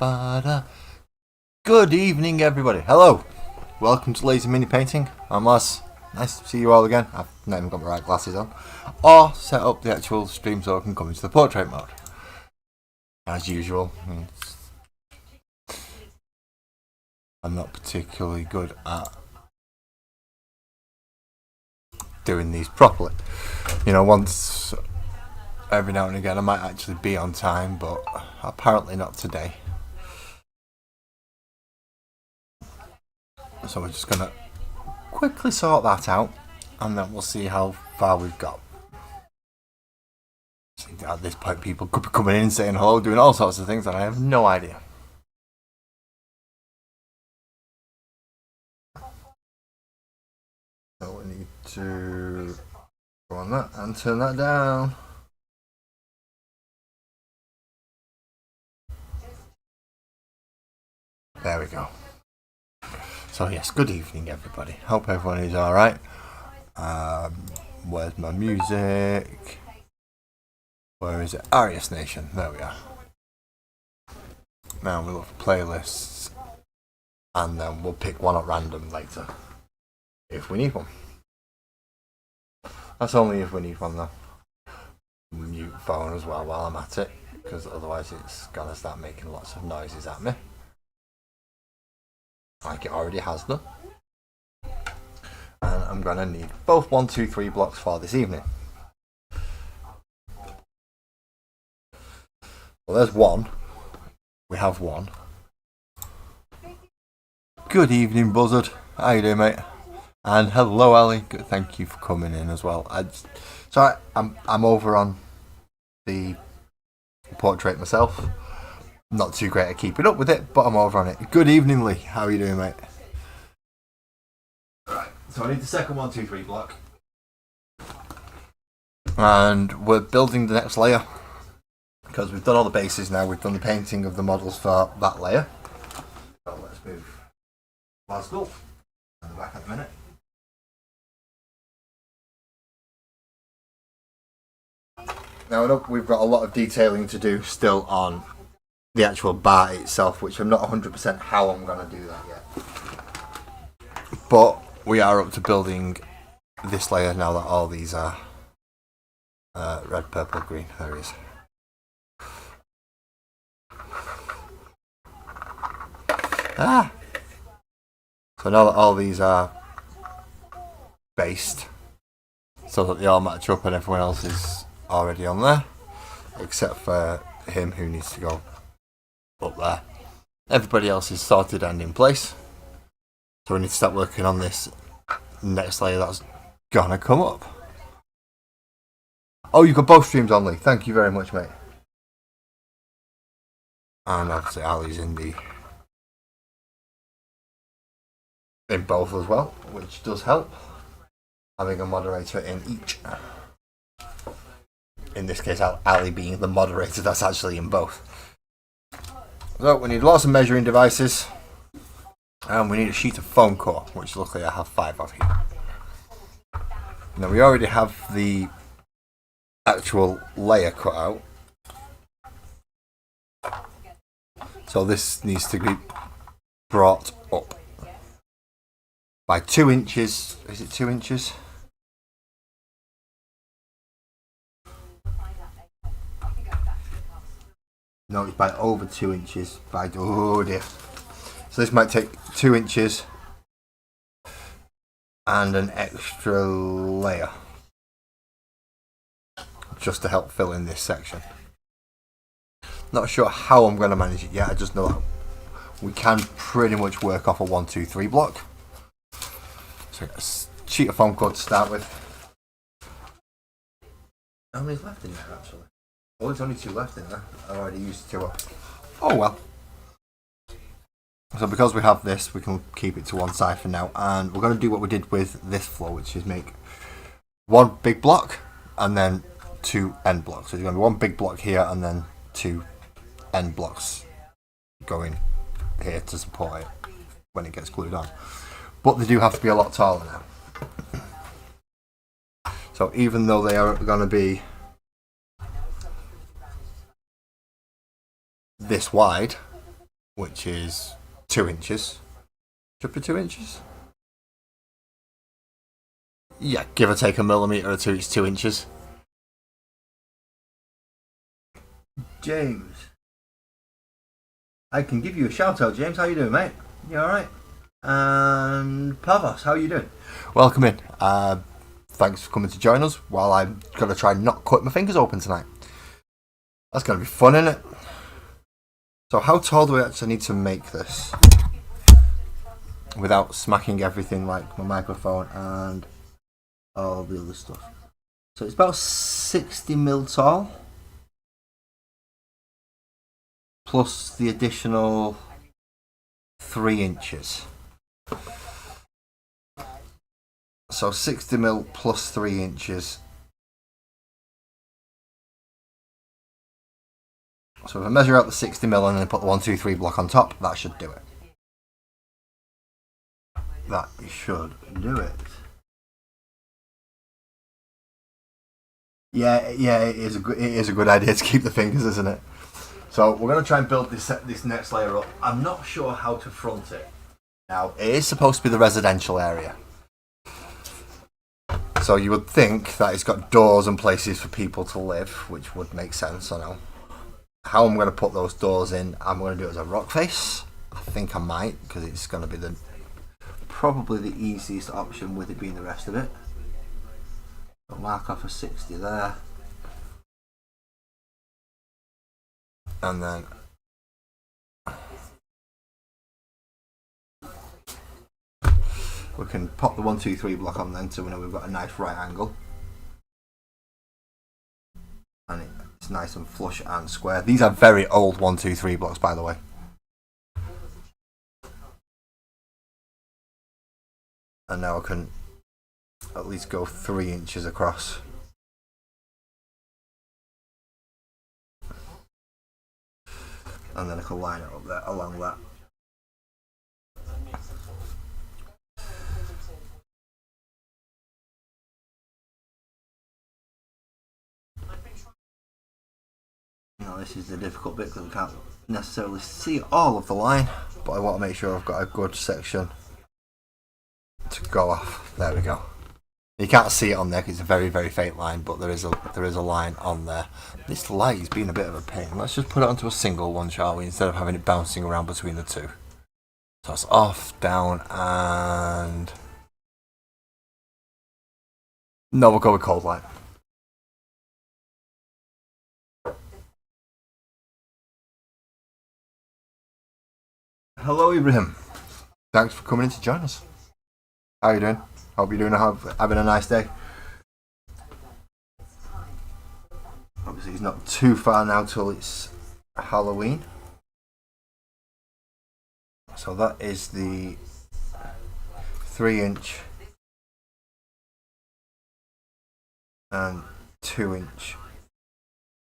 Ba-da. Good evening, everybody. Hello. Welcome to Lazy Mini Painting. I'm Les. Nice to see you all again. I've not even got my right glasses on. Or set up the actual stream so I can come into the portrait mode. As usual. I'm not particularly good at doing these properly. You know, once every now and again I might actually be on time, but apparently not today. So we're just gonna quickly sort that out, and then we'll see how far we've got. At this point, people could be coming in, saying hello, doing all sorts of things, and I have no idea. So we need to go on that and turn that down. There we go. So yes, good evening, everybody. Hope everyone is alright. Where's my music? Where is it? Arius Nation. There we are. Now we'll look for playlists, and then we'll pick one at random later if we need one. That's only if we need one, though. Mute phone as well while I'm at it, because otherwise it's gonna start making lots of noises at me, like it already has done. And I'm gonna need both 1, 2, 3 blocks for this evening. Well, there's one. We have one. Good evening, Buzzard. How you doing, mate? And hello, Ali. Good, thank you for coming in as well. I'm over on the portrait myself. Not too great at keeping up with it, but I'm over on it. Good evening, Lee. How are you doing, mate? Right. So I need the second 1, 2, 3 block, and we're building the next layer. Because we've done all the bases now, we've done the painting of the models for that layer. So let's move Glasgow in the back at the minute. Now I know we've got a lot of detailing to do still on the actual bar itself, which I'm not 100% how I'm going to do that yet. But we are up to building this layer now that all these are red, purple, green. There it is. So now that all these are based, so that they all match up and everyone else is already on there, except for him who needs to go up there. Everybody else is sorted and in place. So we need to start working on this next layer that's gonna come up. Oh, you've got both streams on, Lee. Thank you very much, mate. And obviously Ali's in both as well, which does help, having a moderator in each. In this case, Ali being the moderator that's actually in both. So we need lots of measuring devices, and we need a sheet of foam core, which luckily I have 5 of here. Now we already have the actual layer cut out, so this needs to be brought up by 2 inches. Is it 2 inches? No, it's by over 2 inches. Oh dear. So this might take 2 inches and an extra layer just to help fill in this section. Not sure how I'm going to manage it yet. I just know that we can pretty much work off a 1, 2, 3 block. So a sheet of foam core to start with. How many's left in there actually? Oh, there's only 2 left in there. I already used 2 up. Oh well. So because we have this, we can keep it to one side for now, and we're going to do what we did with this floor, which is make 1 big block and then 2 end blocks. So there's going to be 1 big block here and then 2 end blocks going here to support it when it gets glued on. But they do have to be a lot taller now. So even though they are going to be this wide, which is 2 inches. Should be 2 inches. Yeah, give or take a millimetre or two, it's 2 inches. James. I can give you a shout out, James. How you doing, mate? You alright? And Pavos, how you doing? Welcome in. Thanks for coming to join us while I'm going to try and not cut my fingers open tonight. That's going to be fun, isn't it? So how tall do we actually need to make this without smacking everything like my microphone and all the other stuff? So it's about 60 mil tall, plus the additional 3 inches. So 60 mil plus 3 inches. So if I measure out the 60 mil and then put the 1, 2, 3 block on top, that should do it. That should do it. Yeah, it is a good idea to keep the fingers, isn't it? So we're going to try and build this next layer up. I'm not sure how to front it. Now, it is supposed to be the residential area. So you would think that it's got doors and places for people to live, which would make sense, I know. How I'm going to put those doors in, I'm going to do it as a rock face. I think I might, because it's going to be probably the easiest option with it being the rest of it. So mark off a 60 there. And then we can pop the 1, 2, 3 block on then, so we know we've got a nice right angle. And it's nice and flush and square. These are very old 1, 2, 3 blocks, by the way. And now I can at least go 3 inches across. And then I can line it up there along that. Now this is the difficult bit because I can't necessarily see all of the line, but I want to make sure I've got a good section to go off. There we go. You can't see it on there because it's a very, very faint line, but there is a line on there. This light is being a bit of a pain. Let's just put it onto a single one, shall we, instead of having it bouncing around between the two. So it's off, down, and no, we'll go with cold light. Hello, Ibrahim. Thanks for coming in to join us. How are you doing? Hope you're having a nice day. Obviously, it's not too far now till it's Halloween. So that is the 3-inch and 2-inch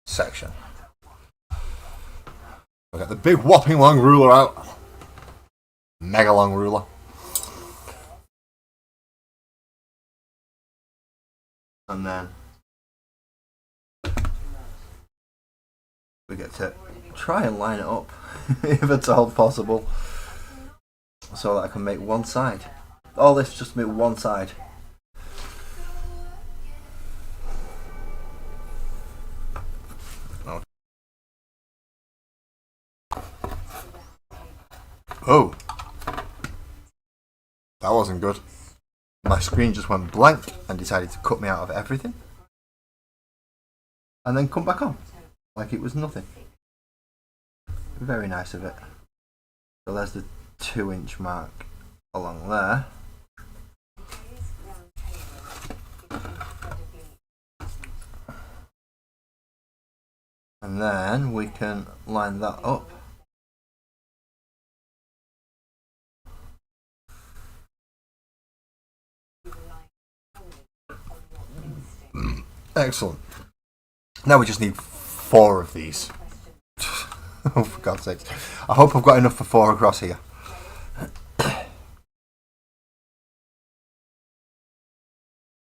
section. I've got the big whopping long ruler out. Mega long ruler. And then we get to try and line it up if at all possible, so that I can make one side. All this just make one side. Oh, that wasn't good. My screen just went blank and decided to cut me out of everything. And then come back on. Like it was nothing. Very nice of it. So there's the 2-inch mark along there. And then we can line that up. Excellent. Now we just need 4 of these. Oh, for God's sake. I hope I've got enough for 4 across here.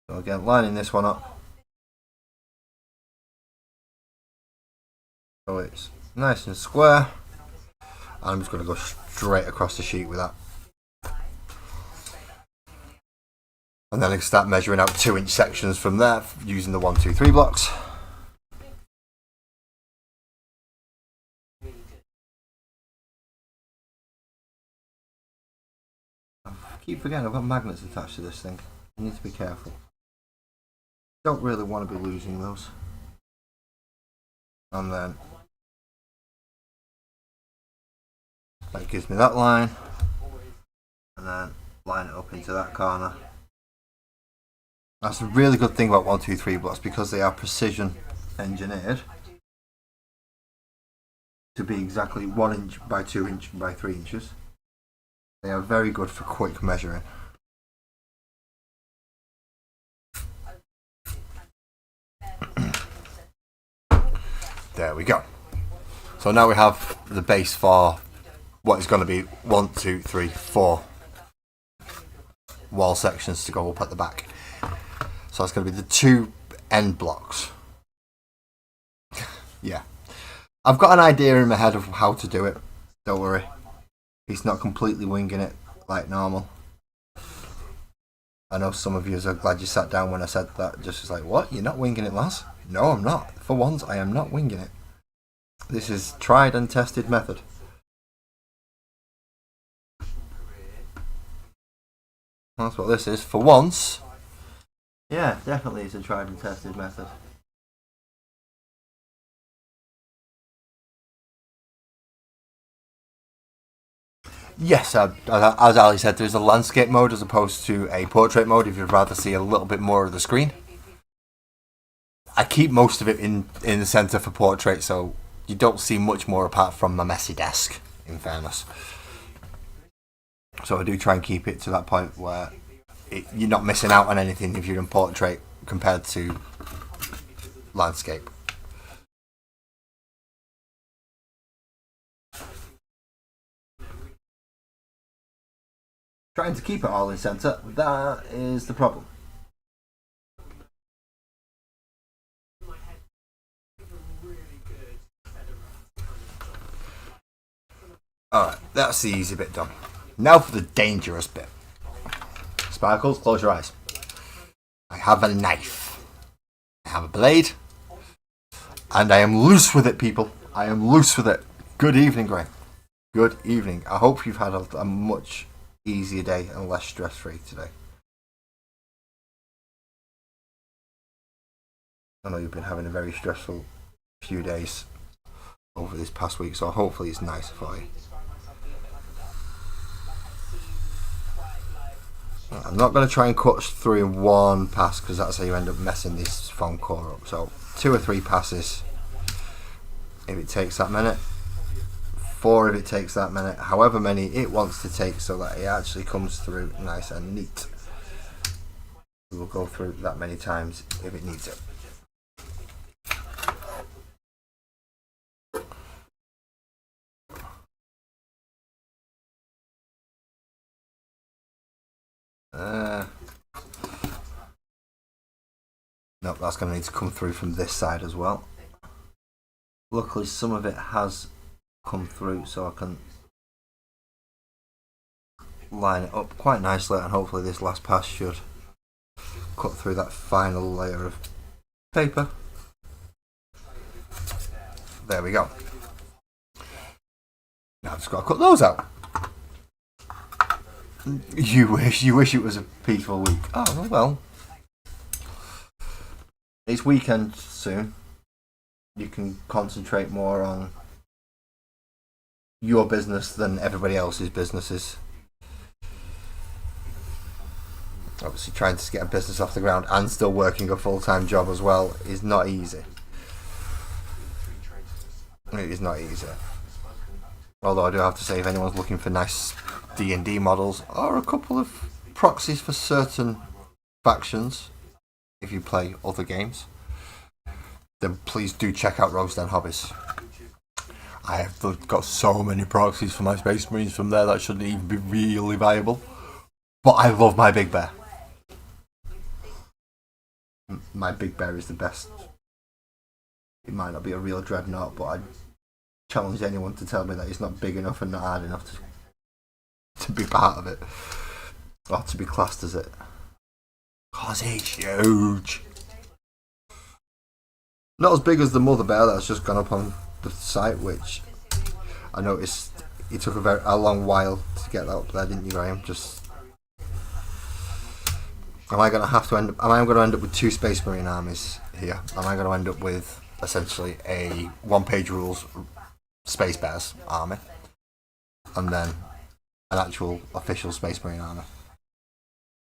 So again, lining this one up. So it's nice and square. I'm just going to go straight across the sheet with that. And then I can start measuring out 2-inch sections from there using the 1, 2, 3 blocks. I keep forgetting I've got magnets attached to this thing. I need to be careful. Don't really want to be losing those. And then that gives me that line. And then line it up into that corner. That's a really good thing about 1, 2, 3 blocks, because they are precision engineered to be exactly 1 inch by 2 inch by 3 inches. They are very good for quick measuring. There we go. So now we have the base for what is going to be 1, 2, 3, 4 wall sections to go up at the back. So it's going to be the 2 end blocks. Yeah. I've got an idea in my head of how to do it. Don't worry. He's not completely winging it like normal. I know some of you are glad you sat down when I said that. Just like, what? You're not winging it, lass? No, I'm not. For once, I am not winging it. This is tried and tested method. That's what this is. For once, yeah, definitely it's a tried and tested method. Yes, as Ali said, there's a landscape mode as opposed to a portrait mode if you'd rather see a little bit more of the screen. I keep most of it in the centre for portrait, so you don't see much more apart from my messy desk, in fairness. So I do try and keep it to that point where you're not missing out on anything if you're in portrait compared to landscape. Trying to keep it all in centre, that is the problem. Alright, that's the easy bit done. Now for the dangerous bit. Sparkles, close your eyes. I have a knife. I have a blade. And I am loose with it, people. I am loose with it. Good evening, Greg. Good evening. I hope you've had a much easier day and less stress-free today. I know you've been having a very stressful few days over this past week, so hopefully it's nice for you. I'm not going to try and cut through in one pass because that's how you end up messing this foam core up. So 2 or 3 passes if it takes that minute, 4 if it takes that minute, however many it wants to take so that it actually comes through nice and neat. We will go through that many times if it needs it. Nope, that's going to need to come through from this side as well. Luckily some of it has come through so I can line it up quite nicely, and hopefully this last pass should cut through that final layer of paper. There we go. Now I've just got to cut those out. You wish it was a peaceful week. Oh well. It's weekend soon. You can concentrate more on your business than everybody else's businesses. Obviously trying to get a business off the ground and still working a full-time job as well is not easy. It is not easy. Although I do have to say, if anyone's looking for nice D&D models or a couple of proxies for certain factions, if you play other games, then please do check out Rogues Den Hobbies. I have got so many proxies for my Space Marines from there that shouldn't even be really viable. But I love my Big Bear. My Big Bear is the best. It might not be a real dreadnought, but I challenge anyone to tell me that it's not big enough and not hard enough to be part of it. Or to be classed as it. Because it's huge. Not as big as the mother bear that's just gone up on the site, which I noticed it took a long while to get that up there, didn't you, Graham? Am I going to end up with 2 Space Marine armies here? Am I going to end up with essentially a 1-page rules Space Bears army, and then an actual official Space Marine army?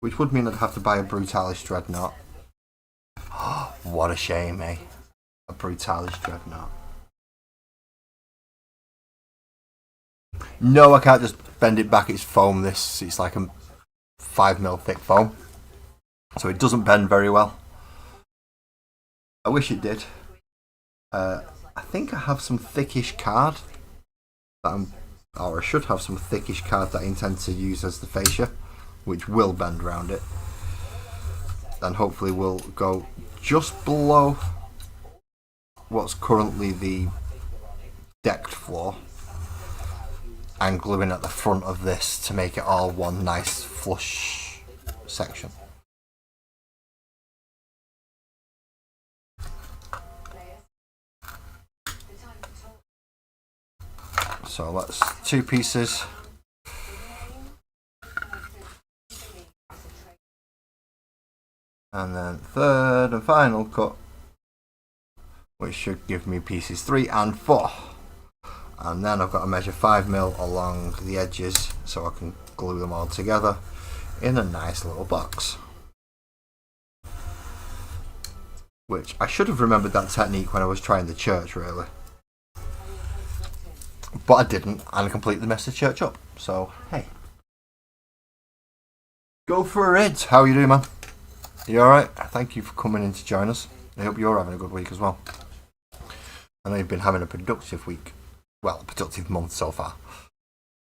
Which would mean I'd have to buy a Brutalis Dreadnought. What a shame, eh? A Brutalis Dreadnought. No, I can't just bend it back. It's foam. It's like a 5mm thick foam, so it doesn't bend very well. I wish it did. I think I have some thickish card that I should have some thickish card that I intend to use as the fascia, which will bend around it, and hopefully will go just below what's currently the decked floor, and glue in at the front of this to make it all one nice flush section. So that's 2 pieces. And then third and final cut, which should give me pieces 3 and 4. And then I've got to measure 5mm along the edges so I can glue them all together in a nice little box. Which I should have remembered that technique when I was trying the church, really. But I didn't, and I completely messed the church up. So, hey. Go for it! How are you doing, man? You alright? Thank you for coming in to join us. I hope you're having a good week as well. I know you've been having a productive week. Well, a productive month so far.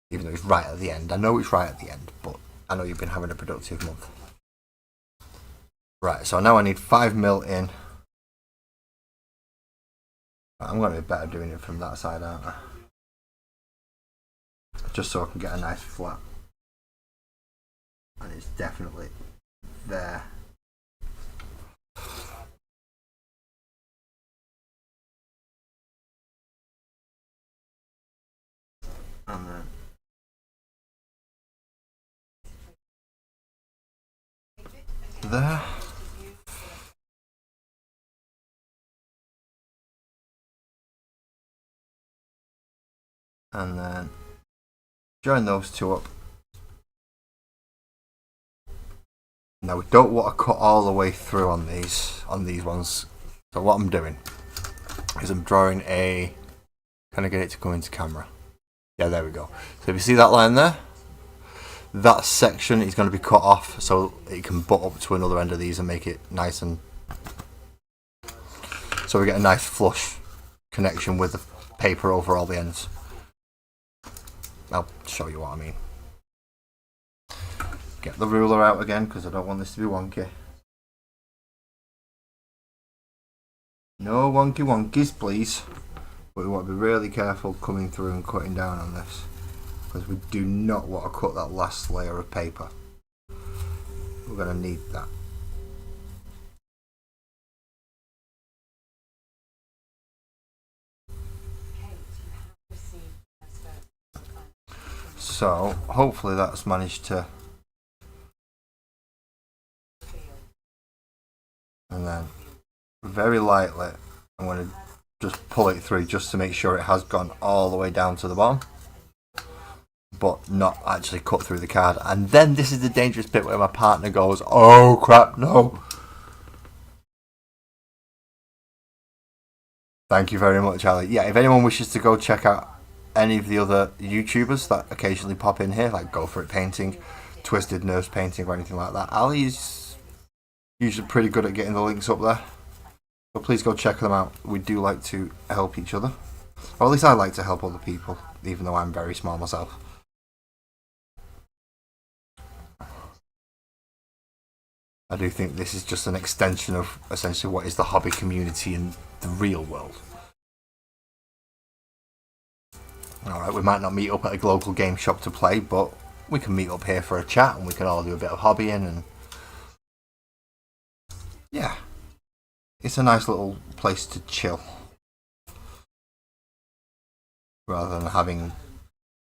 Even though it's right at the end. I know it's right at the end, but I know you've been having a productive month. Right, so now I need 5mm in. I'm going to be better doing it from that side, aren't I? Just so I can get a nice flat. And it's definitely there. And then there. And then join those 2 up. Now we don't want to cut all the way through on these ones. So what I'm doing is I'm drawing a. Can I get it to come into camera? Yeah, there we go. So if you see that line there, that section is going to be cut off so it can butt up to another end of these and make it nice, and so we get a nice flush connection with the paper over all the ends. I'll show you what I mean. Get the ruler out again because I don't want this to be wonky. No wonky wonkies, please. But we want to be really careful coming through and cutting down on this, because we do not want to cut that last layer of paper. We're going to need that. So hopefully that's managed to. And then very lightly I'm going to just pull it through just to make sure it has gone all the way down to the bottom, but not actually cut through the card. And then this is the dangerous bit where my partner goes, oh crap, no. Thank you very much, Ali. Yeah, if anyone wishes to go check out any of the other YouTubers that occasionally pop in here, like Go For It Painting, Twisted Nerves Painting, or anything like that, Ali's usually pretty good at getting the links up there. So please go check them out. We do like to help each other. Or at least I like to help other people, even though I'm very small myself. I do think this is just an extension of essentially what is the hobby community in the real world. Alright, we might not meet up at a local game shop to play, but we can meet up here for a chat and we can all do a bit of hobbying, and yeah, it's a nice little place to chill rather than having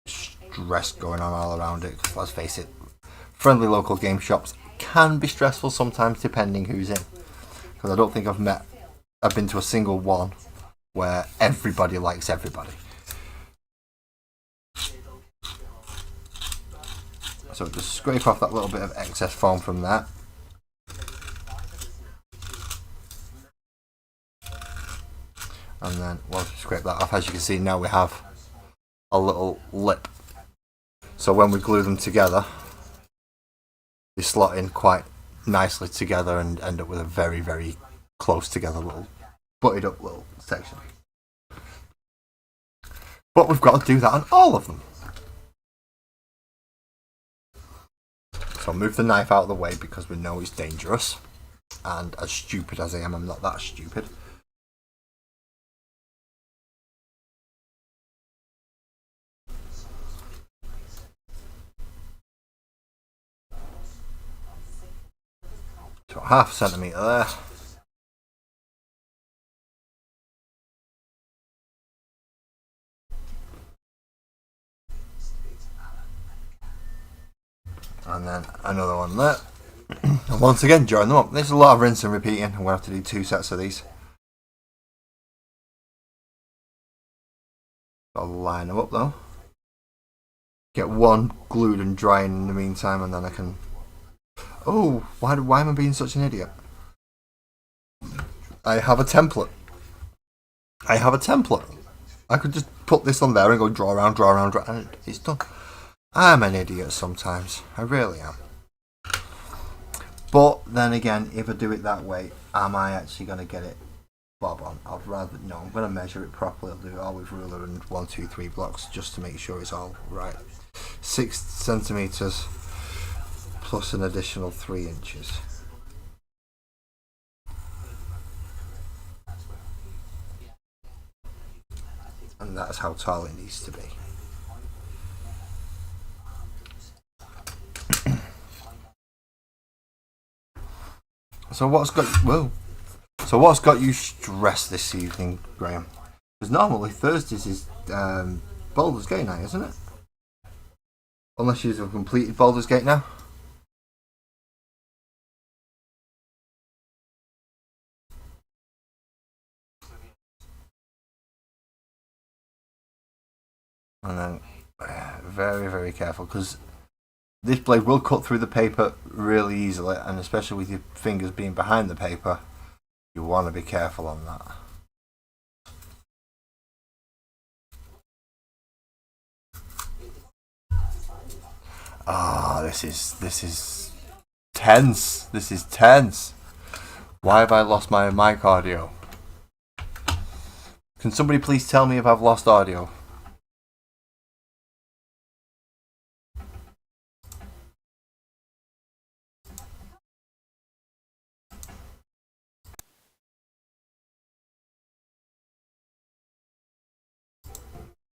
stress going on all around it. 'Cause let's face it, friendly local game shops can be stressful sometimes depending who's in. Because I don't think I've been to a single one where everybody likes everybody. So just scrape off that little bit of excess foam from that. And then once we scrape that off, as you can see, now we have a little lip. So when we glue them together, they slot in quite nicely together and end up with a very, very close together little butted up little section. But we've got to do that on all of them. So move the knife out of the way because we know it's dangerous. And as stupid as I am, I'm not that stupid. So 1/2 centimetre there. And then another one there. And once again, join them up. There's a lot of rinse and repeating. I'm going to have to do 2 sets of these. I'll line them up though. Get one glued and drying in the meantime, and then I can... Oh, why am I being such an idiot? I have a template. I could just put this on there and go draw around, and it's done. I'm an idiot sometimes. I really am. But then again, if I do it that way, am I actually going to get it bob on? I'd rather... No, I'm going to measure it properly. I'll do it all with ruler and 1, 2, 3 blocks just to make sure it's all right. 6 centimetres plus an additional 3 inches. And that's how tall it needs to be. So what's got you stressed this evening, Graham? Because normally Thursdays is Baldur's Gate night, isn't it? Unless you've completed Baldur's Gate now. And then very, very careful, because this blade will cut through the paper really easily, and especially with your fingers being behind the paper, you want to be careful on that. Ah, this is tense. This is tense. Why have I lost my mic audio? Can somebody please tell me if I've lost audio?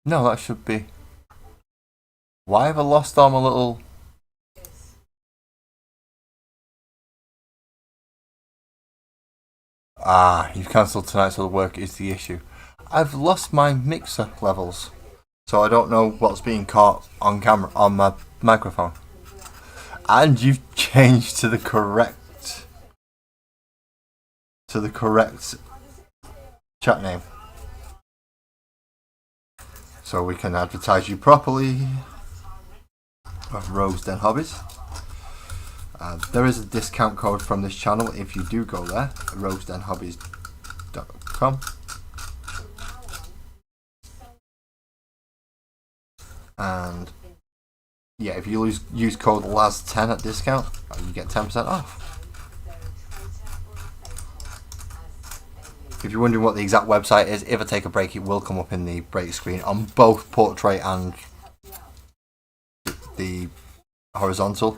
No, that should be... Why have I lost all my little... Ah, you've cancelled tonight, so the work is the issue. I've lost my mixer levels, so I don't know what's being caught on camera, on my microphone. And you've changed to the correct chat name. So we can advertise you properly. Of Rogues Den Hobbies. There is a discount code from this channel if you do go there, roguesdenhobbies.com. And yeah, if you use code LAS10 at discount, you get 10% off. If you're wondering what the exact website is, if I take a break, it will come up in the break screen on both portrait and the horizontal.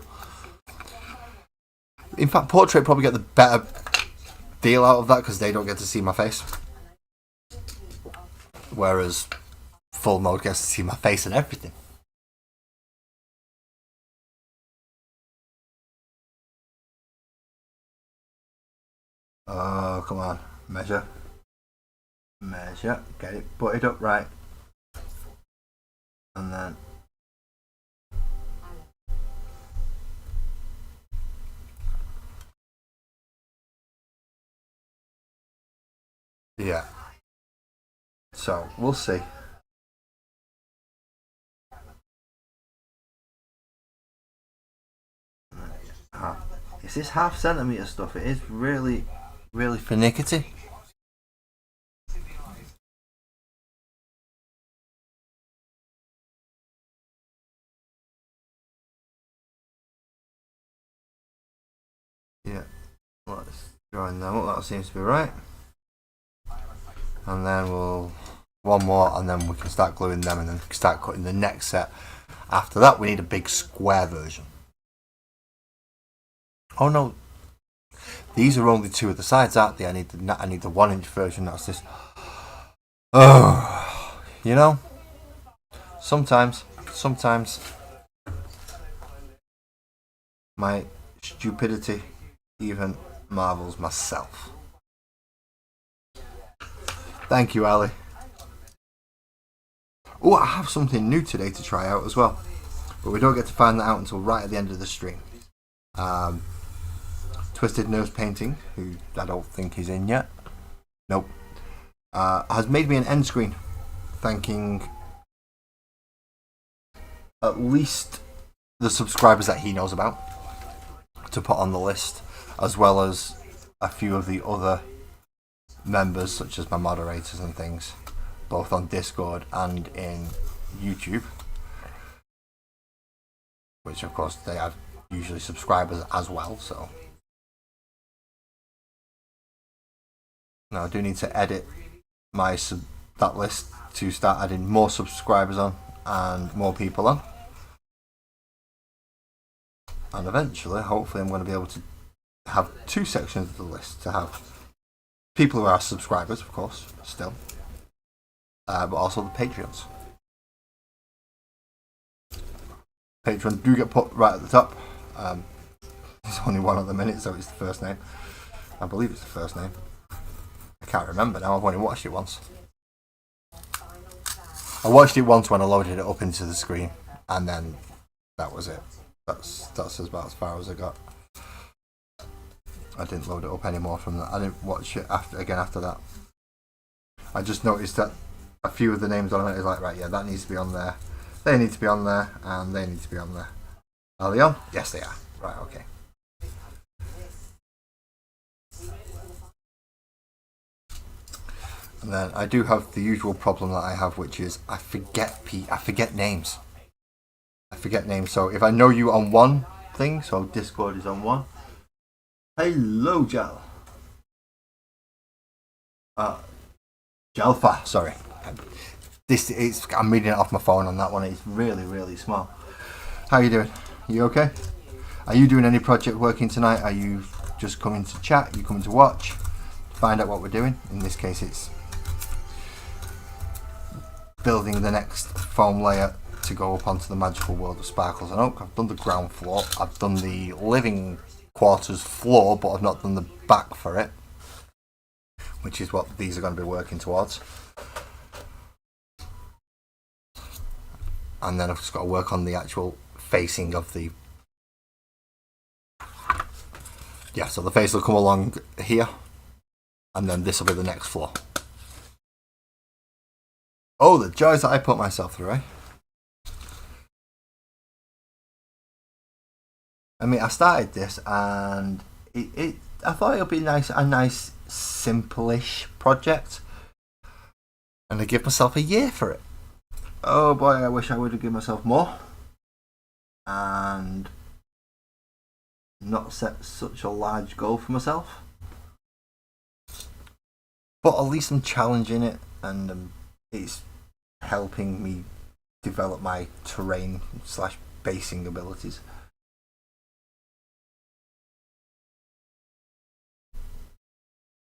In fact, portrait probably get the better deal out of that because they don't get to see my face. Whereas full mode gets to see my face and everything. Oh, come on. Measure. Measure. Get it butted up right. And then... yeah. So, we'll see. Is this half centimetre stuff? It is really, really finicky. Yeah, let's join them up. That seems to be right. And then we'll one more, and then we can start gluing them, and then start cutting the next set. After that, we need a big square version. Oh no, these are only two of the sides, aren't they? I need the 1-inch version. That's this. Oh, you know, sometimes my stupidity even marvels myself. Thank you, Ali. Oh, I have something new today to try out as well, but we don't get to find that out until right at the end of the stream. Twisted Nose Painting, who I don't think is in yet. Nope. Has made me an end screen thanking at least the subscribers that he knows about to put on the list, as well as a few of the other members, such as my moderators and things, both on Discord and in YouTube, which of course they have usually subscribers as well. So now I do need to edit that list to start adding more subscribers on and more people on, and eventually hopefully I'm going to be able to have two sections of the list, to have people who are subscribers, of course, still, but also the Patreons. Patreon do get put right at the top. There's only one at the minute, so it's the first name. I believe it's the first name. I can't remember now. I've only watched it once. I watched it once when I loaded it up into the screen, and then that was it. That's about as far as I got. I didn't load it up anymore from that. I didn't watch it after that. I just noticed that a few of the names on it is like, right, yeah, that needs to be on there. They need to be on there, and they need to be on there. Are they on? Yes, they are. Right, okay. And then I do have the usual problem that I have, which is I forget names. I forget names. So if I know you on one thing, so Discord is on one. Hello, Jal. Jalfa, sorry. I'm reading it off my phone on that one. It's really, really small. How are you doing? You okay? Are you doing any project working tonight? Are you just coming to chat? Are you coming to watch? Find out what we're doing? In this case, it's building the next foam layer to go up onto the magical world of Sparkles and Oak. I've done the ground floor. I've done the living quarters floor, but I've not done the back for it, which is what these are going to be working towards. And then I've just got to work on the actual facing of the... yeah, so the face will come along here, and then this will be the next floor. Oh, the joys that I put myself through, eh? I mean, I started this, and I thought it would be a nice, simple-ish project, and I give myself a year for it. Oh boy, I wish I would have given myself more, and not set such a large goal for myself. But at least I'm challenging it, and it's helping me develop my terrain / basing abilities.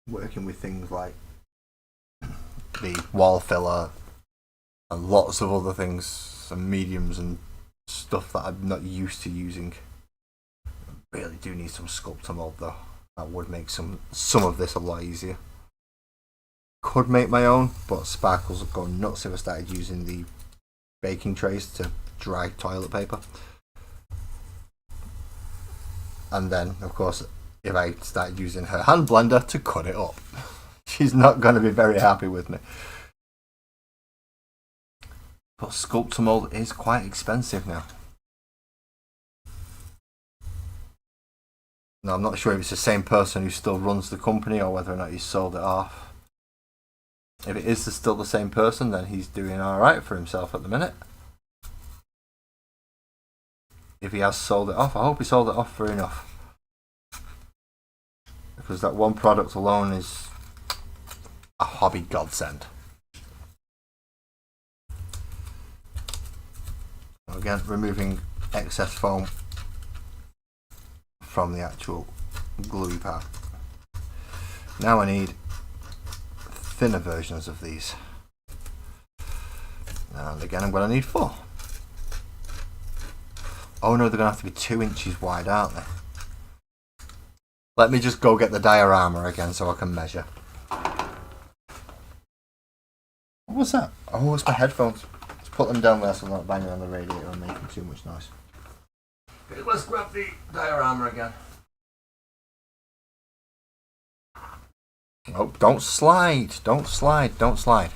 Working with things like the wall filler, and lots of other things and mediums and stuff that I'm not used to using. Really do need some Sculptor mold though. That would make some of this a lot easier. Could make my own, but Sparkles would go nuts if I started using the baking trays to dry toilet paper. And then, of course, if I started using her hand blender to cut it up, she's not going to be very happy with me. But Sculptor mold is quite expensive now. Now, I'm not sure if it's the same person who still runs the company or whether or not he's sold it off. If it is still the same person, then he's doing alright for himself at the minute. If he has sold it off, I hope he sold it off for enough. Because that one product alone is a hobby godsend. Again, removing excess foam from the actual gluey part. Now I need thinner versions of these. And again, I'm going to need 4. Oh no, they're going to have to be 2 inches wide, aren't they? Let me just go get the diorama again so I can measure. What was that? Oh, it's my headphones. Let's put them down there so I'm not banging on the radiator and making too much noise. Okay, let's grab the diorama again. Oh, don't slide. Don't slide. Don't slide.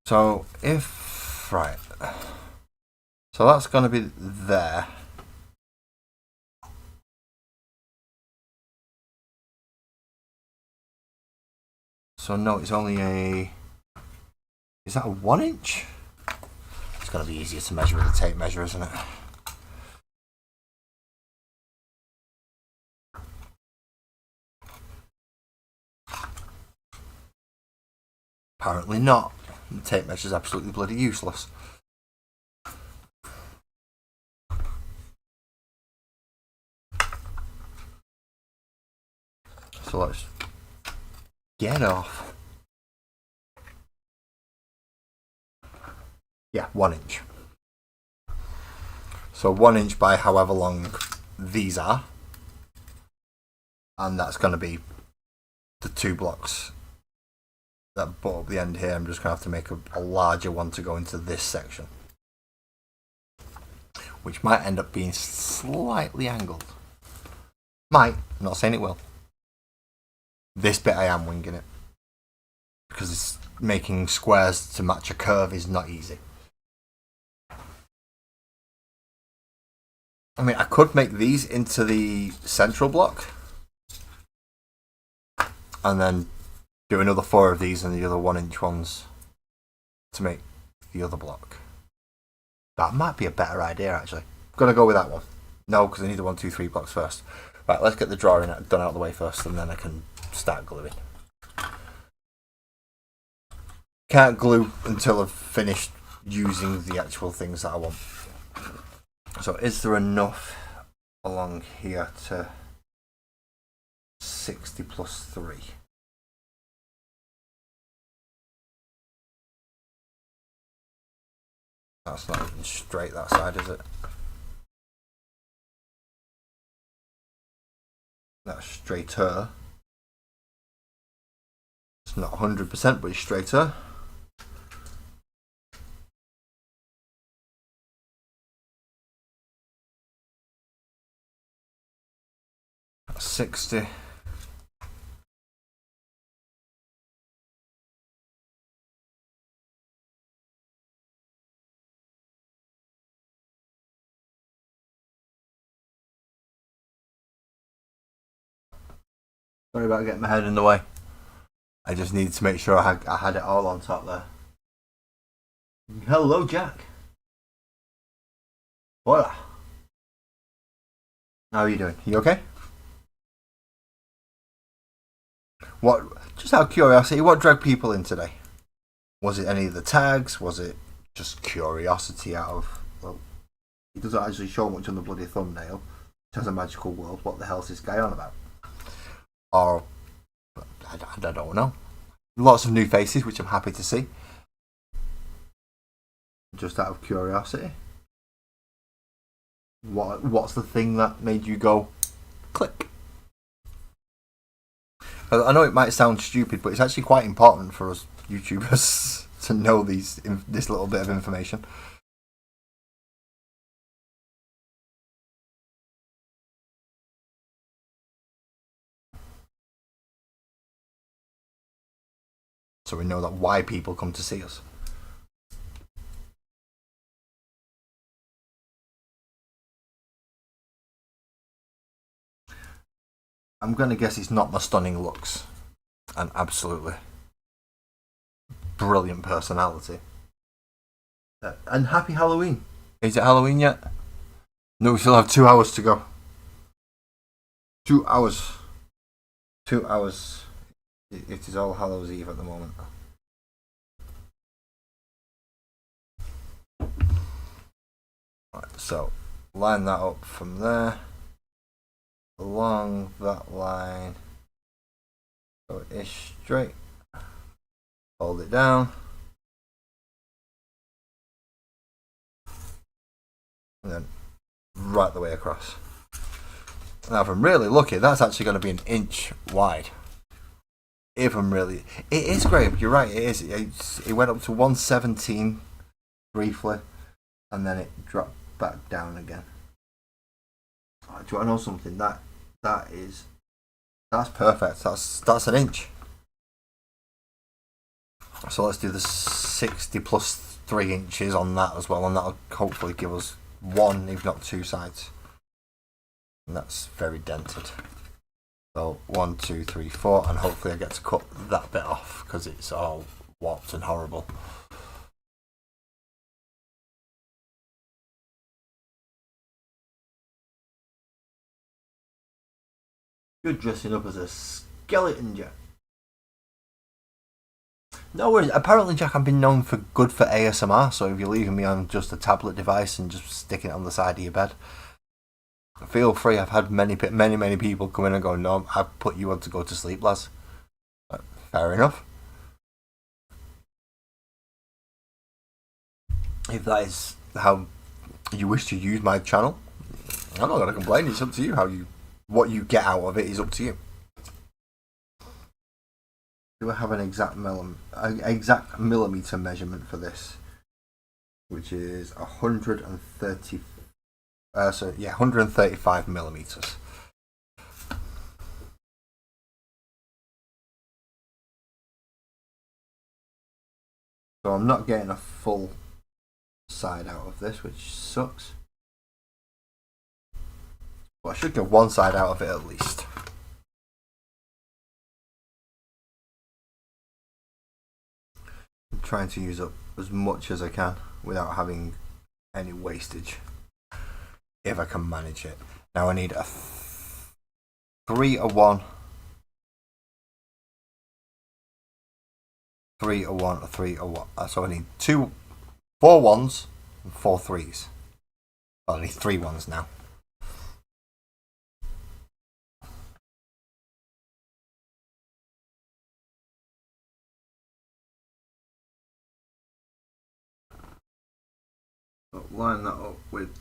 So if... Right. So that's going to be there. So no, it's only a... Is that a 1 inch? It's going to be easier to measure with a tape measure, isn't it? Apparently not. The tape measure is absolutely bloody useless. So let's get off. Yeah, 1 inch. So 1 inch by however long these are. And that's going to be the 2 blocks that butt up the end here. I'm just going to have to make a larger one to go into this section, which might end up being slightly angled. Might, I'm not saying it will. This bit I am winging it, because it's making squares to match a curve is not easy. I mean, I could make these into the central block and then do another 4 of these and the other 1 inch ones to make the other block. That might be a better idea, actually. I'm going to go with that one. No, because I need the 1, 2, 3 blocks first. Right, let's get the drawing done out of the way first, and then I can start gluing. Can't glue until I've finished using the actual things that I want. So is there enough along here to 60 plus 3? That's not even straight that side, is it? That's straighter. It's not 100%, but it's straighter. That's 60. Sorry about getting my head in the way. I just needed to make sure I had it all on top there. Hello, Jack. Hola. How are you doing? You okay? What? Just out of curiosity, what dragged people in today? Was it any of the tags? Was it just curiosity out of... Well, it doesn't actually show much on the bloody thumbnail. It has a magical world. What the hell's this guy on about? Or... I don't know. Lots of new faces, which I'm happy to see. Just out of curiosity, what's the thing that made you go click? I know it might sound stupid, but it's actually quite important for us YouTubers to know this little bit of information. So we know that why people come to see us. I'm going to guess it's not my stunning looks and absolutely brilliant personality. And happy Halloween. Is it Halloween yet? No, we still have 2 hours to go. 2 hours. 2 hours. It is All Hallows Eve at the moment. Right, so line that up from there. Along that line. Go ish straight. Hold it down. And then right the way across. Now if I'm really lucky, that's actually going to be 1 inch wide. If I'm really... It is great, you're right, it is. It went up to 117 briefly, and then it dropped back down again. Oh, do you want to know something? That's perfect. That's 1 inch. So let's do the 60 plus 3 inches on that as well, and that'll hopefully give us 1, if not 2 sides. And that's very dented. So 1, 2, 3, 4, and hopefully I get to cut that bit off because it's all warped and horrible. You're dressing up as a skeleton, Jack. No worries. Apparently, Jack, I've been known for good for ASMR, so if you're leaving me on just a tablet device and just sticking it on the side of your bed, feel free. I've had many people come in and go, no, I've put you on to go to sleep, lads. Fair enough. If that is how you wish to use my channel, I'm not going to complain. It's up to you. What you get out of it is up to you. Do I have an exact millimeter measurement for this, which is 130. 135 millimeters. So I'm not getting a full side out of this, which sucks. Well, I should get one side out of it at least. I'm trying to use up as much as I can without having any wastage, if I can manage it. Now I need a 3-1, 3-1, a 3-1. So I need 4 1s and 4 3s. Well, I need 3 1s now. So line that up with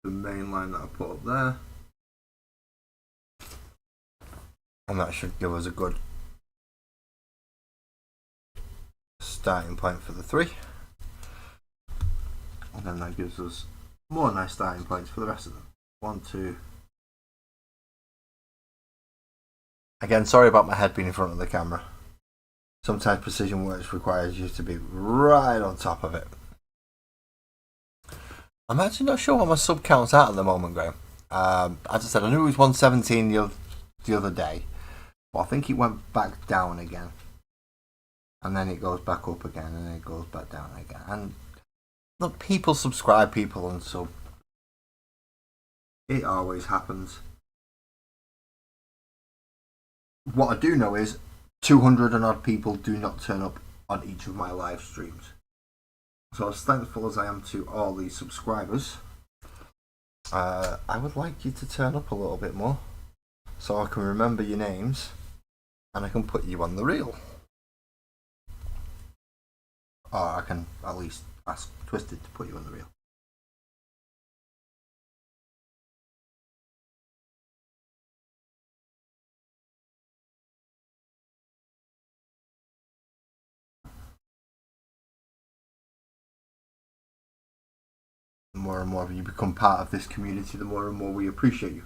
the main line that I put up there, and that should give us a good starting point for the 3, and then that gives us more nice starting points for the rest of them. 1, 2. Again, sorry about my head being in front of the camera. Sometimes Precision Works requires you to be right on top of it. I'm actually not sure what my sub count's at the moment, Graham. As I said, I knew it was 117 the other day, but I think it went back down again. And then it goes back up again, and then it goes back down again. And look, people subscribe, people and sub. It always happens. What I do know is 200 and odd people do not turn up on each of my live streams. So as thankful as I am to all these subscribers, I would like you to turn up a little bit more so I can remember your names and I can put you on the reel. Or I can at least That's twisted to put you on the reel. The more and more you become part of this community, the more and more we appreciate you.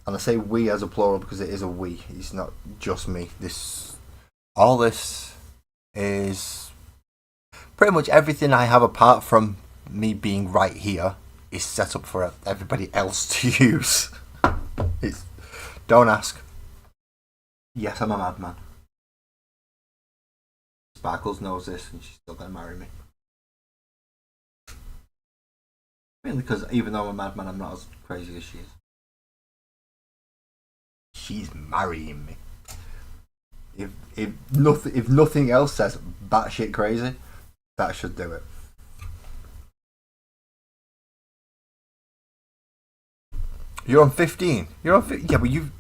And I say we as a plural because it is a we. It's not just me. All this is pretty much everything I have apart from me being right here is set up for everybody else to use. Don't ask. Yes, I'm a madman. Sparkles knows this and she's still going to marry me. Mainly because even though I'm a madman, I'm not as crazy as she is. She's marrying me. If nothing else says batshit crazy, that should do it. You're on 15. You're on 15. Yeah, but you've.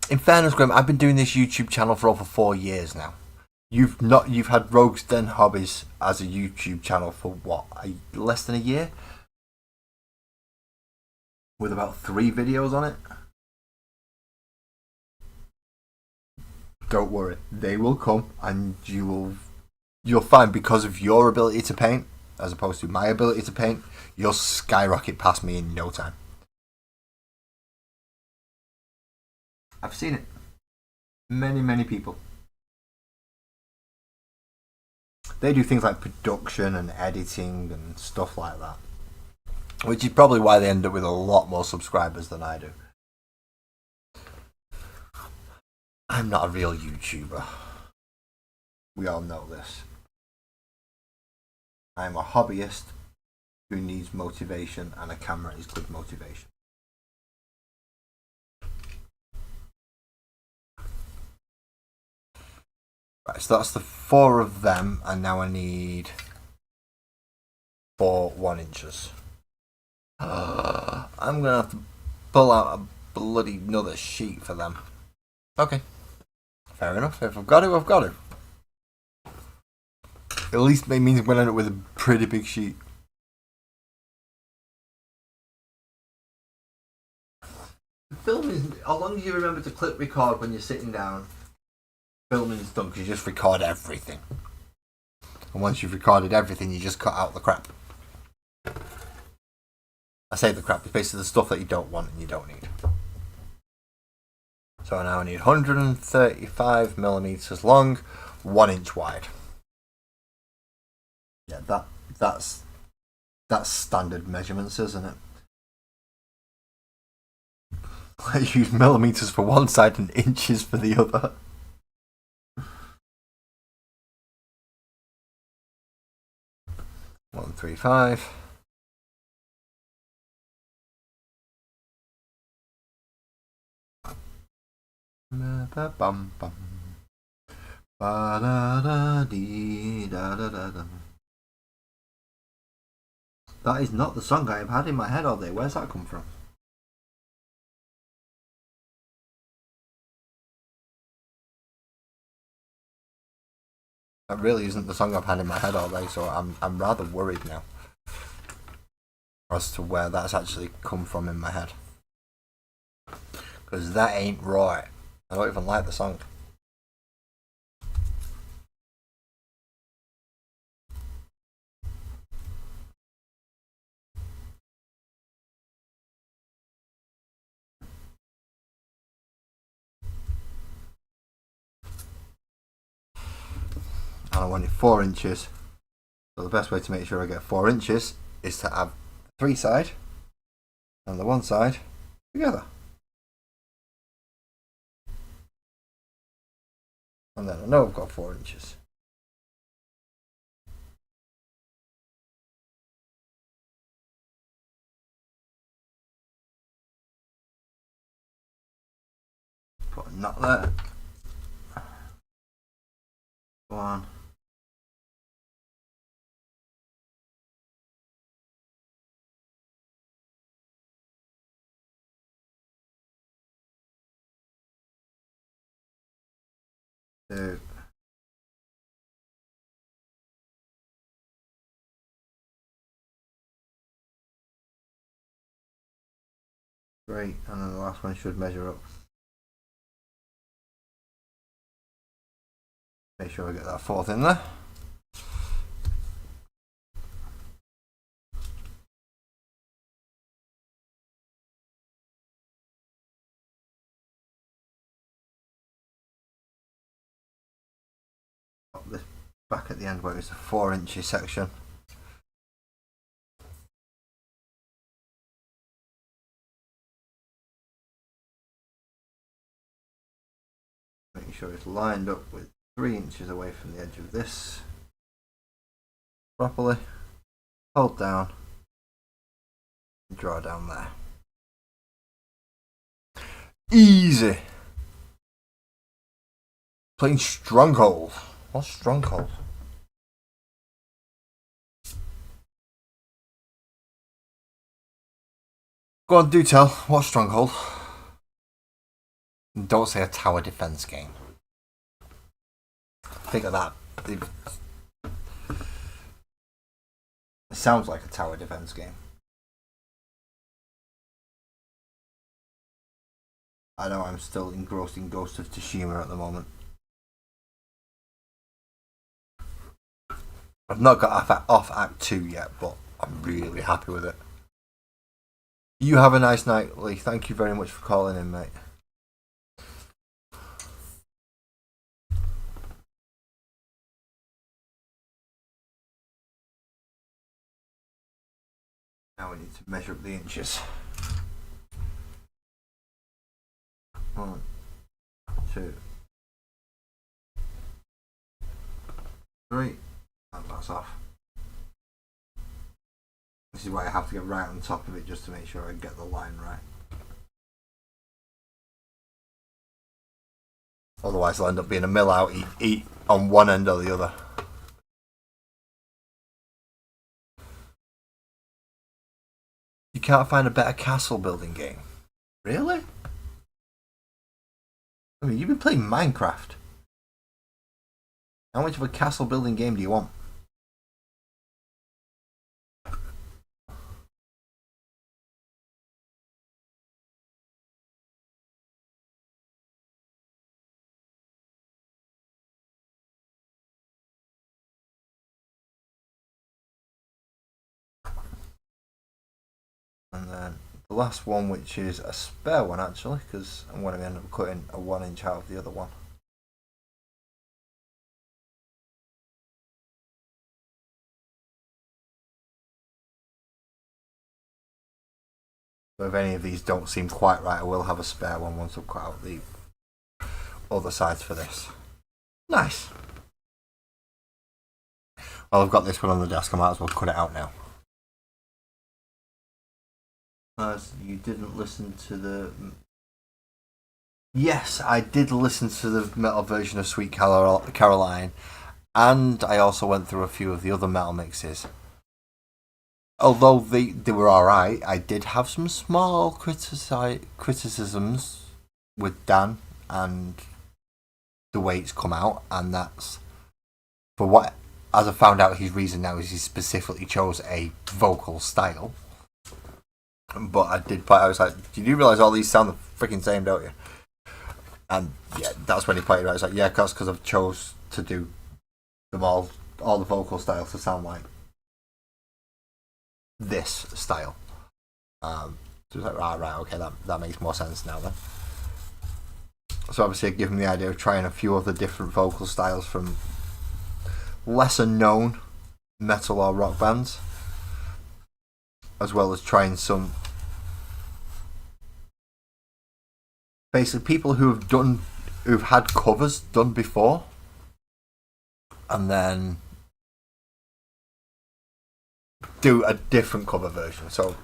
In fairness, Graham, I've been doing this YouTube channel for over 4 years now. You've had Rogues Den Hobbies as a YouTube channel for what? Less than a year? With about 3 videos on it? Don't worry, they will come and you'll find because of your ability to paint, as opposed to my ability to paint, you'll skyrocket past me in no time. I've seen it. Many people. They do things like production and editing and stuff like that. Which is probably why they end up with a lot more subscribers than I do. I'm not a real YouTuber. We all know this. I'm a hobbyist who needs motivation, and a camera is good motivation. Right, so that's the 4 of them, and now I need 4 1-inches. I'm gonna have to pull out a bloody another sheet for them. Okay. Fair enough. If I've got it, I've got it. At least it means I'm going to end up with a pretty big sheet. Filming, as long as you remember to click record when you're sitting down, filming's done because you just record everything. And once you've recorded everything, you just cut out the crap. I say the crap, it's basically the stuff that you don't want and you don't need. So now I need 135 millimeters long, 1 inch wide. Yeah, that's standard measurements, isn't it? I use millimeters for one side and inches for the other. One, 3, 5. Bum bum. Ba da da dee da da da da. That is not the song I have had in my head all day. Where's that come from? That really isn't the song I've had in my head all day, so I'm rather worried now as to where that's actually come from in my head. Because that ain't right. I don't even like the song. And I wanted 4 inches. So the best way to make sure I get 4 inches is to have 3 side and the 1 side together. And then I know I've got 4 inches. Put a knot there. 1. 2. 3, and then the last one should measure up. Make sure we get that 4th in there. This back at the end where it's a 4 inches section. Making sure it's lined up with 3 inches away from the edge of this properly. Hold down and draw down there. Easy. Playing Stronghold. What's Stronghold? Go on, do tell. What's Stronghold? Don't say a tower defense game. Think of that. It sounds like a tower defense game. I know I'm still engrossed in Ghost of Tsushima at the moment. I've not got off Act 2 yet, but I'm really happy with it. You have a nice night, Lee. Thank you very much for calling in, mate. Now we need to measure up the inches. 1, 2, 3, and that's off. This is why I have to get right on top of it just to make sure I get the line right. Otherwise it'll end up being a mill out, eat on one end or the other. You can't find a better castle building game. Really? I mean, you've been playing Minecraft. How much of a castle building game do you want? And then the last one, which is a spare one actually, because I'm going to end up cutting a 1 inch out of the other one. So if any of these don't seem quite right, I will have a spare one once I've cut out the other sides for this. Nice. Well, I've got this one on the desk, I might as well cut it out now. As you didn't listen to the... Yes, I did listen to the metal version of Sweet Caroline, and I also went through a few of the other metal mixes. Although they were alright, I did have some small criticisms with Dan and the way it's come out, and that's for what, as I found out, his reason now is he specifically chose a vocal style. But I was like, you do realise all these sound the freaking same, don't you? And yeah, that's when he played it. I was like, yeah, that's because I've chose to do them all the vocal styles to sound like this style. So it's like, right, okay, that makes more sense now then. So obviously I give him the idea of trying a few other different vocal styles from lesser known metal or rock bands, as well as trying some basically people who've had covers done before, and then do a different cover version. So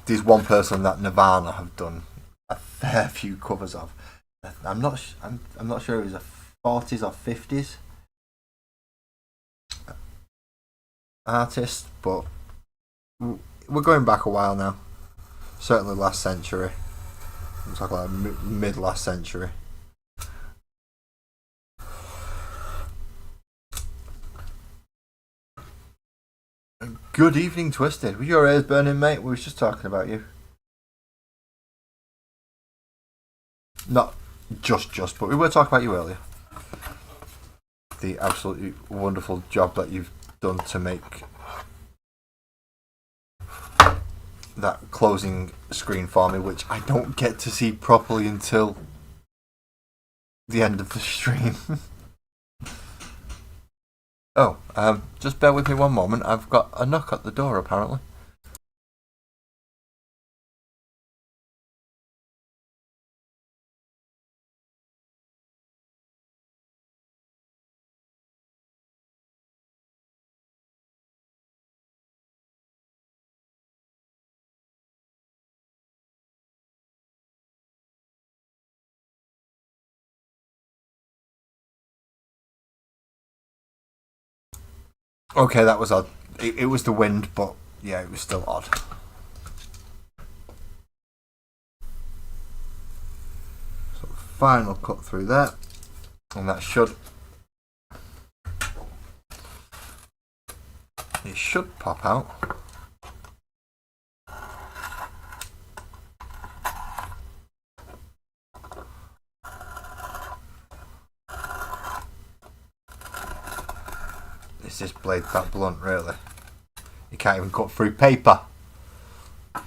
there's one person that Nirvana have done a fair few covers of. I'm not sure if it was a 40s or 50s artist, but we're going back a while now. Certainly last century. I'm talking like mid last century. Good evening, Twisted. Were your ears burning, mate? We was just talking about you. not just, but we were talking about you earlier. The absolutely wonderful job that you've done to make that closing screen for me, which I don't get to see properly until the end of the stream. Oh, just bear with me one moment. I've got a knock at the door, apparently. Okay, that was odd. It was the wind, but yeah, it was still odd. So final cut through there, and that should pop out. Is this blade that blunt, really? You can't even cut through paper. I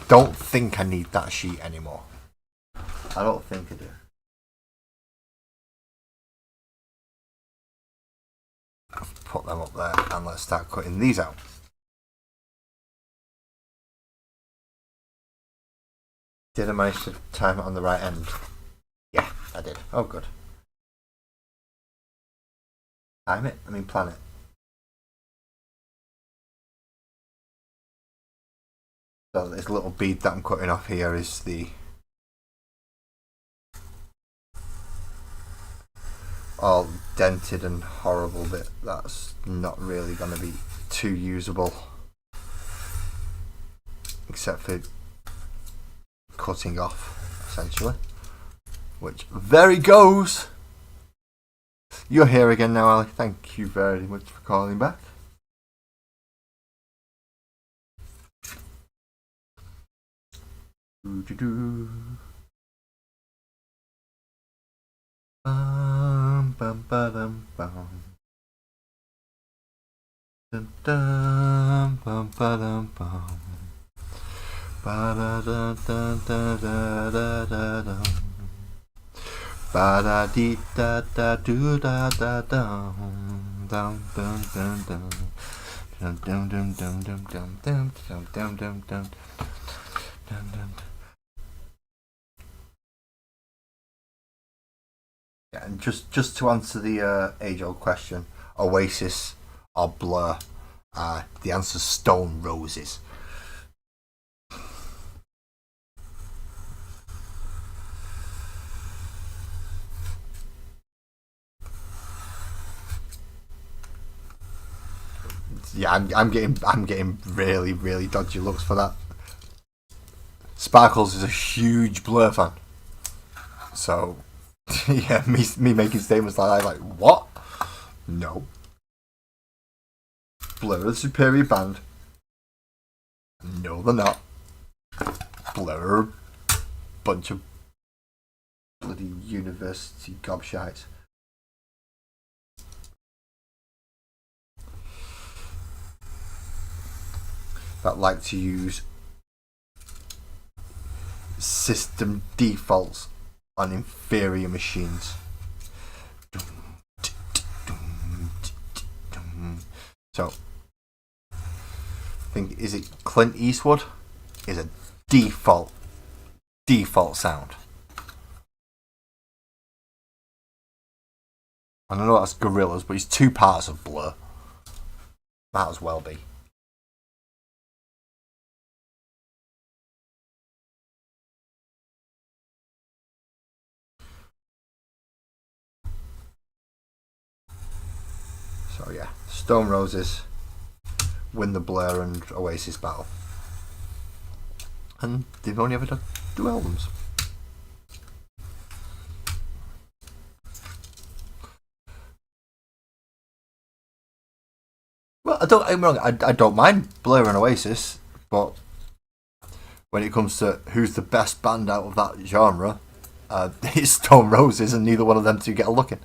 don't think I need that sheet anymore. I don't think I do. Put them up there and let's start cutting these out. Did I manage to time it on the right end? Yeah, I did. Oh, good. Time it? I mean, plan it. So this little bead that I'm cutting off here is the all dented and horrible bit. That's not really going to be too usable, except for cutting off, essentially. Which, there he goes! You're here again now, Ali. Thank you very much for calling back. Doo-doo-doo. Bum ba dum bum. Dun dun bum ba dum bum. Ba da da da da da da da dum. Ba da dee da da do da da dum. Dum dum dum dum. Dum dum dum dum dum dum dum dum dum dum dum dum. Yeah, and just to answer the age-old question, Oasis or Blur? The answer's Stone Roses. Yeah, I'm getting really dodgy looks for that. Sparkles is a huge Blur fan, so yeah, me making statements like that, like what? No, Blur are the superior band. No, they're not. Blur are a bunch of bloody university gobshites. That like to use system defaults on inferior machines. So, I think, is it Clint Eastwood? Is a default sound. I don't know that's Gorillaz, but he's two parts of Blur. Might as well be. So yeah, Stone Roses win the Blur and Oasis battle. And they've only ever done 2 albums. Well, I'm wrong. I don't mind Blur and Oasis, but when it comes to who's the best band out of that genre, it's Stone Roses, and neither one of them two get a look in.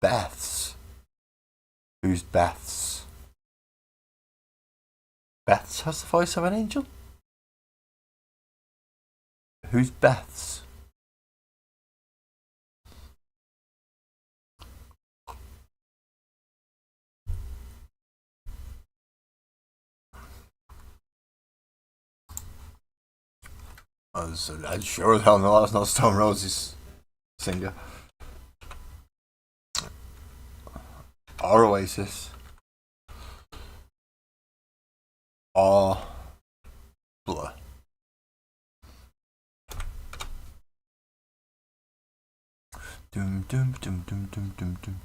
Beth's. Who's Beth's? Beth's has the voice of an angel? Who's Beth's? I sure as hell know that's not Stone Roses singer. Or Oasis. Or Blur. Doom doom doom doom doom doom doom.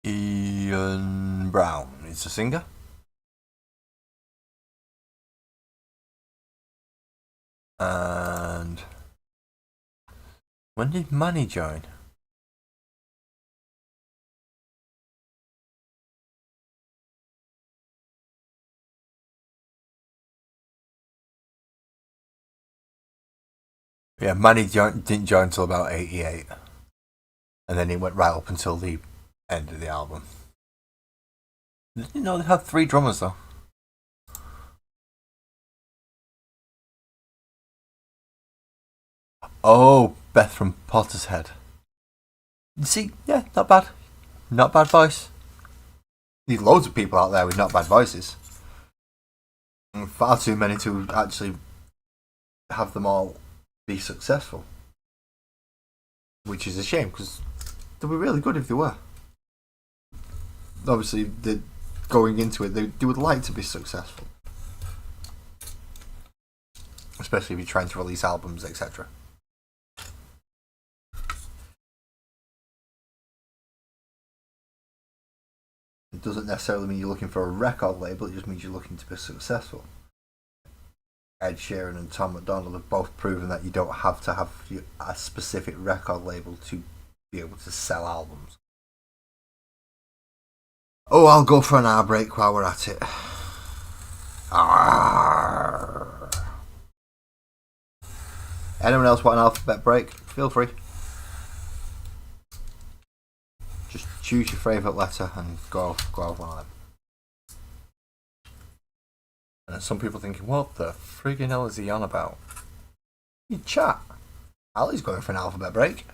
Ian Brown is the singer. And when did Manny join? Yeah, Manny didn't join until about 88. And then he went right up until the end of the album. Didn't you know they had 3 drummers though? Oh, Beth from Potter's Head. You see, yeah, not bad. Not bad voice. There's loads of people out there with not bad voices. Far too many to actually have them all be successful. Which is a shame, because they'd be really good if they were. Obviously, going into it, they would like to be successful. Especially if you're trying to release albums, etc. It doesn't necessarily mean you're looking for a record label, it just means you're looking to be successful. Ed Sheeran and Tom MacDonald have both proven that you don't have to have a specific record label to be able to sell albums. Oh, I'll go for an hour break while we're at it. Arr. Anyone else want an alphabet break? Feel free. Just choose your favourite letter and go off one of them. And some people thinking, what the friggin' hell is he on about? You chat. Ali's going for an alphabet break.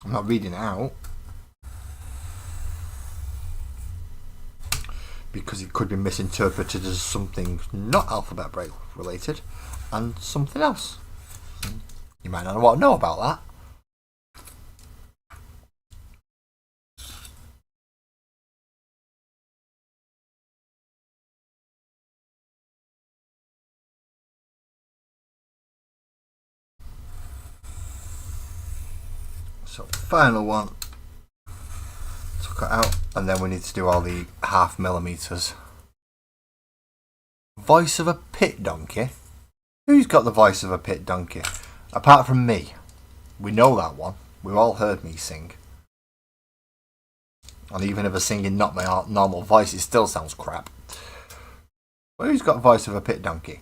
I'm not reading it out. Because it could be misinterpreted as something not alphabet break related and something else. You might not want to know about that. So final one. Took it out, and then we need to do all the 0.5 millimeters. Voice of a pit donkey? Who's got the voice of a pit donkey? Apart from me. We know that one. We've all heard me sing. And even if I'm singing not my normal voice, it still sounds crap. But who's got the voice of a pit donkey?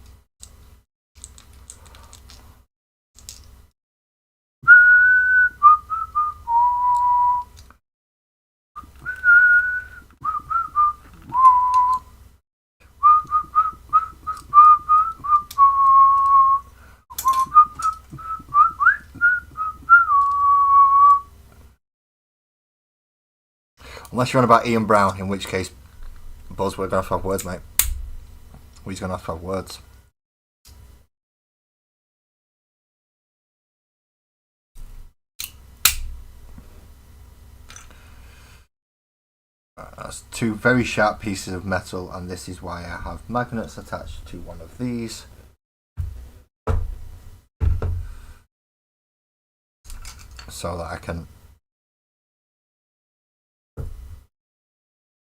Unless you're on about Ian Brown, in which case, Buzz, we're going to have words, mate. We're going to have words. That's 2 very sharp pieces of metal, and this is why I have magnets attached to one of these. So that I can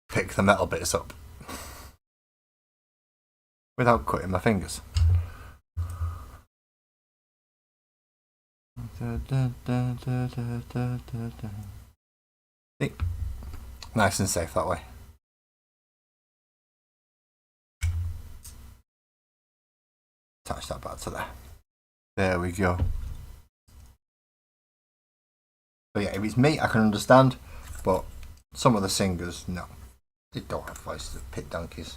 pick the metal bits up without cutting my fingers. See? Nice and safe that way. Attach that back to there. There we go. But yeah, if it's me, I can understand, but some of the singers, no. They don't have voices of pit donkeys.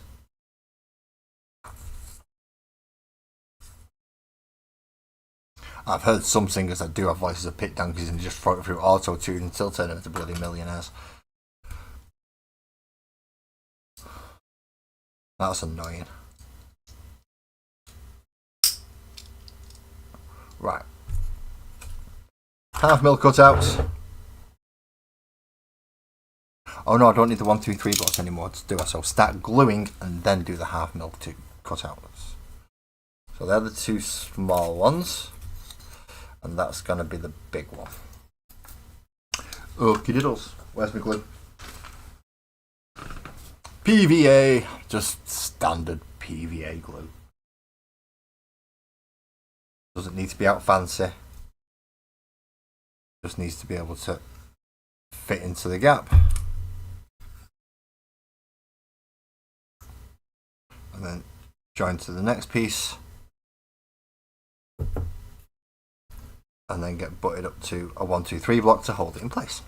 I've heard some singers that do have voices of pit donkeys and just throw it through auto-tune and still turn them into bloody millionaires. That's annoying. Right. Half mil cutouts. Oh no, I don't need the 1, 2, 3 blocks anymore to do it. So start gluing and then do the half mil to cutouts. So they're the two small ones. And that's going to be the big one. Okie diddles. Where's my glue? PVA. Just standard PVA glue. Doesn't need to be out fancy. Just needs to be able to fit into the gap. And then join to the next piece. And then get butted up to a 1, 2, 3 block to hold it in place.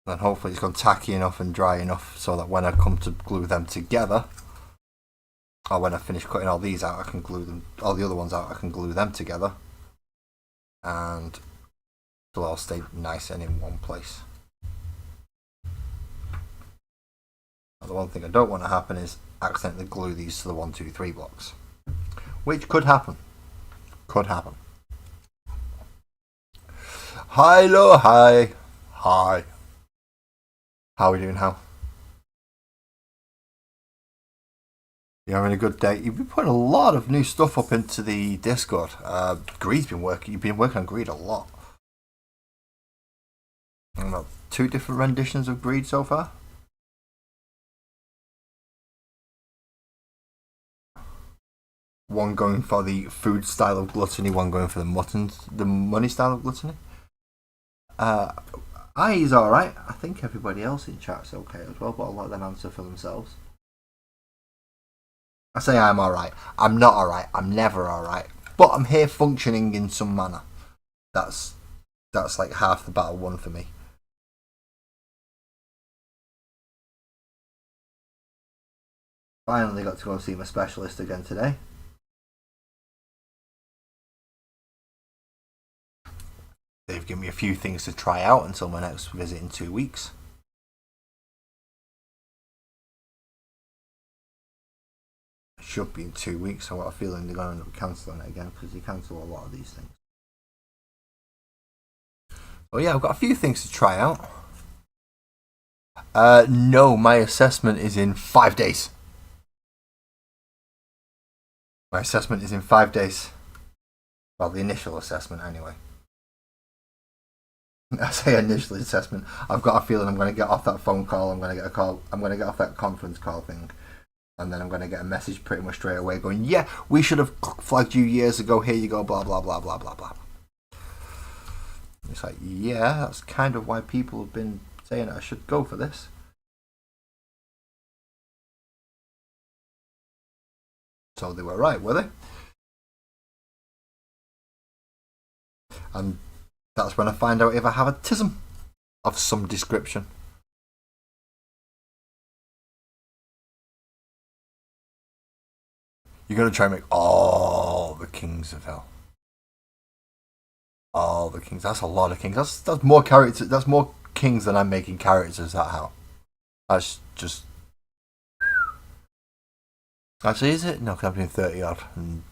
Then hopefully it's gone tacky enough and dry enough so that when I come to glue them together, or when I finish cutting all these out, I can glue them, all the other ones out, I can glue them together. And they'll all stay nice and in one place. Now, the one thing I don't want to happen is accidentally glue these to the 1, 2, 3 blocks. Which could happen. Could happen. Hi, lo, hi. Hi. How are we doing, Hal? You having a good day? You've been putting a lot of new stuff up into the Discord. Greed's been working. You've been working on Greed a lot. About 2 different renditions of Greed so far. One going for the food style of gluttony, one going for the money style of gluttony. He's alright. I think everybody else in chat's okay as well, but I'll let them answer for themselves. I say I'm alright. I'm not alright. I'm never alright. But I'm here functioning in some manner. That's like half the battle won for me. Finally got to go see my specialist again today. They've given me a few things to try out until my next visit in 2 weeks. It should be in 2 weeks. I've got a feeling they're going to end up cancelling it again because they cancel a lot of these things. Oh yeah, I've got a few things to try out. No, my assessment is in 5 days. My assessment is in 5 days. Well, the initial assessment anyway. I say initial assessment. I've got a feeling I'm going to get off that phone call. I'm going to get a call. I'm going to get off that conference call thing, and then I'm going to get a message pretty much straight away going, "Yeah, we should have flagged you years ago. Here you go. Blah blah blah blah blah blah." It's like, yeah, that's kind of why people have been saying I should go for this. So they were right, were they? And that's when I find out if I have autism of some description. You're going to try and make all the kings of hell. All the kings. That's a lot of kings. That's more characters. That's more kings than I'm making characters. That how? That's just. Actually, is it? No, because I'm doing 30 odd. And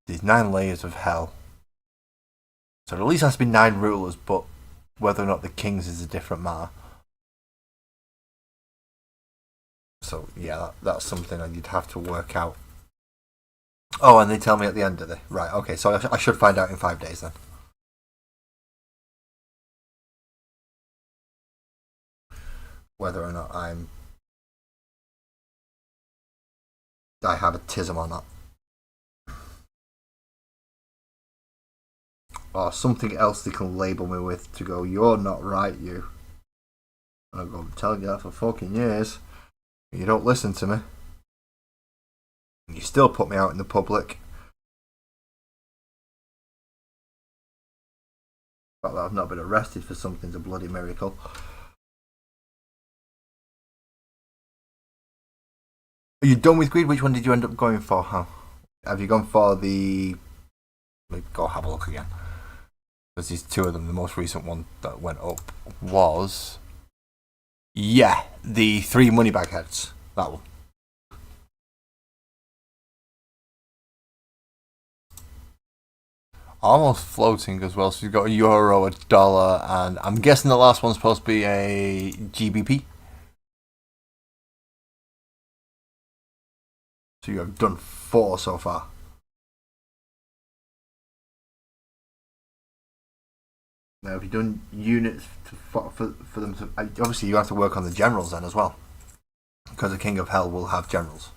there's 9 layers of hell. So at least has to be 9 rulers, but whether or not the kings is a different matter. So yeah, that's something that you'd have to work out. Oh, and they tell me at the end of it. Right, okay, so I should find out in 5 days then. Whether or not I have autism or not. or something else they can label me with to go, you're not right, you. And I go, I'm telling you that for fucking years. You don't listen to me. You still put me out in the public. The fact that I've not been arrested for something's a bloody miracle. Are you done with Greed? Which one did you end up going for? Huh? Have you gone for the... Let me go have a look again. Because these two of them, the most recent one that went up was... Yeah, the 3 Moneybag heads. That one. Almost floating as well. So you've got a euro, a dollar, and I'm guessing the last one's supposed to be a GBP. So you have done 4 so far. Now, have you done units for them to... Obviously, you have to work on the generals then as well. Because the King of Hell will have generals.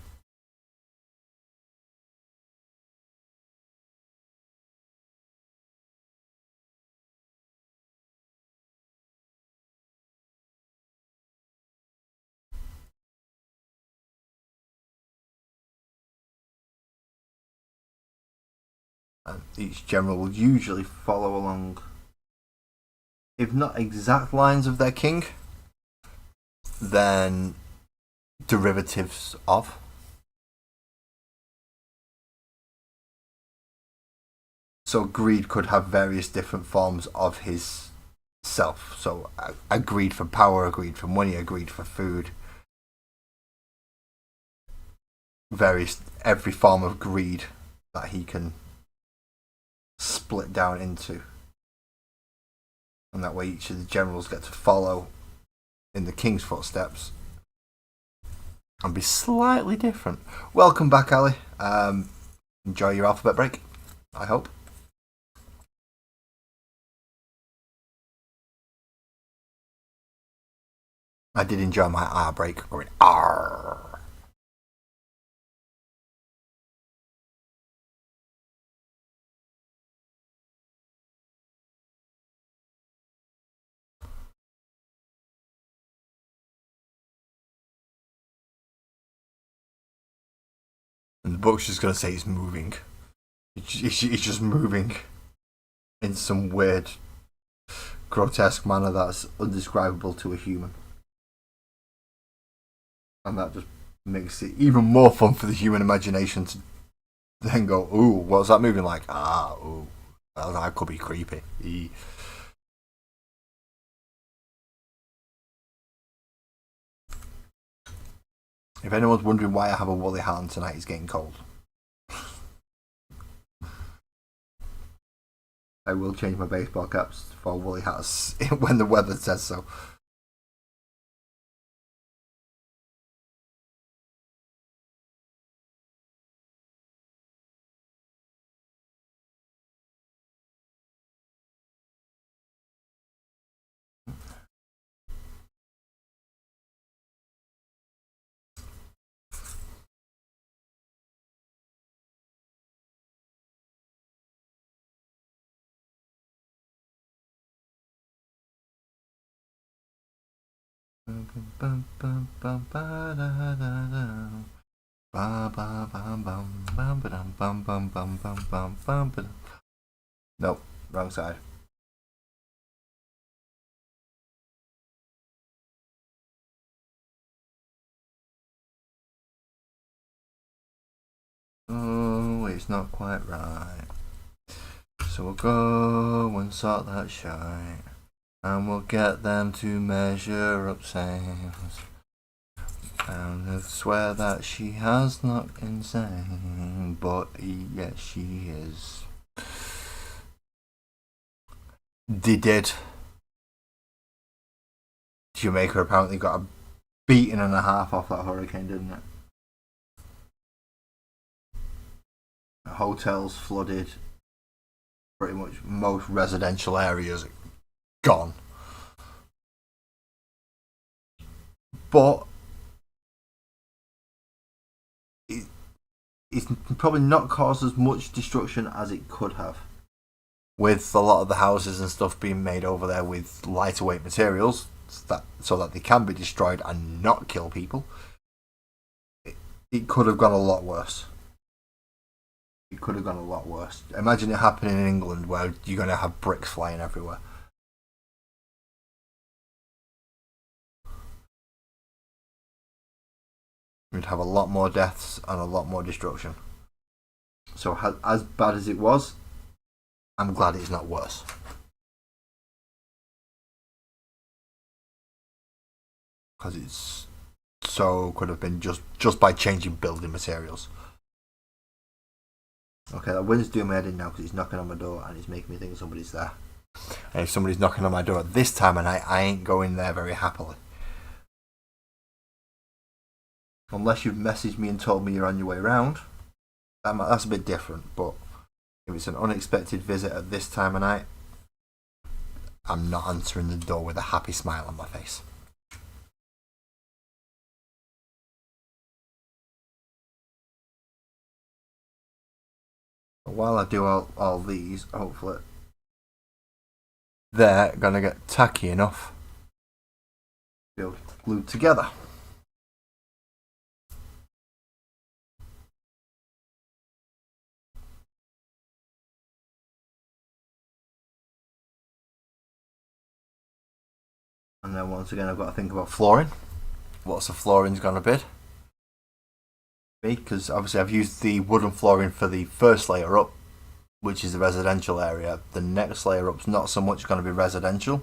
And each general will usually follow along, if not exact lines of their king, then derivatives of. So greed could have various different forms of his self. So a greed for power, a greed for money, a greed for food. Every form of greed that he can split down into. And that way each of the generals get to follow in the king's footsteps and be slightly different. Welcome back, Ali. Enjoy your alphabet break, I hope. I did enjoy my R break, going R. And the book's just going to say it's moving. It's just moving in some weird, grotesque manner that's undescribable to a human. And that just makes it even more fun for the human imagination to then go, ooh, what's that moving like? Ooh, that could be creepy. If anyone's wondering why I have a woolly hat on tonight, it's getting cold. I will change my baseball caps for woolly hats when the weather says so. Nope, wrong side. Oh, it's not quite right. So we'll go and sort that shite. And we'll get them to measure up same. And I swear that she has not insane, but yes, she is. They did. Jamaica apparently got a beating and a half off that hurricane, didn't it? Hotels flooded. Pretty much most residential areas gone. But it's probably not caused as much destruction as it could have. with a lot of the houses and stuff being made over there with lighter weight materials, so that they can be destroyed and not kill people, it could have gone a lot worse. It could have gone a lot worse. Imagine it happening in England where you're going to have bricks flying everywhere. We'd have a lot more deaths and a lot more destruction. So as bad as it was, I'm glad it's not worse. Because it's so could have been just by changing building materials. Okay, that wind's doing my head in now because he's knocking on my door and it's making me think somebody's there. And if somebody's knocking on my door at this time of night, I ain't going there very happily. Unless you've messaged me and told me you're on your way round, that's a bit different. But if it's an unexpected visit at this time of night, I'm not answering the door with a happy smile on my face. But while I do all these, hopefully they're going to get tacky enough to be able to glue together. And then once again, I've got to think about flooring. What's the flooring's going to be? Because obviously I've used the wooden flooring for the first layer up, which is the residential area. The next layer up's not so much going to be residential.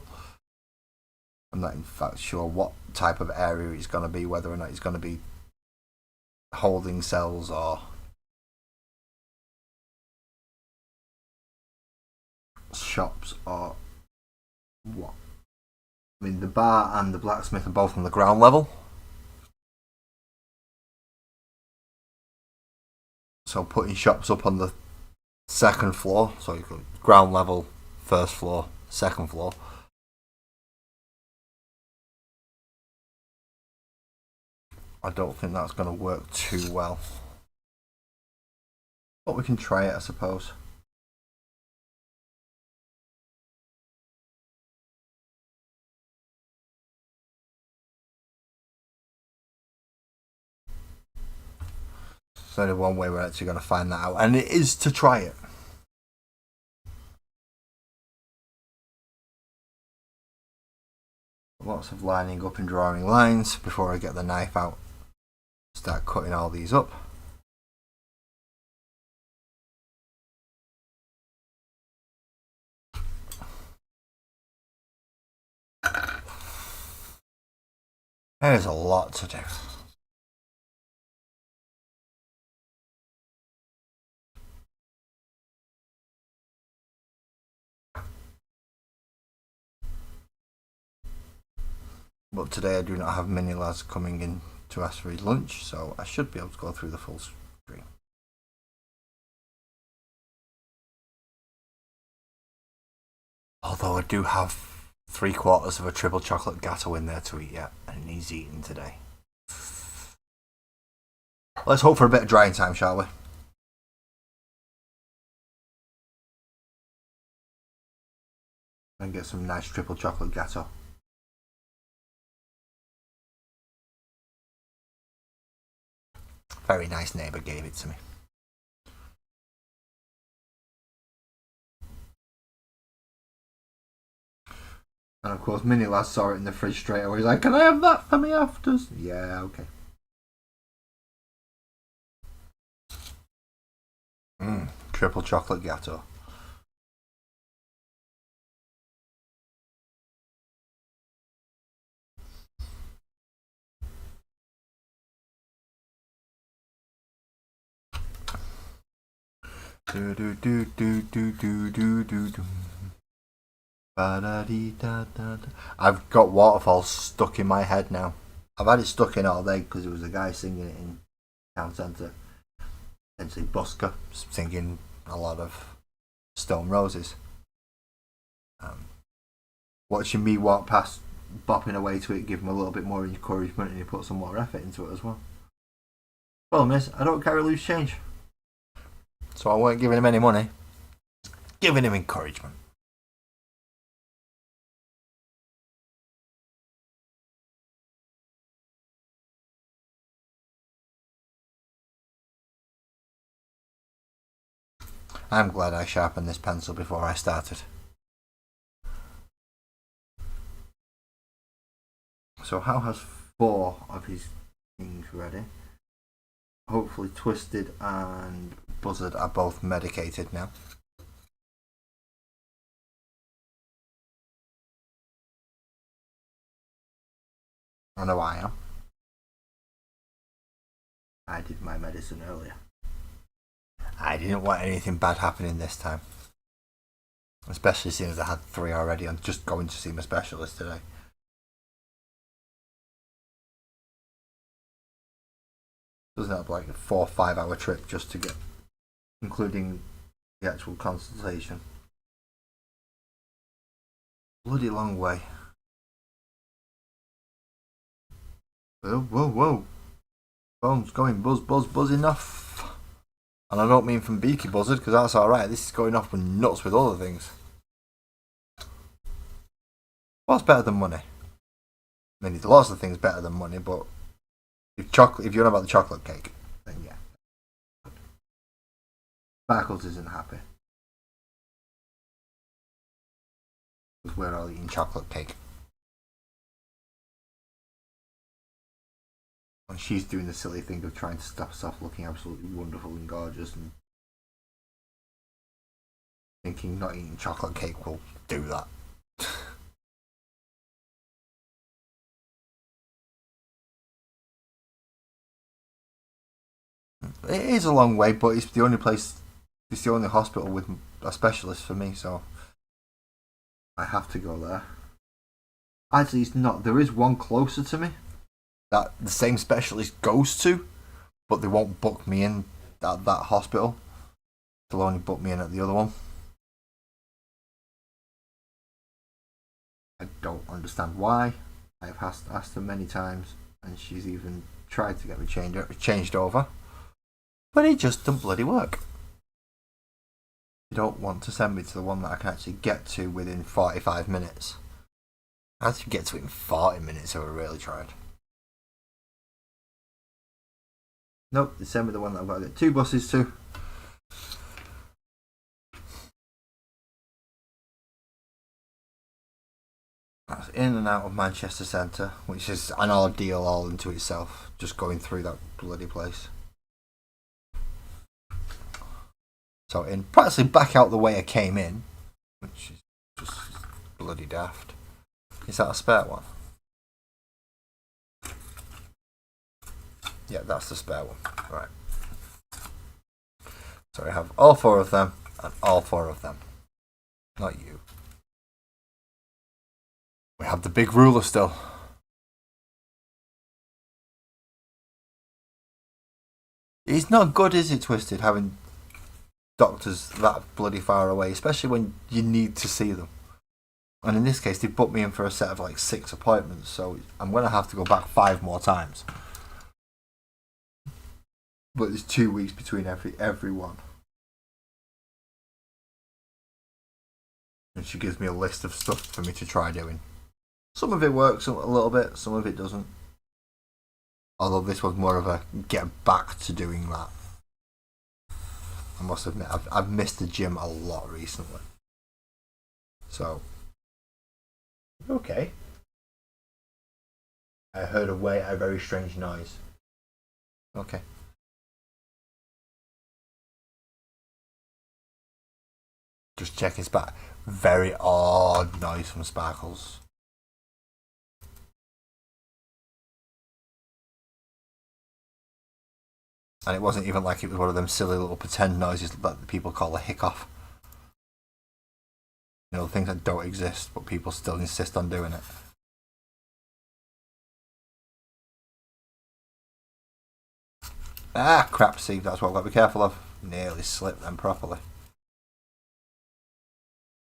I'm not in fact sure what type of area it's going to be, whether or not it's going to be holding cells or shops or what. I mean, the bar and the blacksmith are both on the ground level. So putting shops up on the second floor, so you've got ground level, first floor, second floor. I don't think that's going to work too well. But we can try it, I suppose. There's only one way we're actually going to find that out, and it is to try it. Lots of lining up and drawing lines before I get the knife out. Start cutting all these up. There's a lot to do. But today I do not have many lads coming in to ask for his lunch, so I should be able to go through the full screen. Although I do have 3/4 of a triple chocolate gatto in there to eat yet, and he's eating today. Let's hope for a bit of drying time, shall we? And get some nice triple chocolate gatto. Very nice neighbour gave it to me. And of course, Mini Lad saw it in the fridge straight away. He's like, "Can I have that for me afters?" Yeah, okay. Triple chocolate gatto. Do do do do do do do do do. I've got Waterfalls stuck in my head now. I've had it stuck in all day because there was a guy singing it in town centre. Essentially Busker singing a lot of Stone Roses. Watching me walk past, bopping away to it, give him a little bit more encouragement, and he put some more effort into it as well. Well, miss, I don't carry loose change, so I weren't giving him any money. giving him encouragement. I'm glad I sharpened this pencil before I started. So Hal has 4 of his things ready. Hopefully Twisted and Buzzard are both medicated now. I know I am. I did my medicine earlier. I didn't want anything bad happening this time. Especially seeing as I had 3 already. I'm just going to see my specialist today. Doesn't have like a 4 or 5 hour trip just to get, including the actual consultation. Bloody long way. Whoa, whoa, whoa. Phone's going buzz enough. And I don't mean from Beaky Buzzard, because that's alright. This is going off with nuts with other things. What's better than money? I mean, there's lots of things better than money, but if you're on about the chocolate cake, then yeah. Sparkles isn't happy. Because we're all eating chocolate cake. And she's doing the silly thing of trying to stop herself looking absolutely wonderful and gorgeous and thinking not eating chocolate cake will do that. It is a long way, but it's the only hospital with a specialist for me, so I have to go there. Actually, it's not. There is one closer to me that the same specialist goes to, but they won't book me in at that hospital. They'll only book me in at the other one. I don't understand why. I have asked her many times, and she's even tried to get me changed over. But it just doesn't bloody work. They don't want to send me to the one that I can actually get to within 45 minutes. I had to get to it in 40 minutes if I really tried. Nope, they send me the one that I've got to get 2 buses to. That's in and out of Manchester Centre, which is an ordeal all into itself, just going through that bloody place. So in practically back out the way I came in, which is just bloody daft. Is that a spare one? Yeah, that's the spare one. Right. So I have all 4 of them and all 4 of them. Not you. We have the big ruler still. It's not good, is it, Twisted, having doctors that bloody far away, especially when you need to see them. And in this case, they booked me in for a set of like 6 appointments, so I'm going to have to go back 5 more times. But there's 2 weeks between every one. And she gives me a list of stuff for me to try doing. Some of it works a little bit, some of it doesn't. Although this was more of a get back to doing that. I must admit, I've missed the gym a lot recently. So, okay. I heard a very strange noise. Okay. Just check his back. Very odd noise from Sparkles. And it wasn't even like it was one of them silly little pretend noises that people call a hiccough. You know, things that don't exist, but people still insist on doing it. Ah, crap, see, that's what I've got to be careful of. Nearly slipped them properly.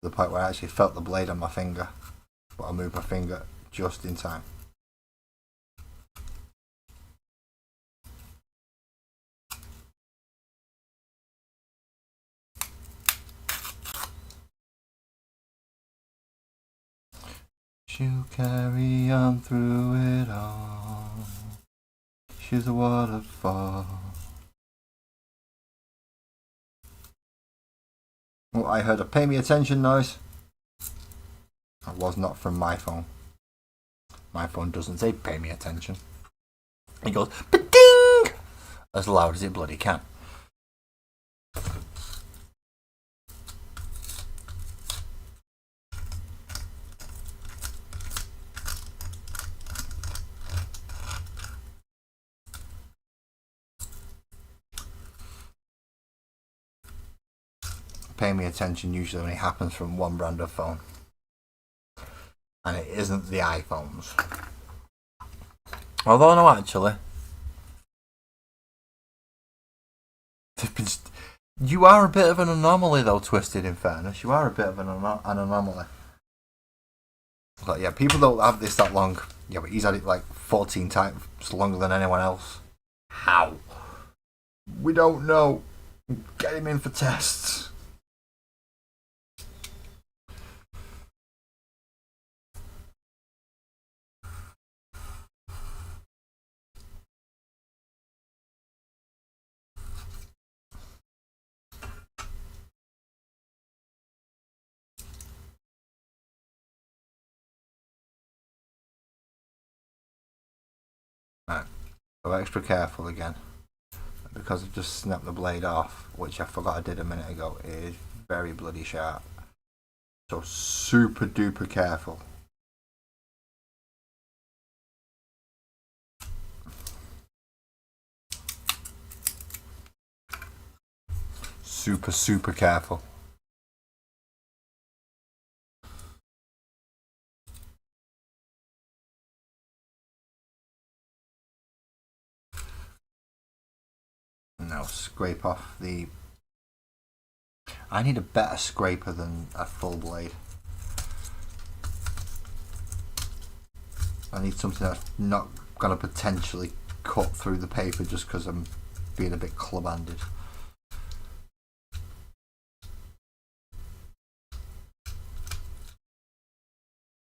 To the point where I actually felt the blade on my finger, but I moved my finger just in time. She'll carry on through it all. She's a waterfall. Oh, I heard a pay me attention noise. That was not from my phone. My phone doesn't say pay me attention. It goes ba-ding! As loud as it bloody can. Pay me attention usually only happens from one brand of phone. And it isn't the iPhones. Although no, actually. You are a bit of an anomaly though, Twisted, in fairness. You are a bit of an anomaly. But yeah, people don't have this that long. Yeah, but he's had it like 14 times longer than anyone else. How? We don't know. Get him in for tests. Right, so extra careful again, because I've just snapped the blade off, which I forgot I did a minute ago. It is very bloody sharp, so super duper careful. Super careful. Now scrape off the... I need a better scraper than a full blade. I need something that's not going to potentially cut through the paper just because I'm being a bit club-handed.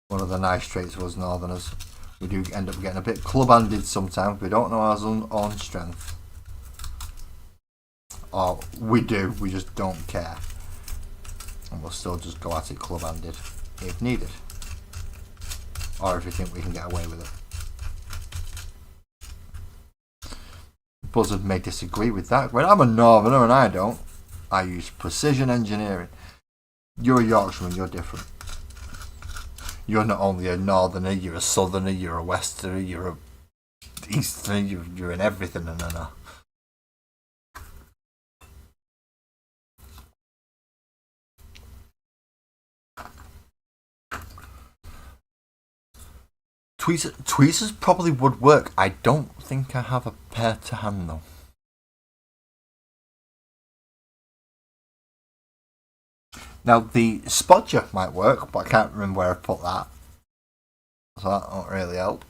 One of the nice traits of us Northerners, we do end up getting a bit club-handed sometimes. We don't know our own strength. Or we do, we just don't care. And we'll still just go at it club-handed if needed. Or if we think we can get away with it. Buzzard may disagree with that. When I'm a Northerner and I don't, I use precision engineering. You're a Yorkshireman, you're different. You're not only a Northerner, you're a Southerner, you're a Westerner, you're a Easterner, you're in everything and no. Tweezers probably would work. I don't think I have a pair to hand though. Now the spodger might work, but I can't remember where I put that, so that won't really help.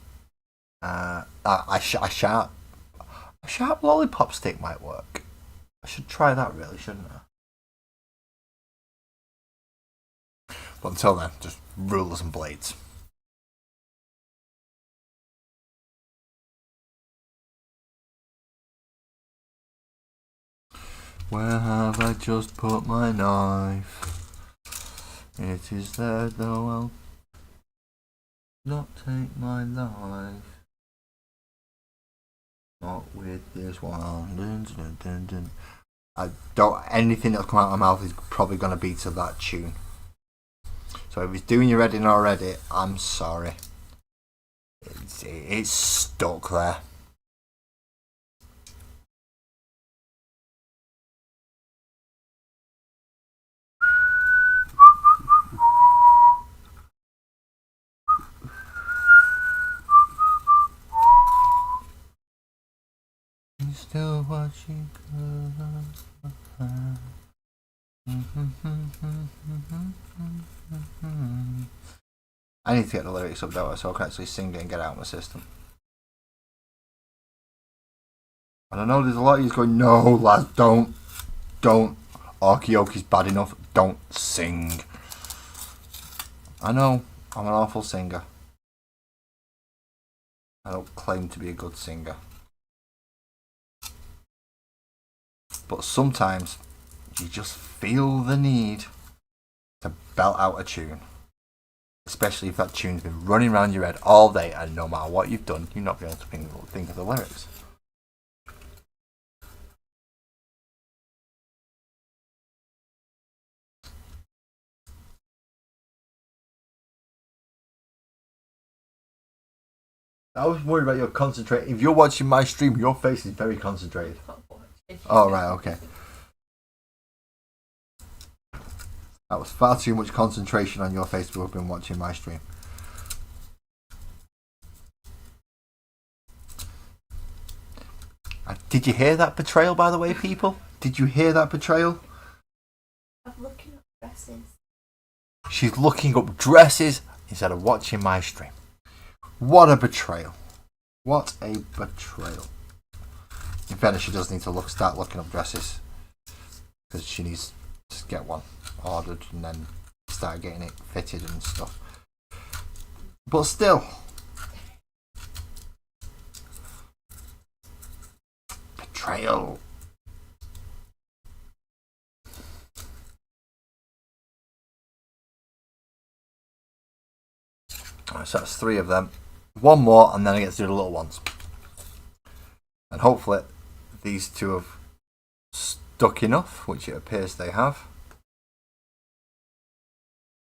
A sharp lollipop stick might work. I should try that really, shouldn't I? But until then, just rulers and blades. Where have I just put my knife? It is there though, I'll not take my life. Not with this one. Dun, dun, dun, dun. I don't. Anything that'll come out of my mouth is probably going to be to that tune. So if he's doing your editing already, I'm sorry. It's stuck there. Still watching. I need to get the lyrics up though, so I can actually sing it and get it out of my system. And I know there's a lot of you going, no lads, don't. Okey-okey's bad enough, don't sing. I know, I'm an awful singer. I don't claim to be a good singer. But sometimes you just feel the need to belt out a tune. Especially if that tune's been running around your head all day and no matter what you've done, you're not going to think of the lyrics. I was worried about your concentrating. If you're watching my stream, your face is very concentrated. Oh, right, okay. That was far too much concentration on your face to have been watching my stream. Did you hear that betrayal, by the way, people? Did you hear that betrayal? I'm looking up dresses. She's looking up dresses instead of watching my stream. What a betrayal. What a betrayal. In fairness, she does need to start looking up dresses. Because she needs to get one ordered and then start getting it fitted and stuff. But still. Betrayal. Alright, so that's 3 of them. One more and then I get to do the little ones. And hopefully these 2 have stuck enough, which it appears they have.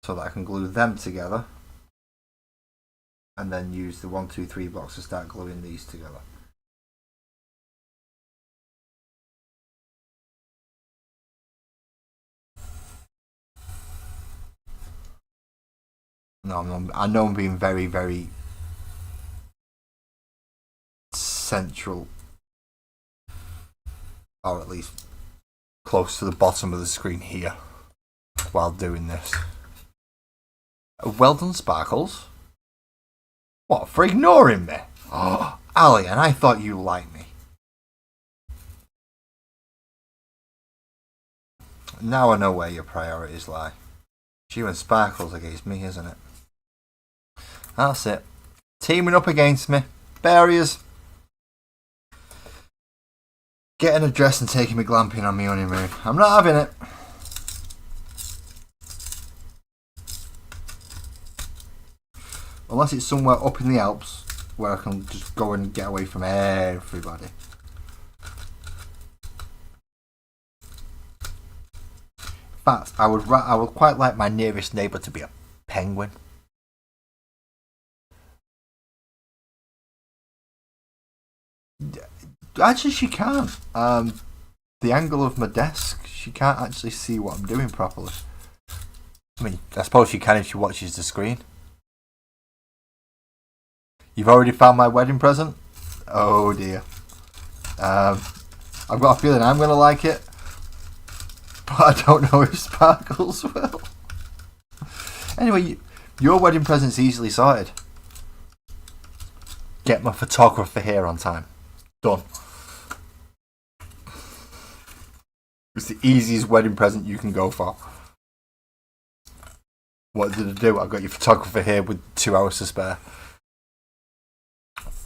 So that I can glue them together. And then use the 1, 2, 3 blocks to start gluing these together. No, I know I'm being very, very central, or at least close to the bottom of the screen here while doing this. Well done, Sparkles. What, for ignoring me? Oh, Ali, and I thought you liked me. Now I know where your priorities lie. It's you and Sparkles against me, isn't it? That's it. Teaming up against me. Barriers. Getting a dress and taking me glamping on me honeymoon. I'm not having it. Unless it's somewhere up in the Alps where I can just go and get away from everybody. In fact, I would quite like my nearest neighbour to be a penguin. Actually, she can't. The angle of my desk, she can't actually see what I'm doing properly. I mean, I suppose she can if she watches the screen. You've already found my wedding present? Oh dear. I've got a feeling I'm going to like it. But I don't know if Sparkles will. Anyway, your wedding present's easily sorted. Get my photographer here on time. Done. It's the easiest wedding present you can go for. What did I do? I got your photographer here with 2 hours to spare.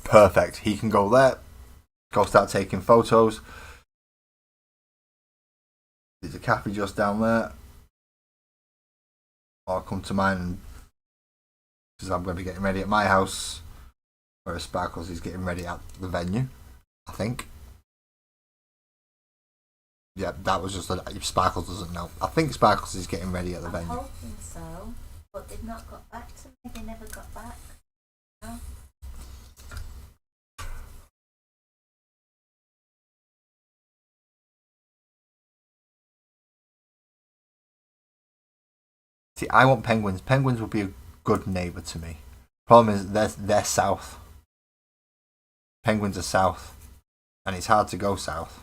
Perfect. He can go there. Go start taking photos. There's a cafe just down there. Or come to mine because I'm going to be getting ready at my house. Whereas Sparkles is getting ready at the venue, I think. Yeah, that was just if Sparkles doesn't know. I think Sparkles is getting ready at the venue. I'm hoping so, but they've not got back to me. They never got back. No. See, I want penguins. Penguins would be a good neighbour to me. Problem is, they're south. Penguins are south, and it's hard to go south.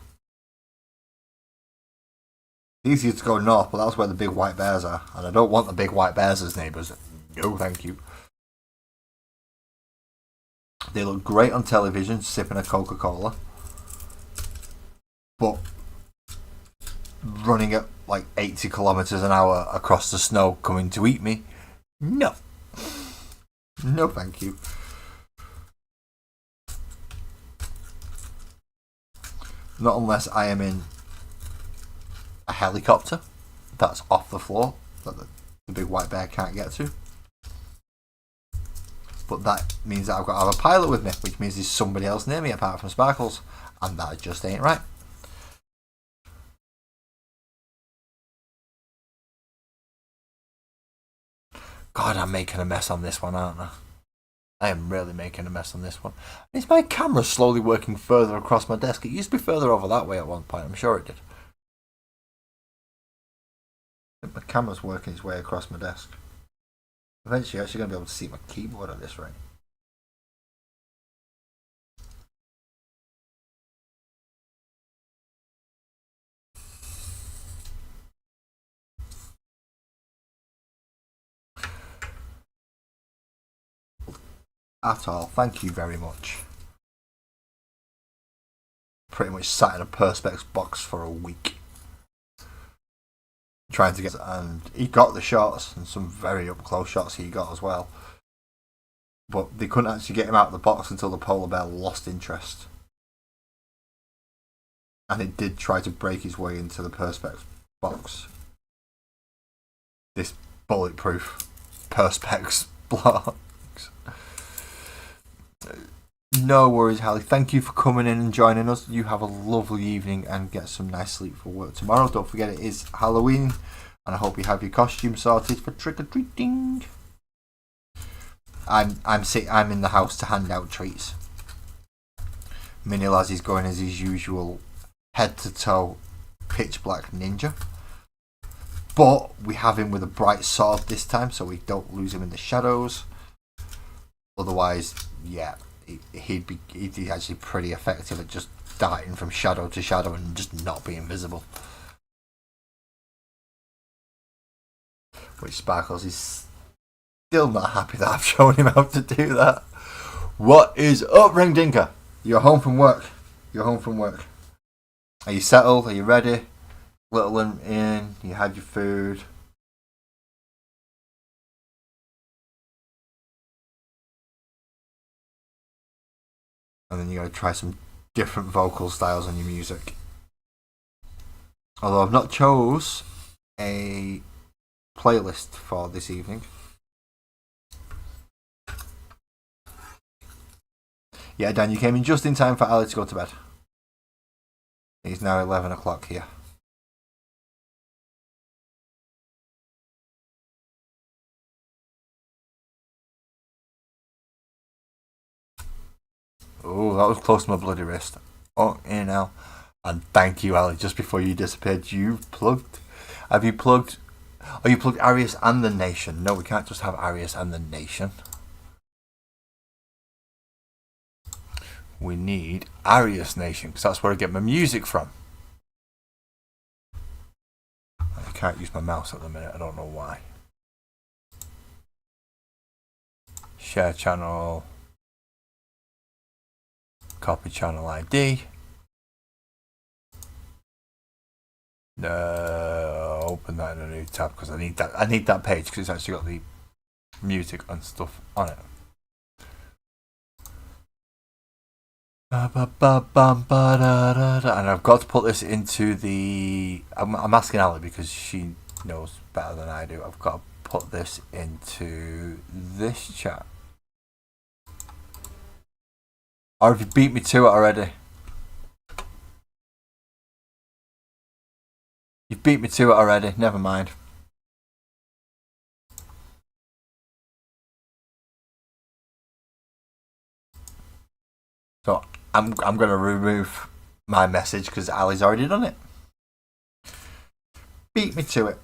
It's easier to go north, but that's where the big white bears are, and I don't want the big white bears as neighbours. No, thank you. They look great on television, sipping a Coca-Cola, but running at like 80 kilometres an hour across the snow coming to eat me, no. No, thank you. Not unless I am in a helicopter that's off the floor that the big white bear can't get to. But that means that I've got to have a pilot with me, which means there's somebody else near me apart from Sparkles, and that just ain't right. God, I'm making a mess on this one, aren't I? I am really making a mess on this one. Is my camera slowly working further across my desk? It used to be further over that way at one point, I'm sure it did. I think my camera's working its way across my desk. Eventually, I'm actually going to be able to see my keyboard at this rate. At all, thank you very much. Pretty much sat in a Perspex box for a week trying to get, and he got the shots, and some very up close shots he got as well, but they couldn't actually get him out of the box until the polar bear lost interest, and it did try to break his way into the Perspex box, this bulletproof Perspex box. No worries, Hallie. Thank you for coming in and joining us. You have a lovely evening and get some nice sleep for work tomorrow. Don't forget it is Halloween, and I hope you have your costume sorted for trick or treating. I'm in the house to hand out treats. Mini Laz is going as his usual head to toe pitch black ninja, but we have him with a bright sword this time, so we don't lose him in the shadows. Otherwise, yeah. He'd be actually pretty effective at just darting from shadow to shadow and just not being visible. Which Sparkles is still not happy that I've shown him how to do that. What is up, Ring Dinker? You're home from work. Are you settled? Are you ready? Little one in. You had your food. And then you gotta try some different vocal styles on your music. Although I've not chose a playlist for this evening. Yeah, Dan, you came in just in time for Ali to go to bed. It's now 11 o'clock here. Oh, that was close to my bloody wrist. Oh, you know. And thank you, Ali. Just before you disappeared, have you plugged? Oh, you plugged Arius and the Nation. No, we can't just have Arius and the Nation. We need Arius Nation, because that's where I get my music from. I can't use my mouse at the minute, I don't know why. Share channel. Copy channel ID. Open that in a new tab because I need that page because it's actually got the music and stuff on it. And I've got to put this into the. I'm asking Ali because she knows better than I do. I've got to put this into this chat. Or have you beat me to it already? You've beat me to it already. Never mind. So I'm going to remove my message because Ali's already done it. Beat me to it.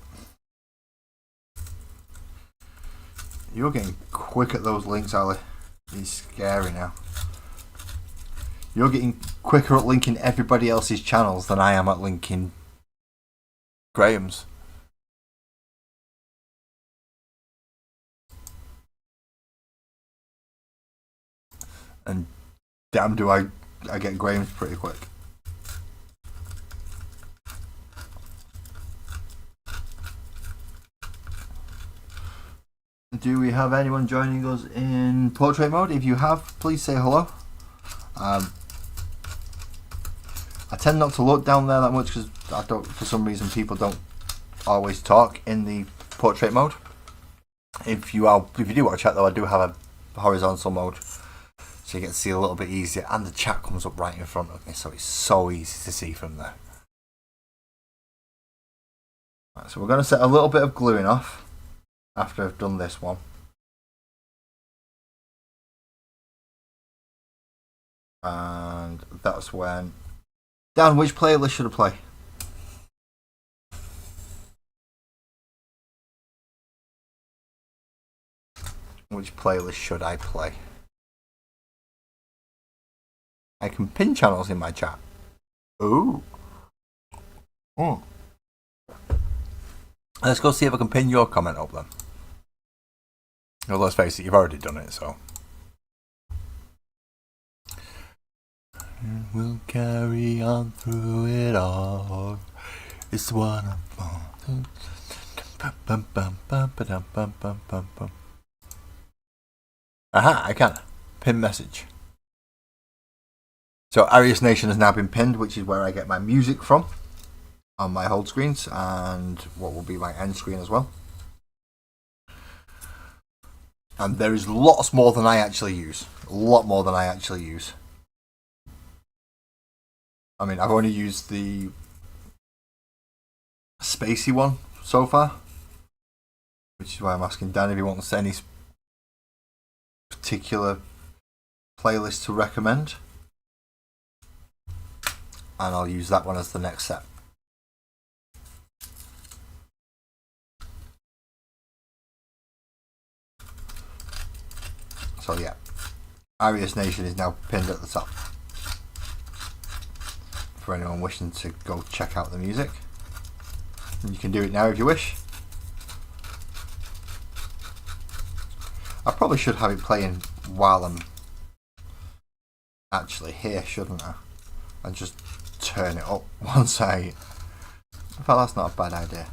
You're getting quick at those links, Ali. It's scary now. You're getting quicker at linking everybody else's channels than I am at linking Graham's. And damn do I get Graham's pretty quick. Do we have anyone joining us in portrait mode? If you have, please say hello. I tend not to look down there that much because I don't, for some reason, people don't always talk in the portrait mode. If you do watch chat though, I do have a horizontal mode, so you get to see a little bit easier, and the chat comes up right in front of me, so it's so easy to see from there. Right, so we're going to set a little bit of gluing off after I've done this one. And that's when... Dan, which playlist should I play? Which playlist should I play? I can pin channels in my chat. Ooh. Let's go see if I can pin your comment up then. Well, let's face it, you've already done it, so. We'll carry on through it all. It's one of Aha, I can. Pin message. So Arius Nation has now been pinned, which is where I get my music from on my hold screens and what will be my end screen as well. And there is lots more than I actually use. A lot more than I actually use. I mean, I've only used the Spacey one so far, which is why I'm asking Dan if he wants any particular playlist to recommend, and I'll use that one as the next set. So yeah, Arius Nation is now pinned at the top for anyone wishing to go check out the music. And you can do it now if you wish. I probably should have it playing while I'm actually here, shouldn't I? And just turn it up once I... In fact, that's not a bad idea.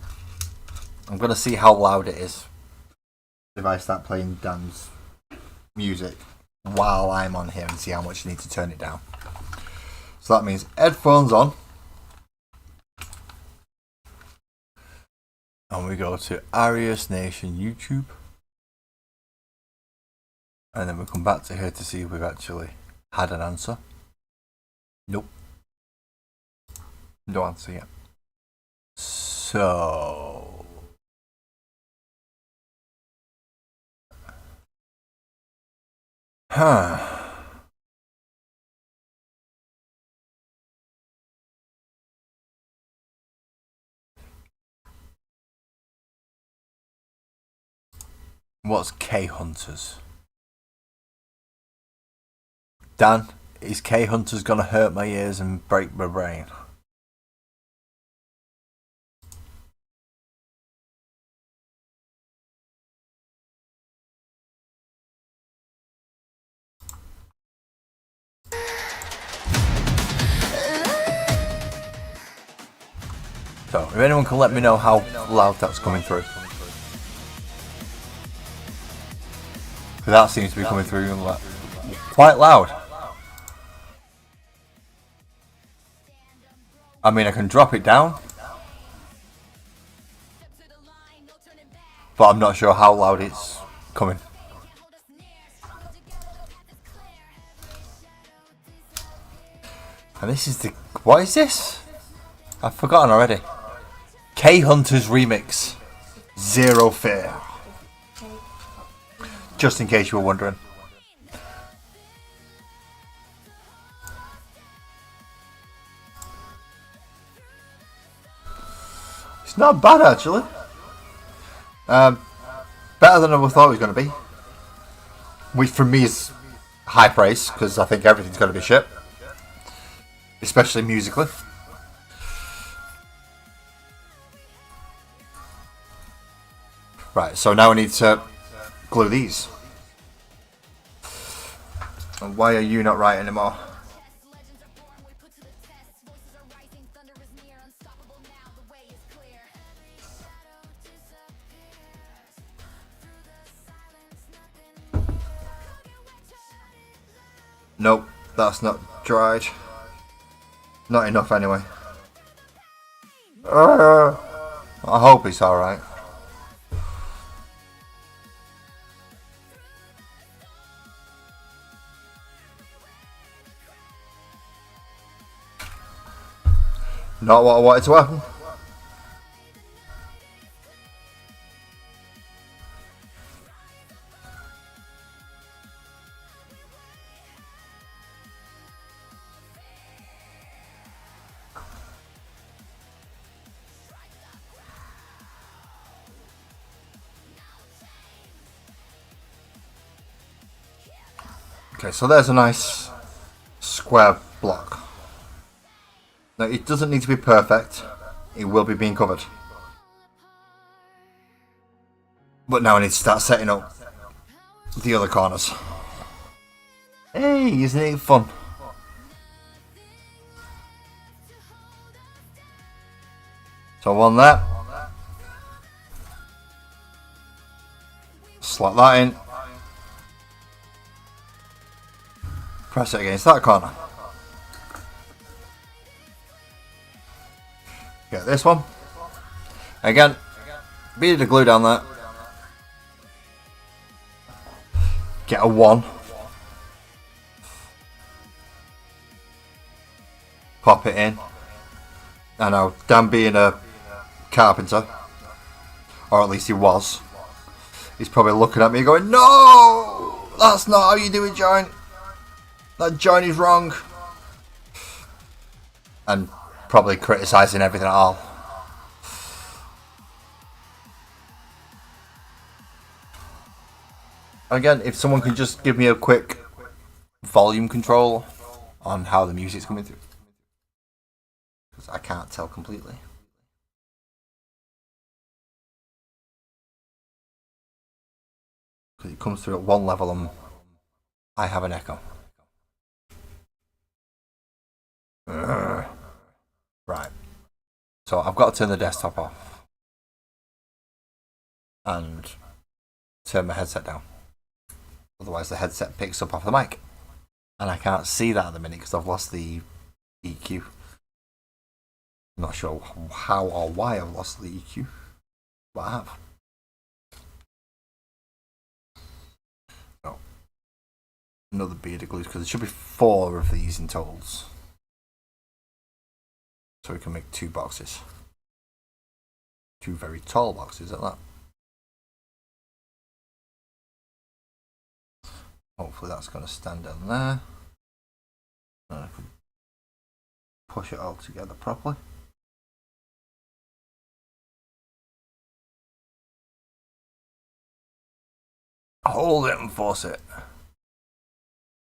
I'm going to see how loud it is if I start playing Dan's music while I'm on here and see how much you need to turn it down. So that means headphones on. And we go to Arius Nation YouTube. And then we come back to here to see if we've actually had an answer. Nope. No answer yet. So... What's K Hunters? Dan, is K Hunters gonna hurt my ears and break my brain? So, if anyone can let me know how loud that's coming through. Because that seems to be coming through quite loud. I mean, I can drop it down, but I'm not sure how loud it's coming. And this is the... What is this? I've forgotten already. K Hunters Remix. Zero Fear. Just in case you were wondering. It's not bad actually. Better than I thought it was going to be. Which for me is high praise, because I think everything's going to be shit. Especially musically. Right, so now we need to glue these. And why are you not right anymore? Nope, that's not dried. Not enough anyway. I hope it's alright. Not what I wanted to happen. Okay, so there's a nice square block. Now, it doesn't need to be perfect. It will be being covered. But now I need to start setting up the other corners. Hey, isn't it fun? So one there. Slot that in. Press it against that corner. Get this one. Again, beat the glue down there. Get a 1. Pop it in. I know, Dan being a carpenter, or at least he was, he's probably looking at me going, no! That's not how you do a joint. That joint is wrong. And probably criticising everything at all. Again, if someone could just give me a quick volume control on how the music's coming through. Because I can't tell completely. Because it comes through at one level and I have an echo. Right. So I've got to turn the desktop off. And turn my headset down. Otherwise the headset picks up off the mic. And I can't see that at the minute because I've lost the EQ. I'm not sure how or why I've lost the EQ. But I have. Oh. Another bead of glue because there should be 4 of these in totals. So we can make 2 boxes. 2 very tall boxes at that. Hopefully that's going to stand down there. And I can push it all together properly. Hold it and force it.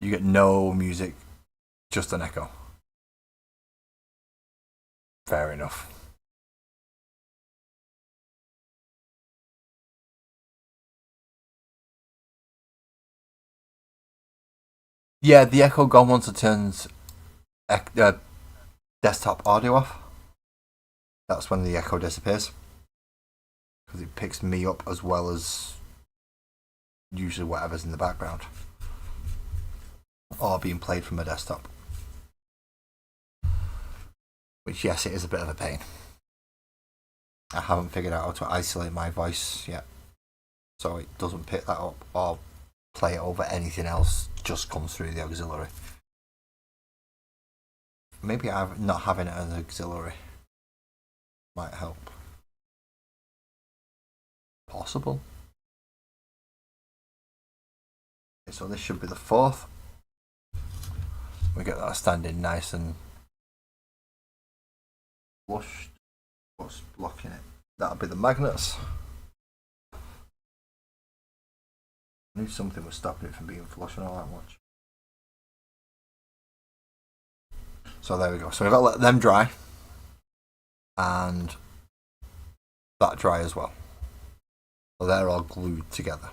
You get no music, just an echo. Fair enough. Yeah, the echo gone once it turns desktop audio off. That's when the echo disappears. Because it picks me up as well as usually whatever's in the background. Or being played from a desktop. Which, yes, it is a bit of a pain. I haven't figured out how to isolate my voice yet. So it doesn't pick that up or play it over anything else, just comes through the auxiliary. Maybe not having it as an auxiliary might help. Possible. Okay, so this should be the 4th. We get that standing nice and flushed. What's blocking it? That'll be the magnets. I knew something was stopping it from being flush and all that much. So there we go. So we've got to let them dry. And that dry as well. So they're all glued together.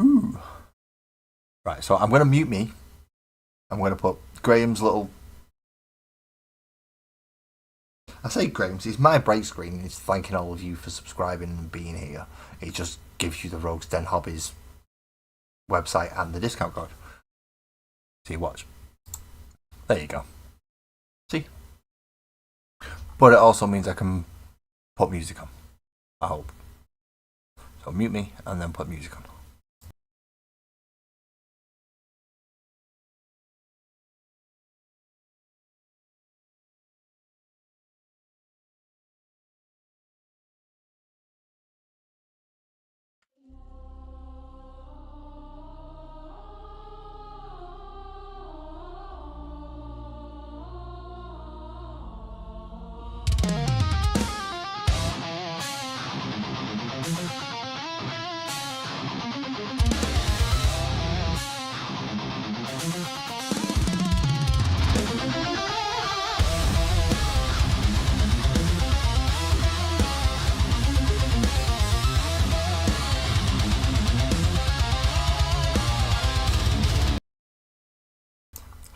Ooh. Right, so I'm going to mute me. I'm going to put Graham's little... I say Graham's, it's my break screen. It's thanking all of you for subscribing and being here. It just gives you the Rogues Den Hobbies website and the discount code. See, watch. There you go. See? But it also means I can put music on. I hope. So mute me and then put music on.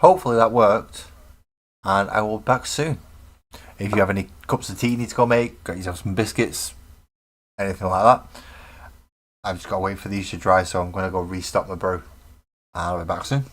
Hopefully that worked, and I will be back soon. If you have any cups of tea you need to go make, got yourself some biscuits, anything like that, I've just got to wait for these to dry, so I'm going to go restock my brew. I'll be back soon.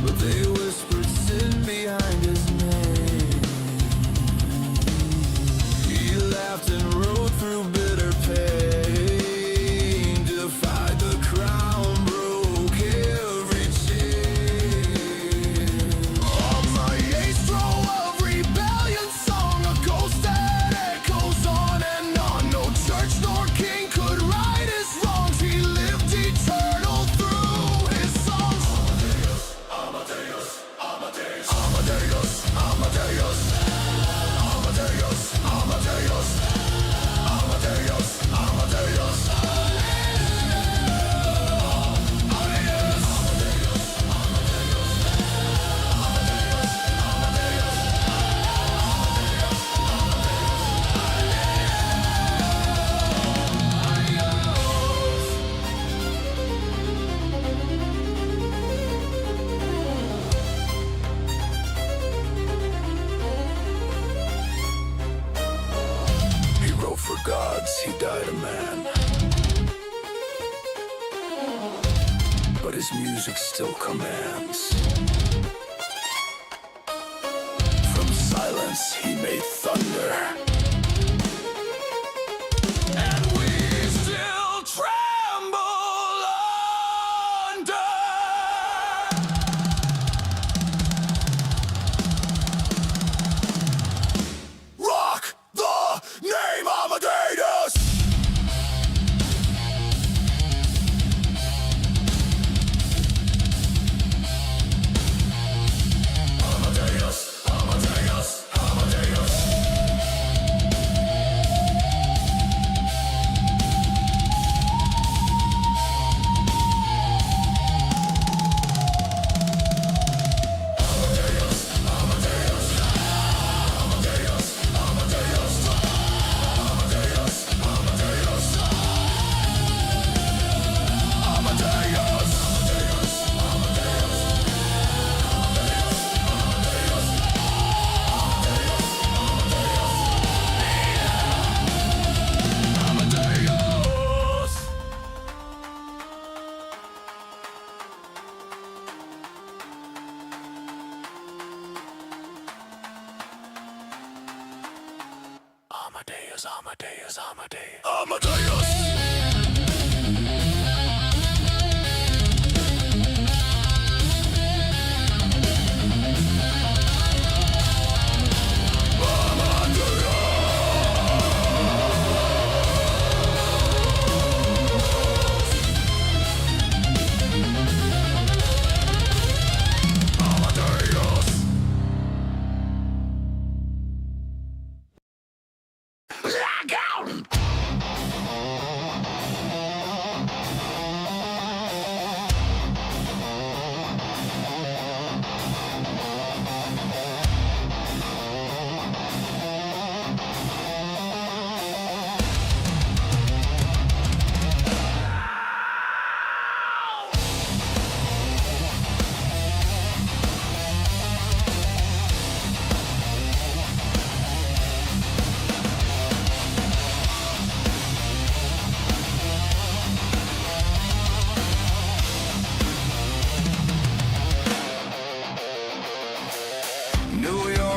But they whispered sin behind his name. He laughed and rode through bitter pain, defied the crown, broke every chain. On my astro of rebellion song, a ghost that echoes on and on. No church nor king could right his wrongs. He lived eternal through his songs. Amadeus, Amadeus, Amadeus, Amadeus, Amadeus, Amadeus, Amadeus, He wrote for gods, he died a man. But his music still commands. From silence he made thunder. And we still tremble under. Rock the name Amadeus! Amadeus, Amadeus, Amadeus.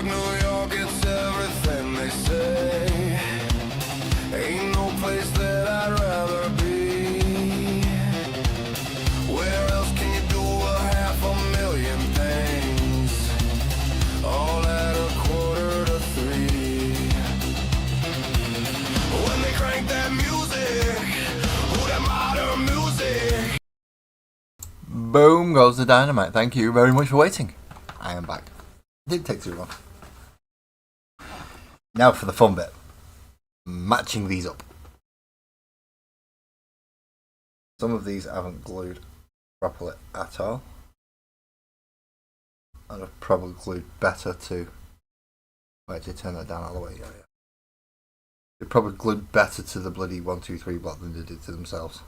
New York, it's everything they say. Ain't no place that I'd rather be. Where else can you do 500,000 things? All at 2:45. When they crank that music, who that modern music? Boom goes the dynamite. Thank you very much for waiting. I am back. Didn't take too long. Now for the fun bit. Matching these up. Some of these I haven't glued properly at all. I'd have probably glued better to... Wait, did you turn that down all the way? Yeah. They probably glued better to the bloody 1, 2, 3 block than they did to themselves.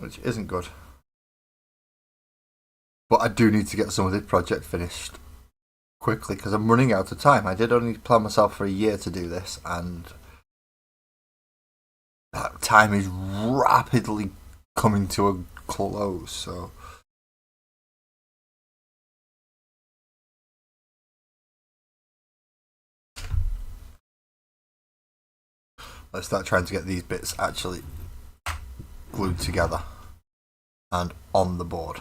Which isn't good. But I do need to get some of this project finished quickly because I'm running out of time. I did only plan myself for a year to do this, and that time is rapidly coming to a close. So let's start trying to get these bits actually glued together and on the board.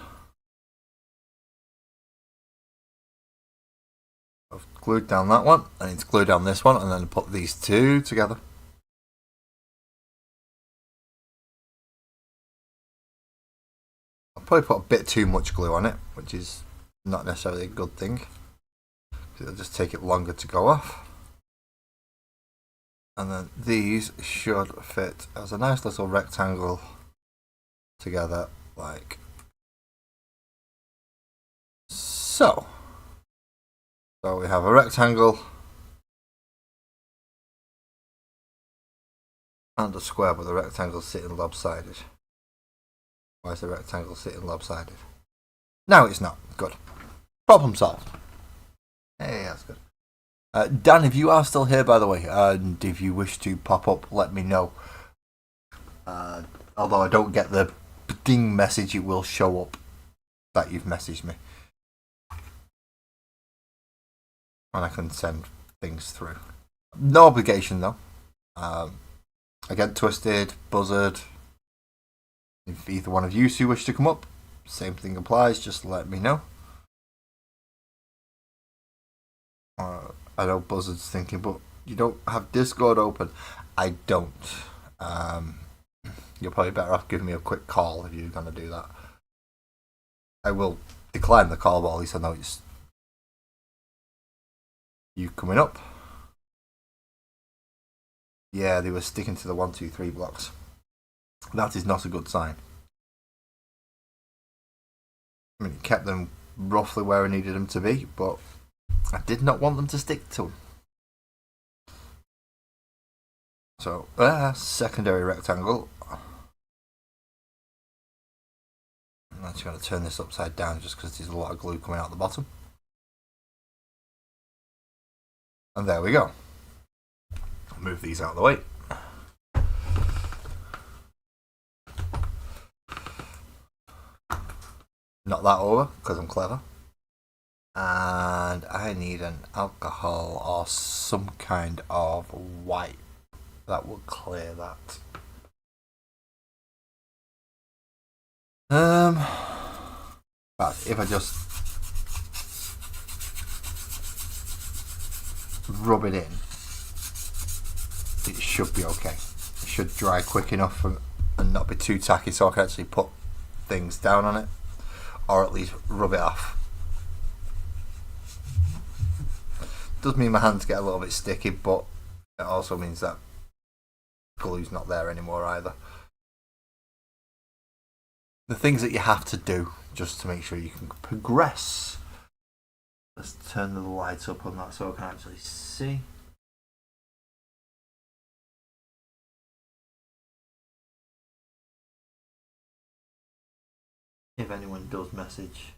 I've glued down that one, I need to glue down this one and then put these two together. I'll probably put a bit too much glue on it, which is not necessarily a good thing. It'll just take it longer to go off. And then these should fit as a nice little rectangle together like so. So we have a rectangle and a square, but the rectangle's sitting lopsided. Why is the rectangle sitting lopsided? No, it's not. Good. Problem solved. Hey, that's good. Dan, if you are still here, by the way, and if you wish to pop up, let me know. Although I don't get the ding message, it will show up that you've messaged me. And I can send things through. No obligation though. Again, Twisted, Buzzard. If either one of you two wish to come up, same thing applies, just let me know. I know Buzzard's thinking, but you don't have Discord open. I don't. You're probably better off giving me a quick call if you're going to do that. I will decline the call, but at least I know it's you coming up. Yeah, they were sticking to the 1, 2, 3 blocks. That is not a good sign. I mean, it kept them roughly where I needed them to be, but I did not want them to stick to them. So, secondary rectangle. I'm actually going to turn this upside down just because there's a lot of glue coming out the bottom. And there we go. I'll move these out of the way. Knock that over because I'm clever. And I need an alcohol or some kind of white that will clear that. But if I just rub it in, it should be okay. It should dry quick enough and not be too tacky, so I can actually put things down on it, or at least rub it off. Does mean my hands get a little bit sticky, but it also means that glue's not there anymore either. The things that you have to do just to make sure you can progress. Let's turn the lights up on that so I can actually see. If anyone does message.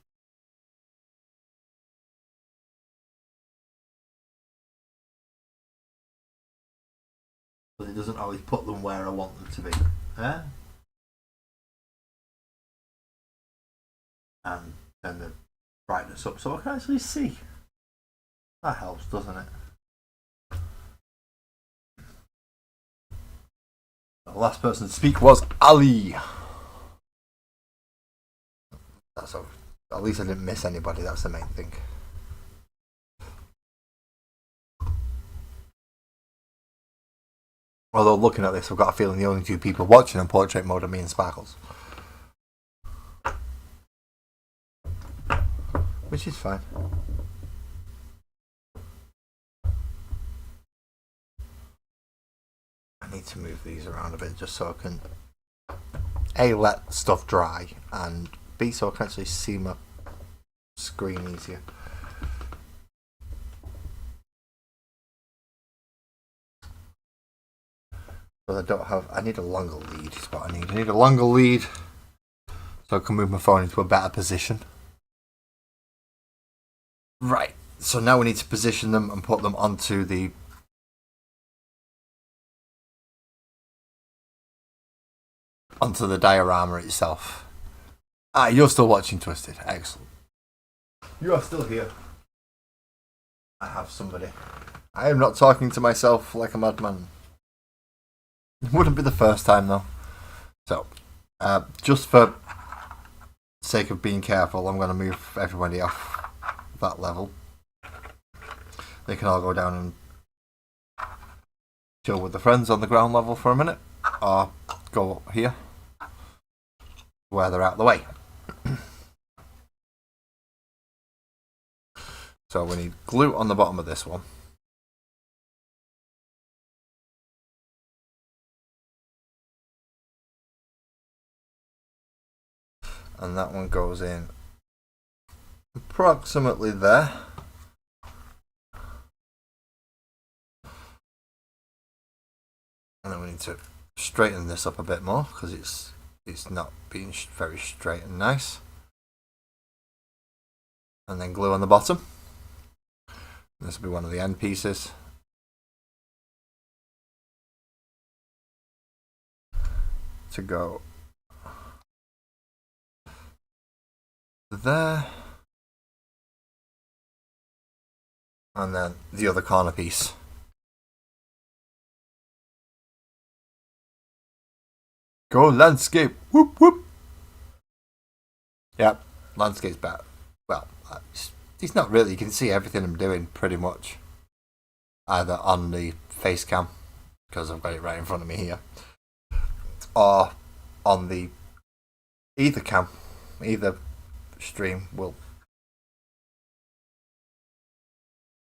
But it doesn't always put them where I want them to be. And turn the brightness up so I can actually see. That helps, doesn't it? The last person to speak was Ali. That's all. At least I didn't miss anybody, that's the main thing. Although looking at this, I've got a feeling the only two people watching on portrait mode are me and Sparkles. Which is fine. I need to move these around a bit just so I can A, let stuff dry, and B, so I can actually see my screen easier. But I don't have, I need a longer lead is what I need. I need a longer lead so I can move my phone into a better position. Right, so now we need to position them and put them onto the diorama itself. Ah, you're still watching Twisted. Excellent. You are still here. I have somebody. I am not talking to myself like a madman. It wouldn't be the first time though. So, just for sake of being careful, I'm going to move everybody off that level. They can all go down and chill with the friends on the ground level for a minute, or go up here where they're out of the way. So we need glue on the bottom of this one. And that one goes in approximately there. And then we need to straighten this up a bit more because it's not being very straight and nice. And then glue on the bottom. This will be one of the end pieces. To go there. And then the other corner piece. Go landscape. Whoop whoop. Yep, landscape's better. Well, it's not really. You can see everything I'm doing pretty much. Either on the face cam, because I've got it right in front of me here, or on the either cam, either stream will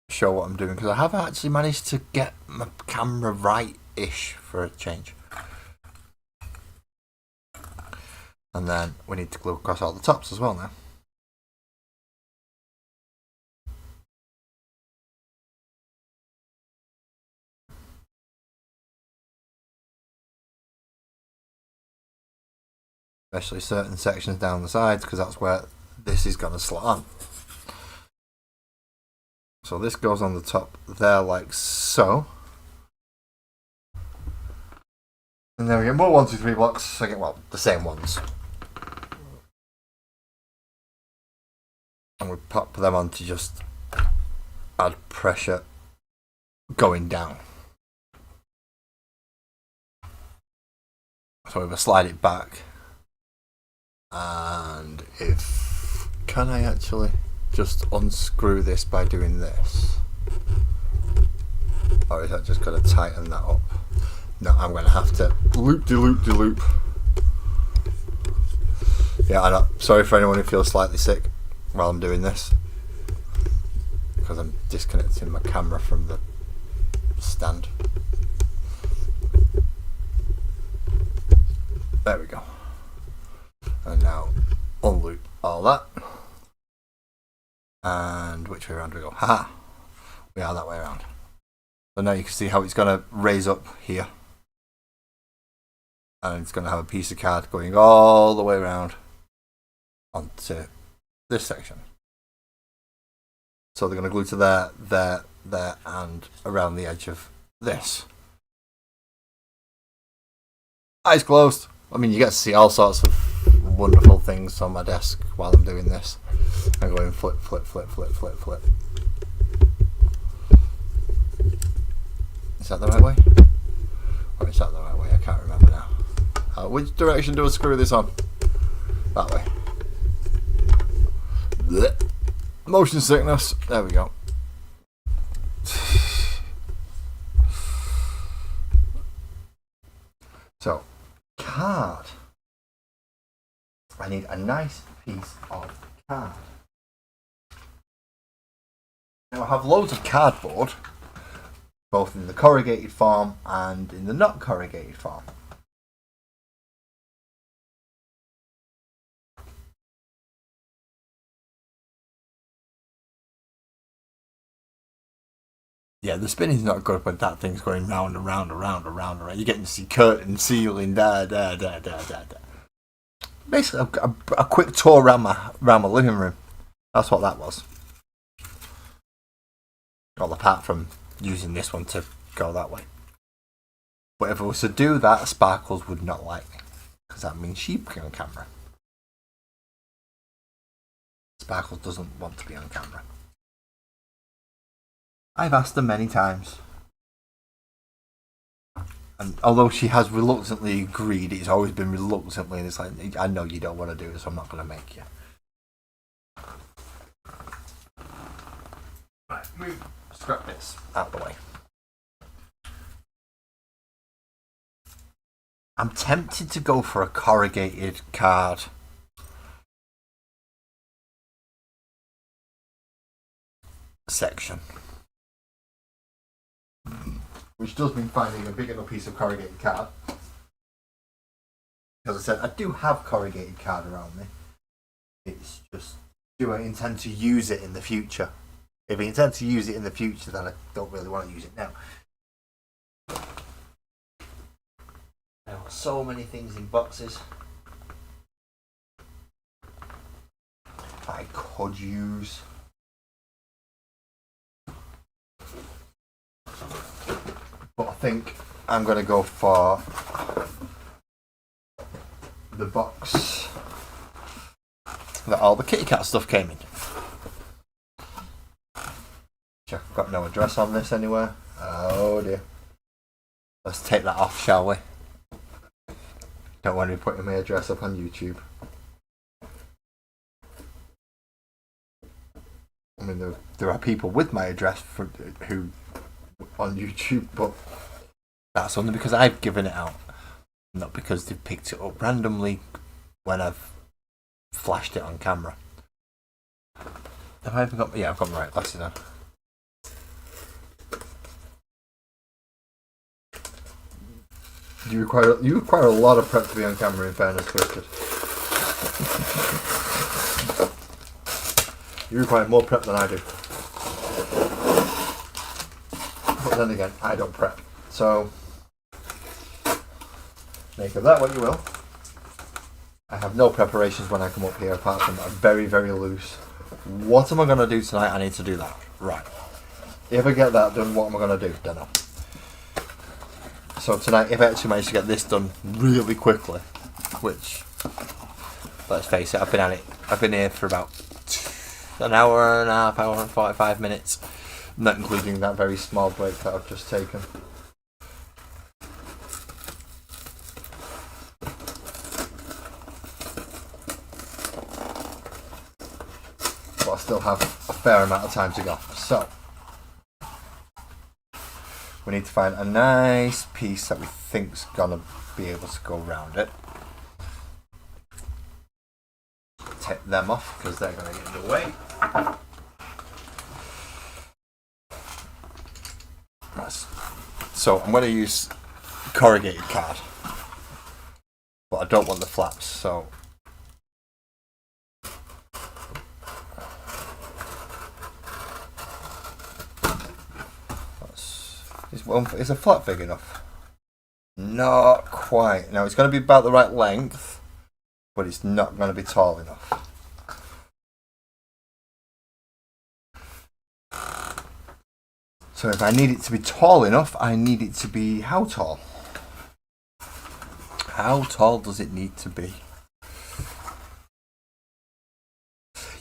show what I'm doing, because I have actually managed to get my camera right-ish for a change. And then we need to glue across all the tops as well now. Especially certain sections down the sides, because that's where this is going to slot on. So this goes on the top there like so. And then we get more 1, 2, 3 blocks. I get, well, the same ones. And we pop them on to just add pressure going down. So if I slide it back, and if can I actually just unscrew this by doing this, or is that just going to tighten that up? No, I'm going to have to loop de loop de loop. Yeah, I know. Sorry for anyone who feels slightly sick while I'm doing this, because I'm disconnecting my camera from the stand. There we go. And now unloop all that. And which way around do we go? Haha! We are that way around. So now you can see how it's going to raise up here. And it's going to have a piece of card going all the way around onto this section. So they're going to glue to there, there, there, and around the edge of this. Eyes closed. I mean, you get to see all sorts of wonderful things on my desk while I'm doing this. I'm going flip, flip, flip, flip, flip, flip. Is that the right way? Or is that the right way? I can't remember now. Which direction do I screw this on? That way. Blech. Motion sickness. There we go. So, card. I need a nice piece of card. Now I have loads of cardboard, both in the corrugated form and in the not corrugated form. Yeah, the spinning's not good when that thing's going round and round and round and round and round. You're getting to see curtain, ceiling, da. Basically, a quick tour around my living room. That's what that was. All apart from using this one to go that way. But if I was to do that, Sparkles would not like me, because that means she'd be on camera. Sparkles doesn't want to be on camera. I've asked her many times, and although she has reluctantly agreed, it's always been reluctantly, and it's like, I know you don't want to do it, so I'm not going to make you. Right, scrap this out of the way. I'm tempted to go for a corrugated card. Section. Which does mean finding a big enough piece of corrugated card. As I said, I do have corrugated card around me. It's just, do I intend to use it in the future? If I intend to use it in the future, then I don't really want to use it now. There are so many things in boxes I could use. But I think I'm going to go for the box that all the kitty cat stuff came in. Check, I've got no address on this anywhere. Oh dear. Let's take that off, shall we? Don't want to be putting my address up on YouTube. I mean, there are people with my address who on YouTube, but that's only because I've given it out, not because they've picked it up randomly when I've flashed it on camera. Have I even got? Yeah, I've got my right glasses on. You require a lot of prep to be on camera, in fairness, Twisted. You require more prep than I do. But then again, I don't prep. So, make of that what you will. I have no preparations when I come up here, apart from a very, very loose. What am I going to do tonight? I need to do that. Right. If I get that done, what am I going to do? Don't know. So tonight, if I actually manage to get this done really quickly, which, let's face it, I've been here for about an hour and a half, hour and 45 minutes, not including that very small break that I've just taken. I still have a fair amount of time to go. So we need to find a nice piece that we think's gonna be able to go around it. Take them off because they're gonna get in the way. Nice. So I'm gonna use corrugated card, but I don't want the flaps, so is a flap big enough? Not quite. Now it's going to be about the right length, but it's not going to be tall enough. So if I need it to be tall enough, I need it to be how tall? How tall does it need to be?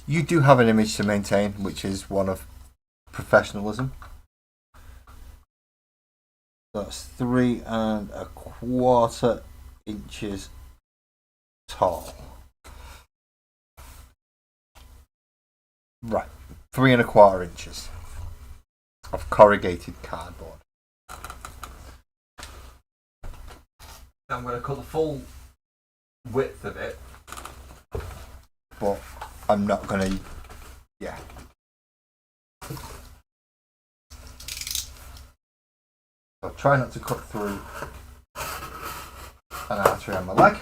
You do have an image to maintain, which is one of professionalism. That's 3 1/4 inches tall. Right, 3 1/4 inches of corrugated cardboard. I'm going to cut the full width of it, but I'm not going to, yeah. So try not to cut through an artery on my leg.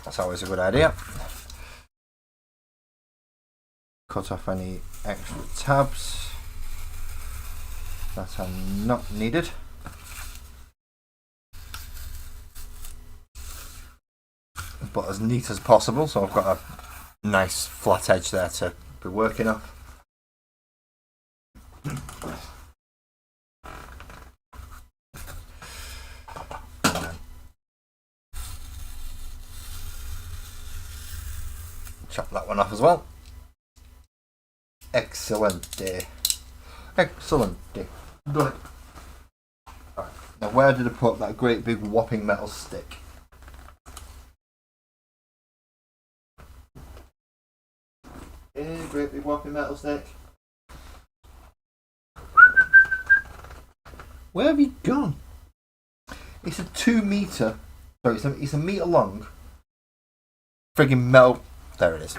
That's always a good idea. Cut off any extra tabs that are not needed. But as neat as possible, so I've got a nice flat edge there to be working off. Chop that one off as well. Excellent. Excellent. Done it. Right. Now where did I put that great big whopping metal stick? Great big whopping metal stick. Where have you gone? It's a 2 meter. Sorry, it's a meter long. Friggin' metal. There it is.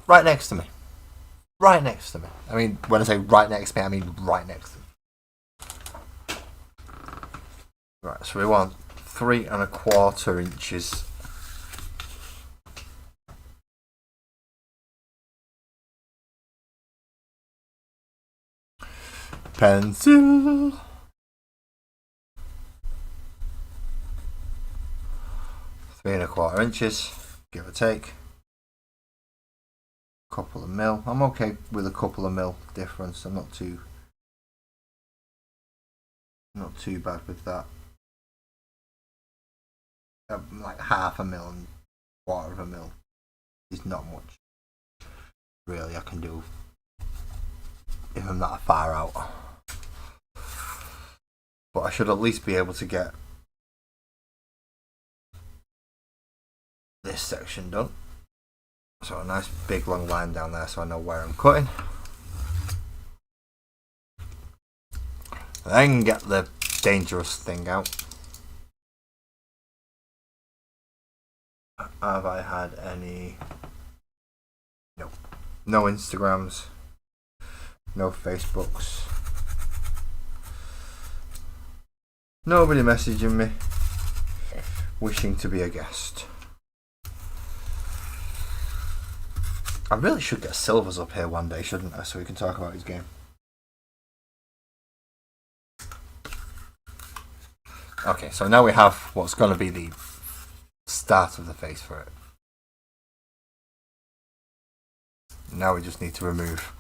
Right next to me. Right next to me. I mean, when I say right next to me, I mean right next to me. Right, so we want 3 1/4 inches. Pencil. 3 1/4 inches, give or take. Couple of mil. I'm okay with a couple of mil difference. I'm not too bad with that. Like 1/2 mil and 1/4 mil is not much. Really, I can do if I'm not far out. But I should at least be able to get this section done. So a nice big long line down there so I know where I'm cutting. Then get the dangerous thing out. Have I had any? Nope. No Instagrams. No Facebooks. Nobody messaging me wishing to be a guest. I really should get Silvers up here one day, shouldn't I? So we can talk about his game. Okay, so now we have what's going to be the start of the face for it. Now we just need to remove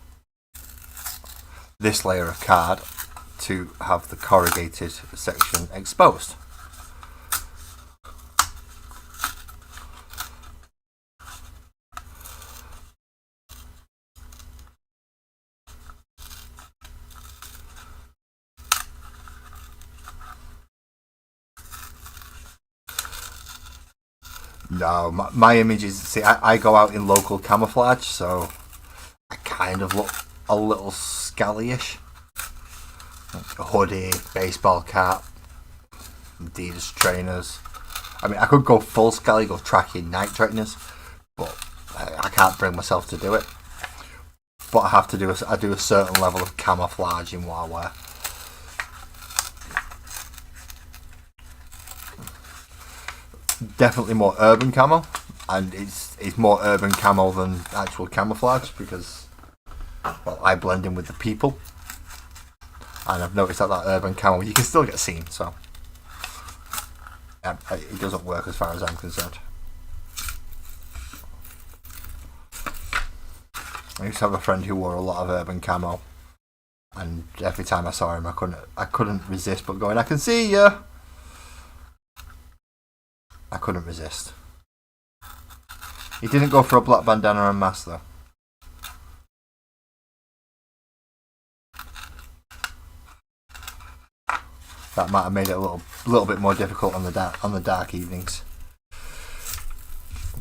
this layer of card to have the corrugated section exposed. No, my images, see, I go out in local camouflage, so I kind of look a little scally-ish. A hoodie, baseball cap, Adidas trainers. I mean, I could go full scally, go tracking Nike trainers, but I can't bring myself to do it. But I have to do a certain level of camouflage in what I wear. Definitely more urban camo, and it's more urban camo than actual camouflage because, well, I blend in with the people, and I've noticed that urban camo you can still get seen, so it doesn't work as far as I'm concerned. I used to have a friend who wore a lot of urban camo, and every time I saw him, I couldn't resist but going, "I can see you." I couldn't resist. He didn't go for a black bandana and mask though. That might have made it a little bit more difficult on the dark evenings.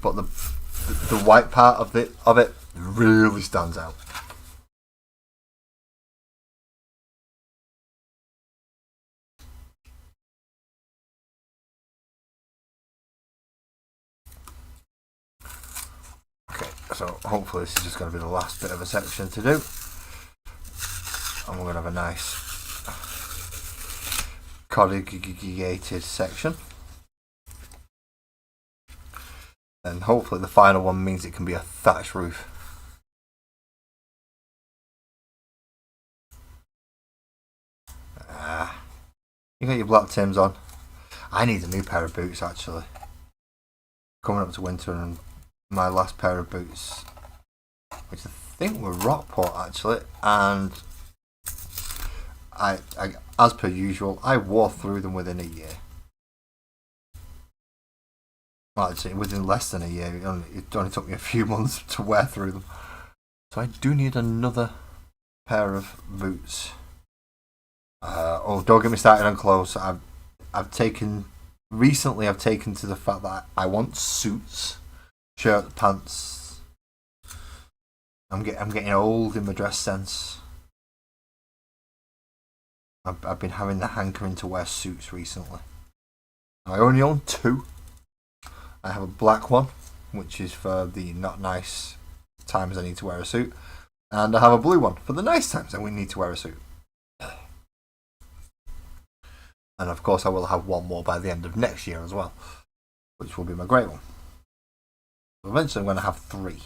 But the white part of it really stands out. Okay, so hopefully this is just going to be the last bit of a section to do, and we're going to have a nice corrugated section, and hopefully the final one means it can be a thatched roof. You got your black Tims on. I need a new pair of boots actually. Coming up to winter, and my last pair of boots, which I think were Rockport actually, and I as per usual, I wore through them within a year. Well, actually, within less than a year. It only took me a few months to wear through them. So I do need another pair of boots. Don't get me started on clothes. I've taken to the fact that I want suits, shirt, pants. I'm getting old in my dress sense. I've been having the hankering to wear suits recently. I only own two. I have a black one, which is for the not nice times I need to wear a suit, and I have a blue one for the nice times I need to wear a suit. And of course I will have one more by the end of next year as well, which will be my great one. Eventually I'm going to have three.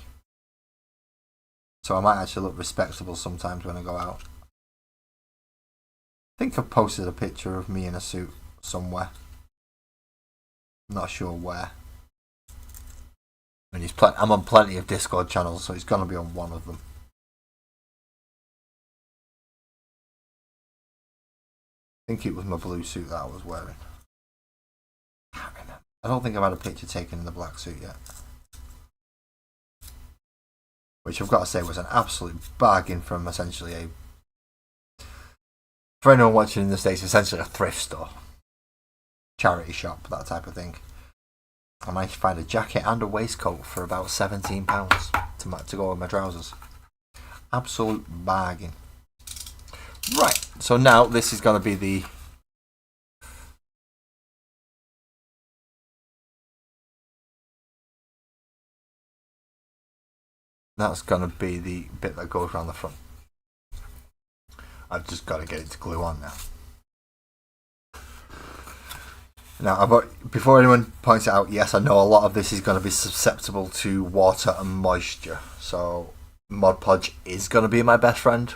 So I might actually look respectable sometimes when I go out. I think I've posted a picture of me in a suit somewhere. I'm not sure where. I mean, I'm on plenty of Discord channels, so it's going to be on one of them. I think it was my blue suit that I was wearing. I can't remember. I don't think I've had a picture taken in the black suit yet. Which I've got to say was an absolute bargain from essentially for anyone watching in the States, essentially a thrift store. Charity shop, that type of thing. I managed to find a jacket and a waistcoat for about £17 to go with my trousers. Absolute bargain. Right, so now this is going to be that's going to be the bit that goes around the front. I've just got to get it to glue on now. Now, before anyone points it out, yes, I know a lot of this is going to be susceptible to water and moisture. So Mod Podge is going to be my best friend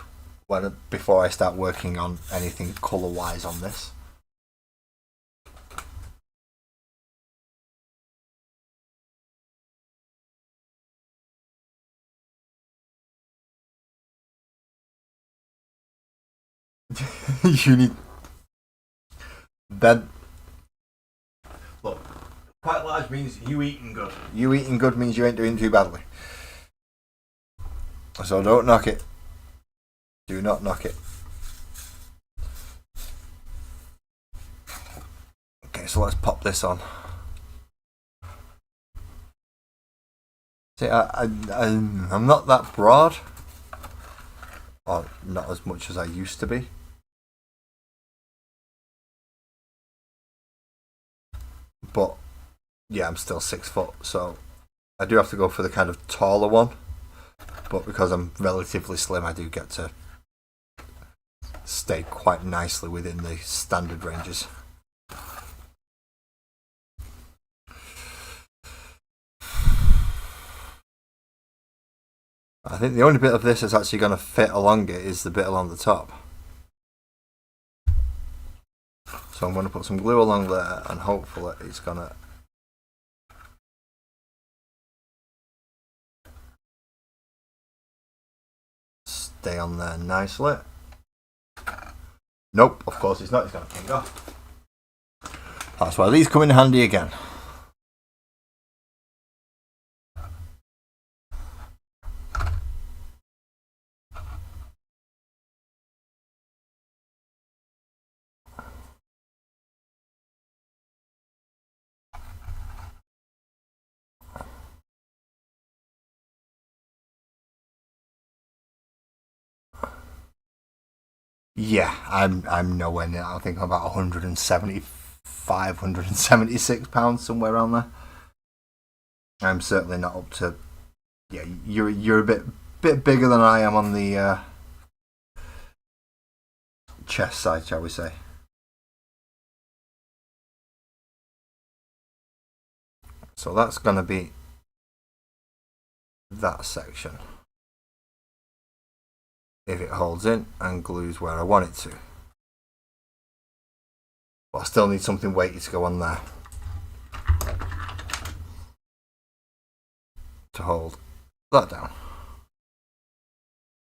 before I start working on anything colour-wise on this. You need... Then... Look, quite large means you eating good. You eating good means you ain't doing too badly. So don't knock it. Do not knock it. Okay, so let's pop this on. See, I'm not that broad, or not as much as I used to be. But yeah, I'm still 6 foot, so I do have to go for the kind of taller one. But because I'm relatively slim, I do get to stay quite nicely within the standard ranges. I think the only bit of this that's actually going to fit along it is the bit along the top. So I'm going to put some glue along there and hopefully it's going to stay on there nicely. Nope, of course it's not, it's going to ping off. That's why these come in handy again. Yeah, I'm nowhere near. I think I'm about 175, 176 pounds, somewhere around there. I'm certainly not up to. Yeah, you're a bit bigger than I am on the chest side, shall we say? So that's gonna be that section. If it holds in and glues where I want it to. But I still need something weighty to go on there to hold that down.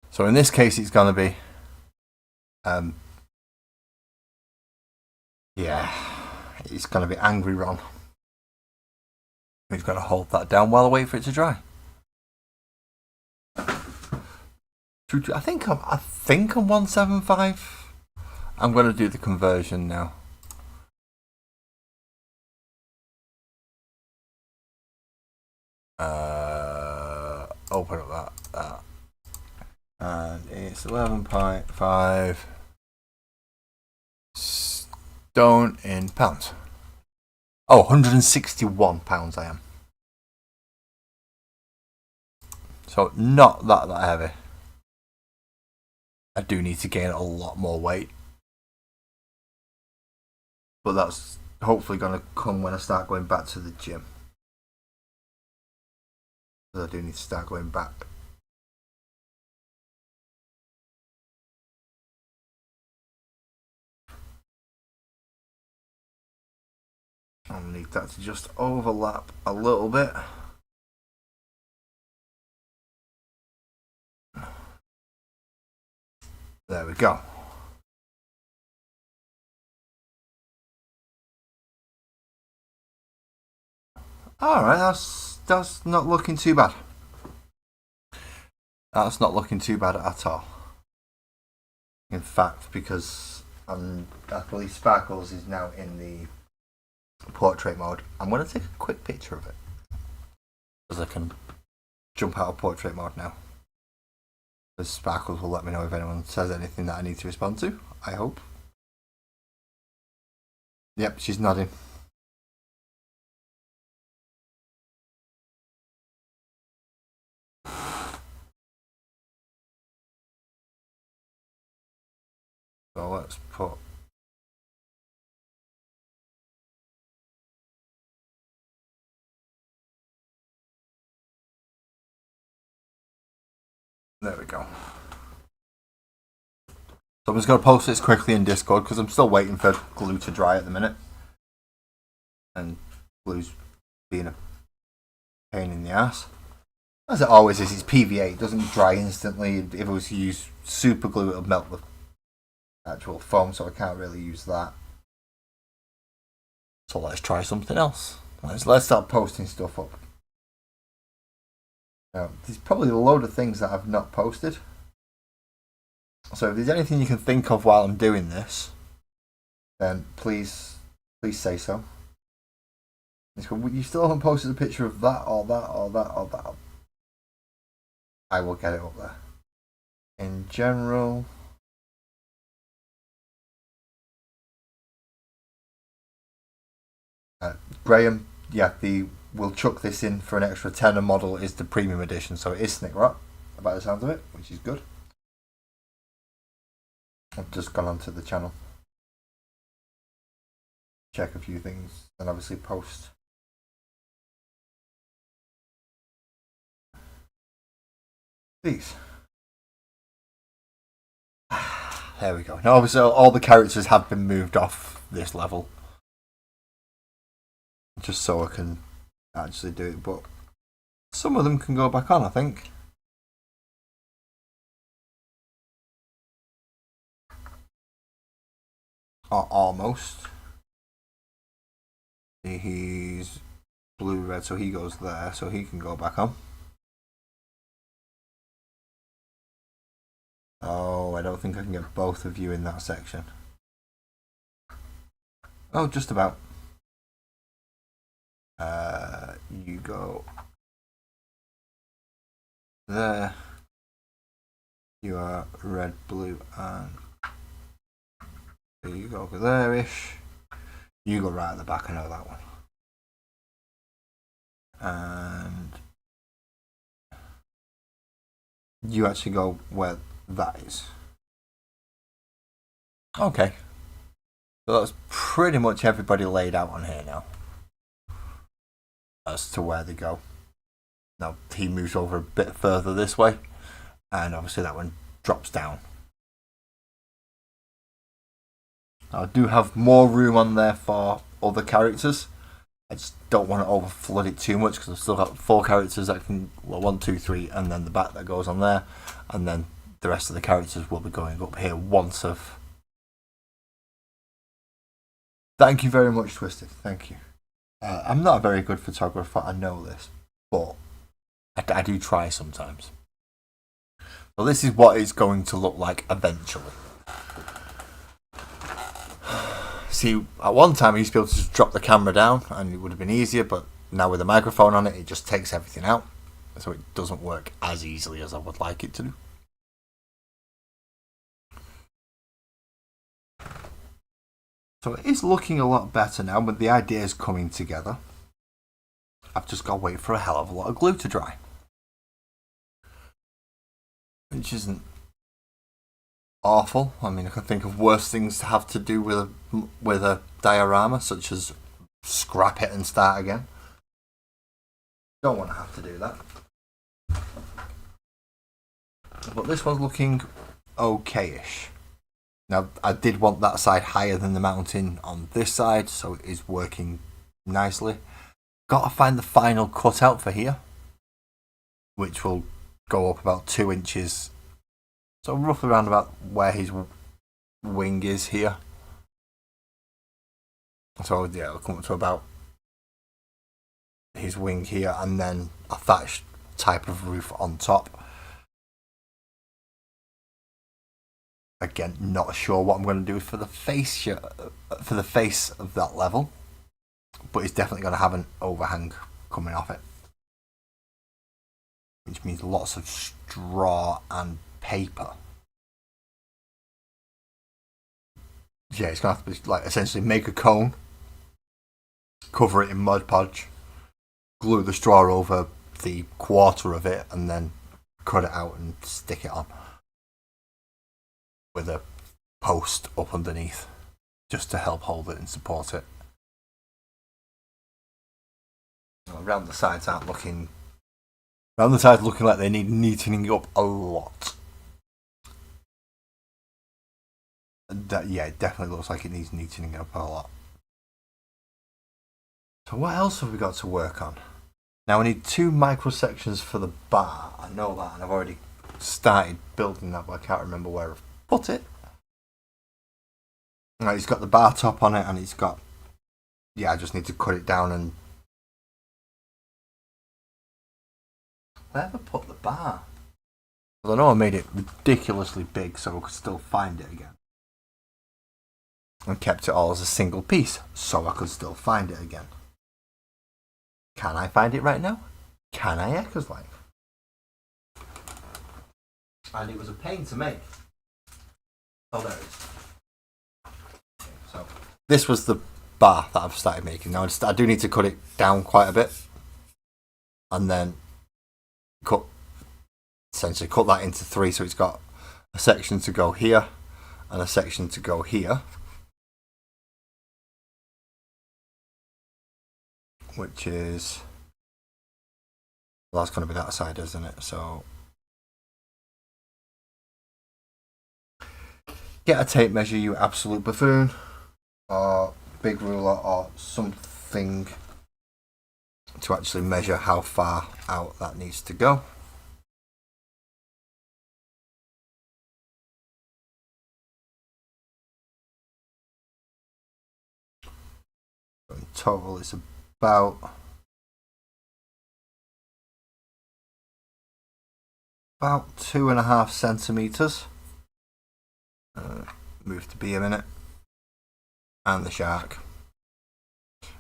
So in this case it's going to be it's going to be Angry Ron. He's going to hold that down while I wait for it to dry. I think I'm 175. I'm going to do the conversion now. Open up that. And it's 11.5 stone in pounds. Oh, 161 pounds I am. So not that heavy. I do need to gain a lot more weight. But that's hopefully going to come when I start going back to the gym. Because I do need to start going back. I'll need that to just overlap a little bit. There we go. Alright, that's not looking too bad. That's not looking too bad at all. In fact, because I believe Sparkles is now in the portrait mode, I'm going to take a quick picture of it. Because I can jump out of portrait mode now. Because Sparkles will let me know if anyone says anything that I need to respond to, I hope. Yep, she's nodding. So let's put there we go. So I'm just going to post this quickly in Discord because I'm still waiting for glue to dry at the minute. And glue's being a pain in the ass. As it always is, it's PVA. It doesn't dry instantly. If it was to use super glue, it would melt the actual foam, so I can't really use that. So let's try something else. Let's start posting stuff up. Now, there's probably a load of things that I've not posted. So if there's anything you can think of while I'm doing this, then please say so. You still haven't posted a picture of that or that or that or that. I will get it up there. in general. Graham, yeah, we'll chuck this in for an extra tenner model is the premium edition, so it is Snick Rock, by the sounds of it, which is good. I've just gone onto the channel, check a few things, and obviously post. These. There we go. Now, obviously, all the characters have been moved off this level, just so I can actually do it. But some of them can go back on, I think. Or almost. He's blue red, so he goes there, so he can go back on. Oh, I don't think I can get both of you in that section. Oh, just about. You go there. You are red, blue, and you go over there-ish. You go right at the back, I know that one. And you actually go where that is. Okay. So that's pretty much everybody laid out on here now. As to where they go. Now he moves over a bit further this way, and obviously that one drops down. I do have more room on there for other characters. I just don't want to over flood it too much because I've still got 4 characters that can, well, 1, 2, 3, and then the back that goes on there, and then the rest of the characters will be going up here once I've. Thank you very much, Twisted. Thank you. I'm not a very good photographer, I know this, but I do try sometimes. So this is what it's going to look like eventually. See, at one time I used to be able to just drop the camera down and it would have been easier, but now with a microphone on it, it just takes everything out. So it doesn't work as easily as I would like it to do. So it is looking a lot better now, but the idea is coming together. I've just got to wait for a hell of a lot of glue to dry. Which isn't awful. I mean, I can think of worse things to have to do with a diorama, such as scrap it and start again. Don't want to have to do that. But this one's looking okay-ish. Now, I did want that side higher than the mountain on this side, so it is working nicely. Got to find the final cutout for here, which will go up about 2 inches. So roughly around about where his wing is here. So yeah, it'll come up to about his wing here, and then a thatched type of roof on top. Again, not sure what I'm going to do for the face of that level, but it's definitely going to have an overhang coming off it, which means lots of straw and paper. Yeah, it's going to have to be like essentially make a cone, cover it in Mod Podge, glue the straw over the quarter of it, and then cut it out and stick it on with a post up underneath just to help hold it and support it. Around the sides looking like they need neatening up a lot. Yeah, it definitely looks like it needs neatening up a lot. So what else have we got to work on? Now we need 2 micro sections for the bar. I know that, and I've already started building that, but I can't remember where I've put it. Right, it's got the bar top on it, and it's got. Yeah, I just need to cut it down and. Where have I put the bar? Well, I know I made it ridiculously big so I could still find it again. And kept it all as a single piece so I could still find it again. Can I find it right now? Can I, Echo's Life? and it was a pain to make. Oh, there it is. So this was the bar that I've started making. Now I do need to cut it down quite a bit, and then essentially cut that into 3, so it's got a section to go here and a section to go here, which is, well, that's going to be that side, isn't it? So get a tape measure, you absolute buffoon, or big ruler or something to actually measure how far out that needs to go. In total, it's about about 2.5 centimeters. Move to B a minute, and the shark,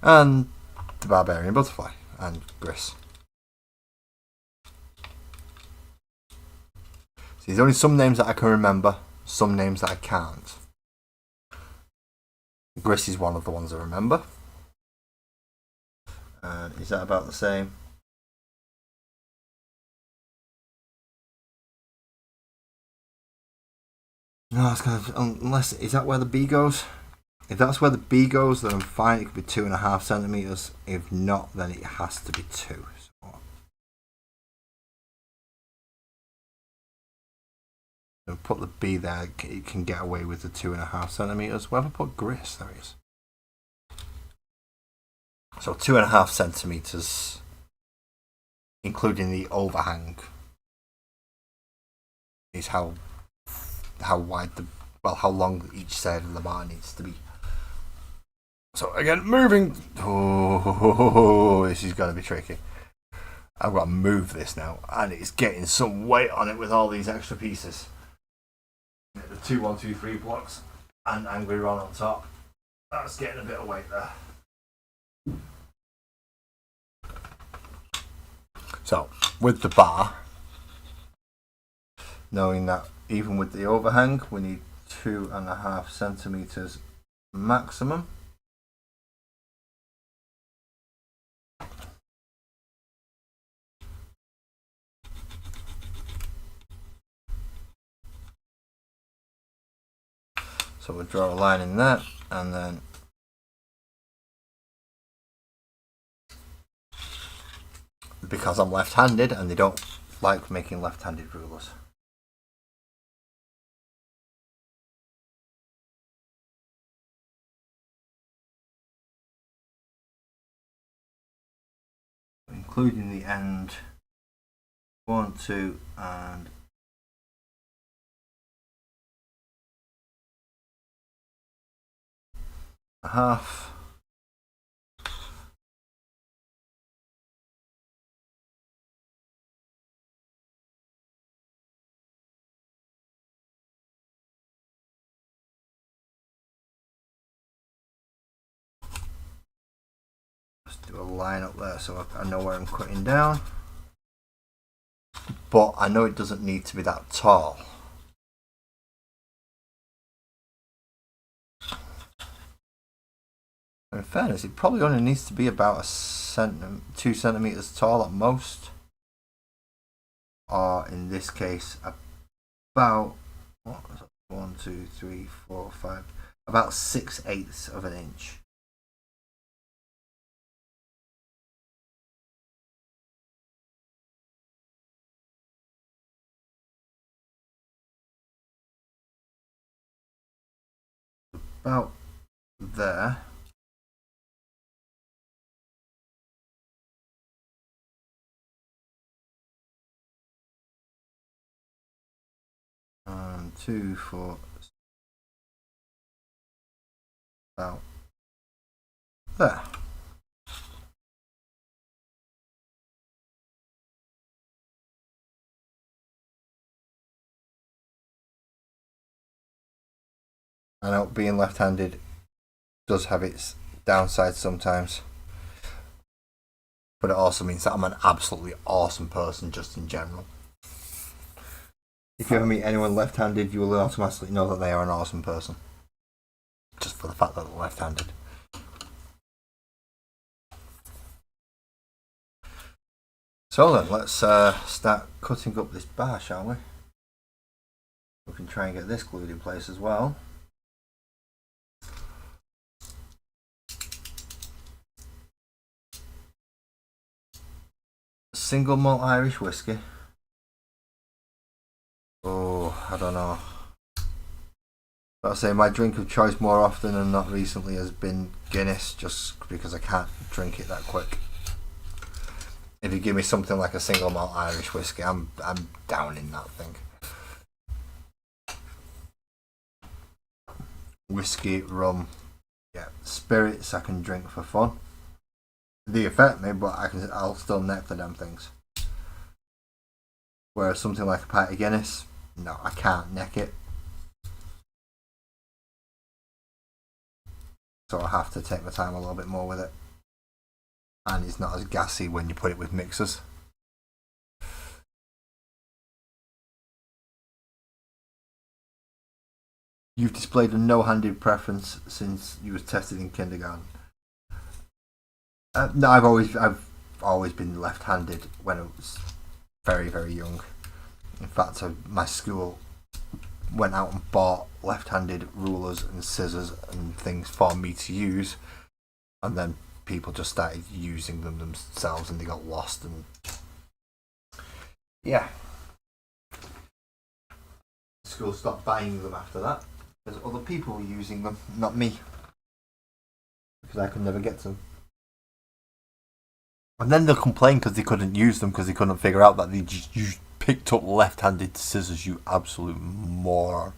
and the barbarian butterfly, and Gris. So there's only some names that I can remember, some names that I can't. Gris is one of the ones I remember. And is that about the same? No, it's kind of, unless, is that where the B goes? If that's where the B goes, then I'm fine. It could be 2.5 centimeters. If not, then it has to be 2. So put the B there. It can get away with the 2.5 centimeters. Where have I put Gris? There it is. So 2.5 centimeters, including the overhang, is how wide how long each side of the bar needs to be. So again, moving. Oh, this is going to be tricky. I've got to move this now, and it's getting some weight on it with all these extra pieces. The 2, 1, 2, 3 blocks and Angry Ron on top. That's getting a bit of weight there. So, with the bar, knowing that even with the overhang, we need 2.5 centimeters maximum. So we'll draw a line in that, and then because I'm left-handed and they don't like making left-handed rulers. Including the end 1, 2 and a half. Let's do a line up there so I know where I'm cutting down. But I know it doesn't need to be that tall. In fairness, it probably only needs to be about 2 centimeters tall at most. Or in this case, about 1, 2, 3, 4, 5, about 6/8 of an inch. About there. And 2, 4, about there. I know being left-handed does have its downsides sometimes, but it also means that I'm an absolutely awesome person just in general. If you ever meet anyone left-handed, you will automatically know that they are an awesome person. Just for the fact that they're left-handed. So then, let's start cutting up this bar, shall we? We can try and get this glued in place as well. Single malt Irish whiskey. Oh, I don't know. I'll say my drink of choice more often than not recently has been Guinness, just because I can't drink it that quick. If you give me something like a single malt Irish whiskey, I'm down in that thing. Whiskey, rum, yeah, spirits I can drink for fun. They affect me, but I'll still neck the damn things. Whereas something like a pint of Guinness, no, I can't neck it. So I have to take my time a little bit more with it. And it's not as gassy when you put it with mixers. You've displayed a no-handed preference since you was tested in kindergarten. No, I've always been left-handed when I was very, very young. In fact, my school went out and bought left-handed rulers and scissors and things for me to use, and then people just started using them themselves and they got lost, and yeah, school stopped buying them after that because other people were using them, not me, because I could never get to them. And then they'll complain because they couldn't use them because they couldn't figure out that they just picked up left-handed scissors, you absolute moron.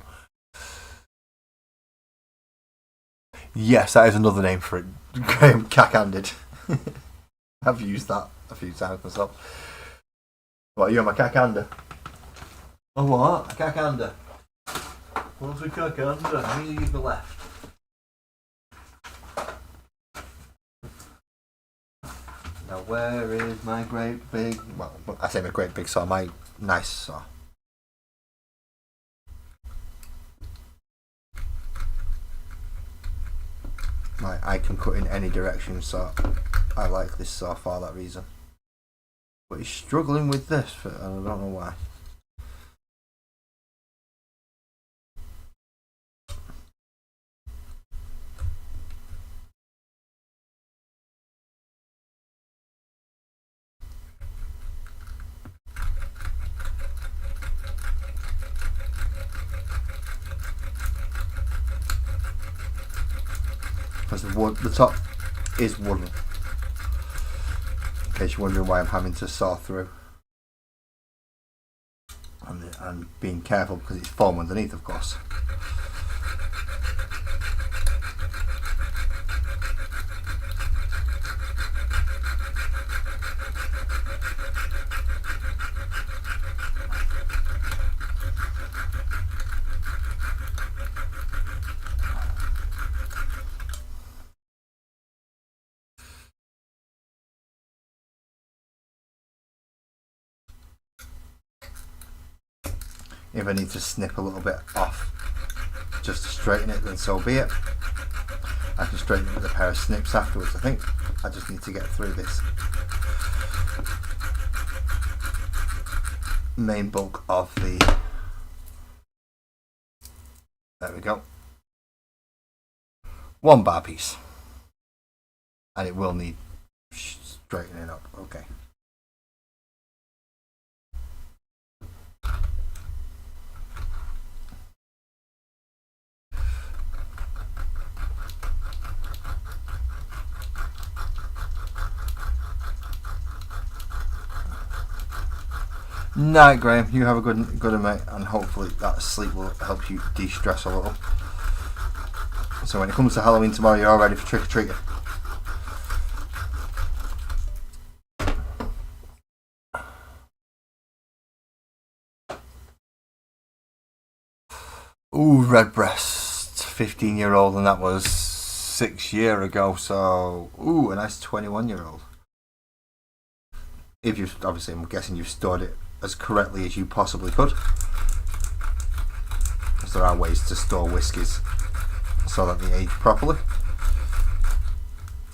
Yes, that is another name for it. Graham, cack-handed. I've used that a few times myself. What, you're my cack-hander? Oh, what? A cack-hander? What's a cack-hander? I mean, you use the left. Now, where is my great big... Well, I say my great big saw, my nice saw. I can cut in any direction, so I like this saw for that reason. But he's struggling with this, and I don't know why. Because the top is wooden. In case you're wondering why I'm having to saw through. And being careful because it's foam underneath, of course. If I need to snip a little bit off just to straighten it, then so be it. I can straighten it with a pair of snips afterwards. I think I just need to get through this main bulk of the... There we go. 1 bar piece. And it will need straightening up. Okay. Night, Graham. You have a good night, and hopefully that sleep will help you de-stress a little. So when it comes to Halloween tomorrow, you're all ready for trick-or-treating. Ooh, Redbreast, 15-year-old, and that was 6 years ago. So, ooh, a nice 21-year-old. If you've, obviously, I'm guessing you've stored it as correctly as you possibly could. because there are ways to store whiskies so that they age properly.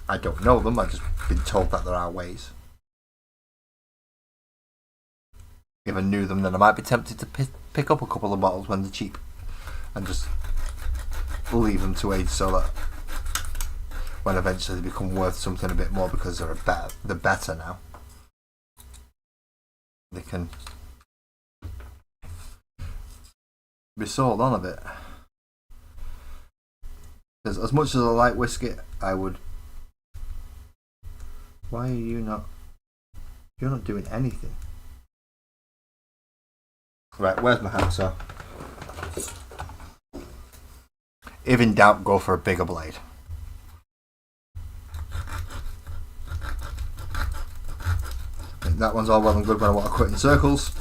I don't know them, I've just been told that there are ways. If I knew them, then I might be tempted to pick up a couple of bottles when they're cheap and just leave them to age so that when eventually they become worth something a bit more because they're better now, they can be sold on a bit. Because as much as I like whiskey, I would... Why are you not... You're not doing anything. Right, where's my hacksaw? If in doubt, go for a bigger blade. That one's all well and good when I want to cut in circles,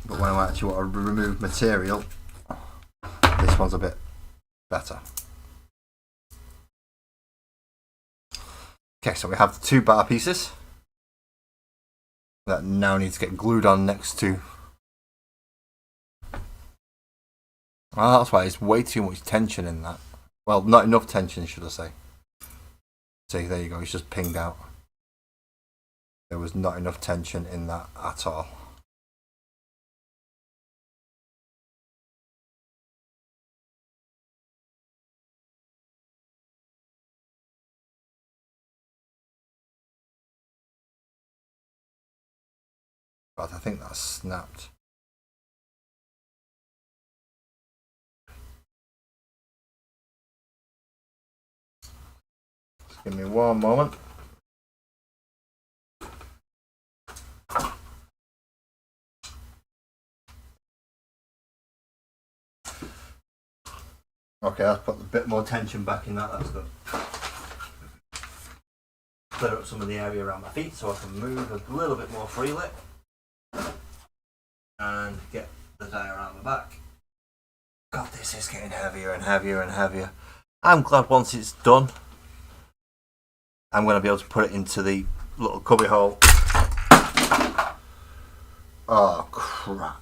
but when I actually want to remove material, this one's a bit better. Okay, so we have the two bar pieces that now need to get glued on next to... Well, that's why it's way too much tension in that. Well, not enough tension, should I say. See, there you go, it's just pinged out. There was not enough tension in that at all. But I think that's snapped. Just give me one moment. Okay, I've put a bit more tension back in that, that's good. Clear up some of the area around my feet so I can move a little bit more freely. And get the die around the back. God, this is getting heavier and heavier and heavier. I'm glad once it's done, I'm going to be able to put it into the little cubby hole. Oh, crap.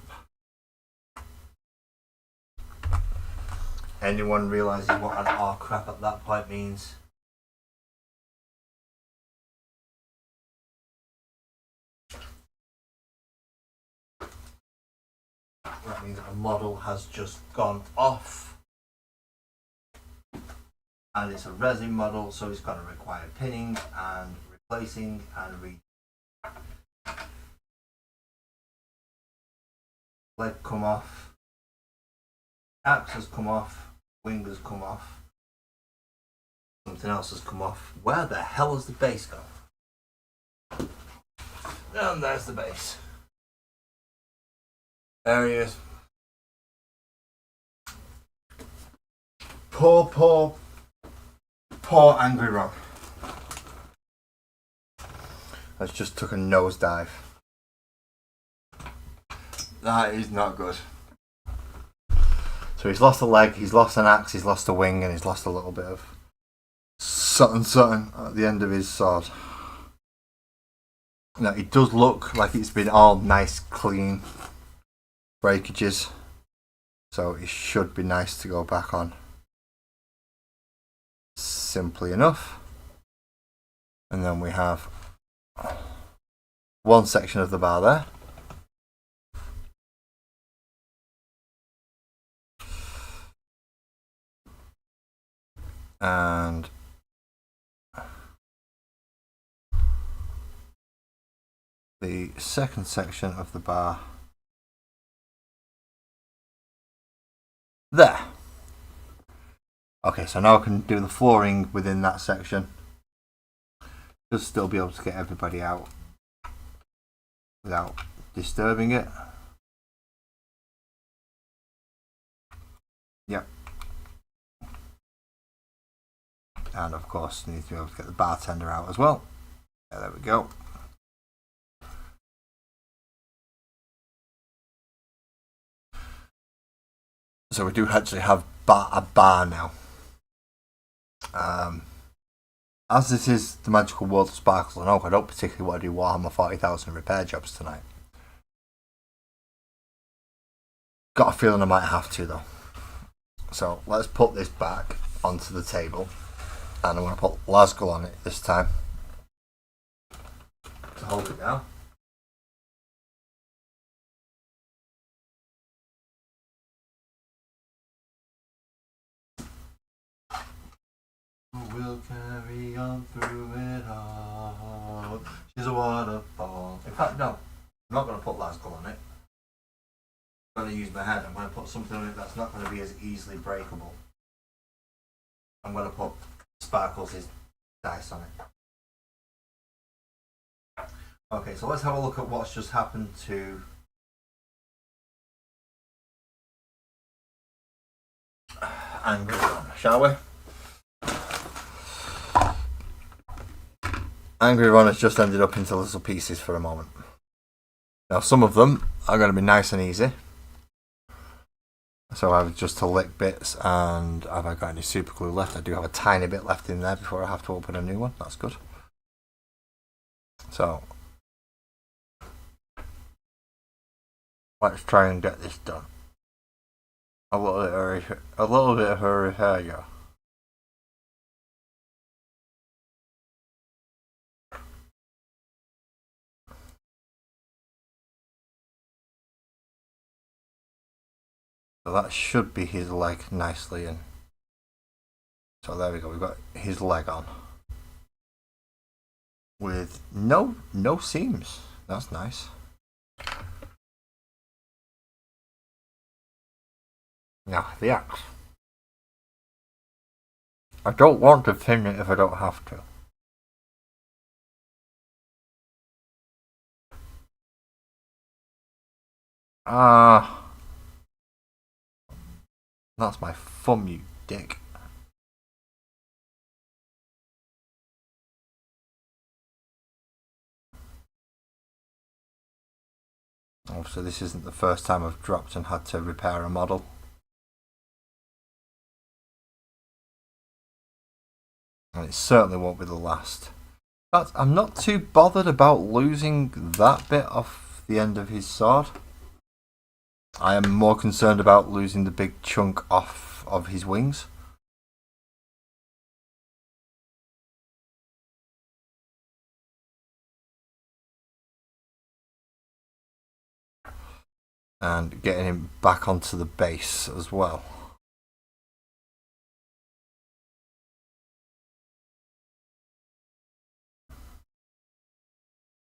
Anyone realises what an oh crap at that point means? That means a model has just gone off. And it's a resin model, so it's going to require pinning and replacing and leg come off, axe has come off, wing has come off, something else has come off. Where the hell has the base gone? And there's the base. There he is. Poor Angry Rob. That's just took a nosedive. That is not good. So he's lost a leg, he's lost an axe, he's lost a wing, and he's lost a little bit of something at the end of his sword. Now it does look like it's been all nice, clean breakages, so it should be nice to go back on simply enough. And then we have one section of the bar there. And the second section of the bar there. Okay, so now I can do the flooring within that section. Just still be able to get everybody out without disturbing it. Yep. And of course, need to be able to get the bartender out as well. Yeah, there we go. So we do actually have a bar now. As this is the Magical World of Sparkles and Oak, I don't particularly want to do Warhammer 40,000 repair jobs tonight. Got a feeling I might have to though. So let's put this back onto the table, and I'm going to put Lasgull on it this time to hold it down. We'll carry on through it all. She's a waterfall. In fact, no, I'm not going to put Lasgull on it. I'm going to use my head. I'm going to put something on it that's not going to be as easily breakable. I'm going to put Sparkles' dice on it. Okay, so let's have a look at what's just happened to Angry Ron, shall we? Angry Ron has just ended up into little pieces for a moment. Now some of them are going to be nice and easy. So I have just to lick bits, and have I got any super glue left? I do have a tiny bit left in there before I have to open a new one. That's good. So let's try and get this done. A little bit of hurry here. So that should be his leg nicely in. So there we go, we've got his leg on. With no seams. That's nice. Now the axe. I don't want to thin it if I don't have to. That's my thumb, you dick. Obviously this isn't the first time I've dropped and had to repair a model. And it certainly won't be the last. But I'm not too bothered about losing that bit off the end of his sword. I am more concerned about losing the big chunk off of his wings. And getting him back onto the base as well.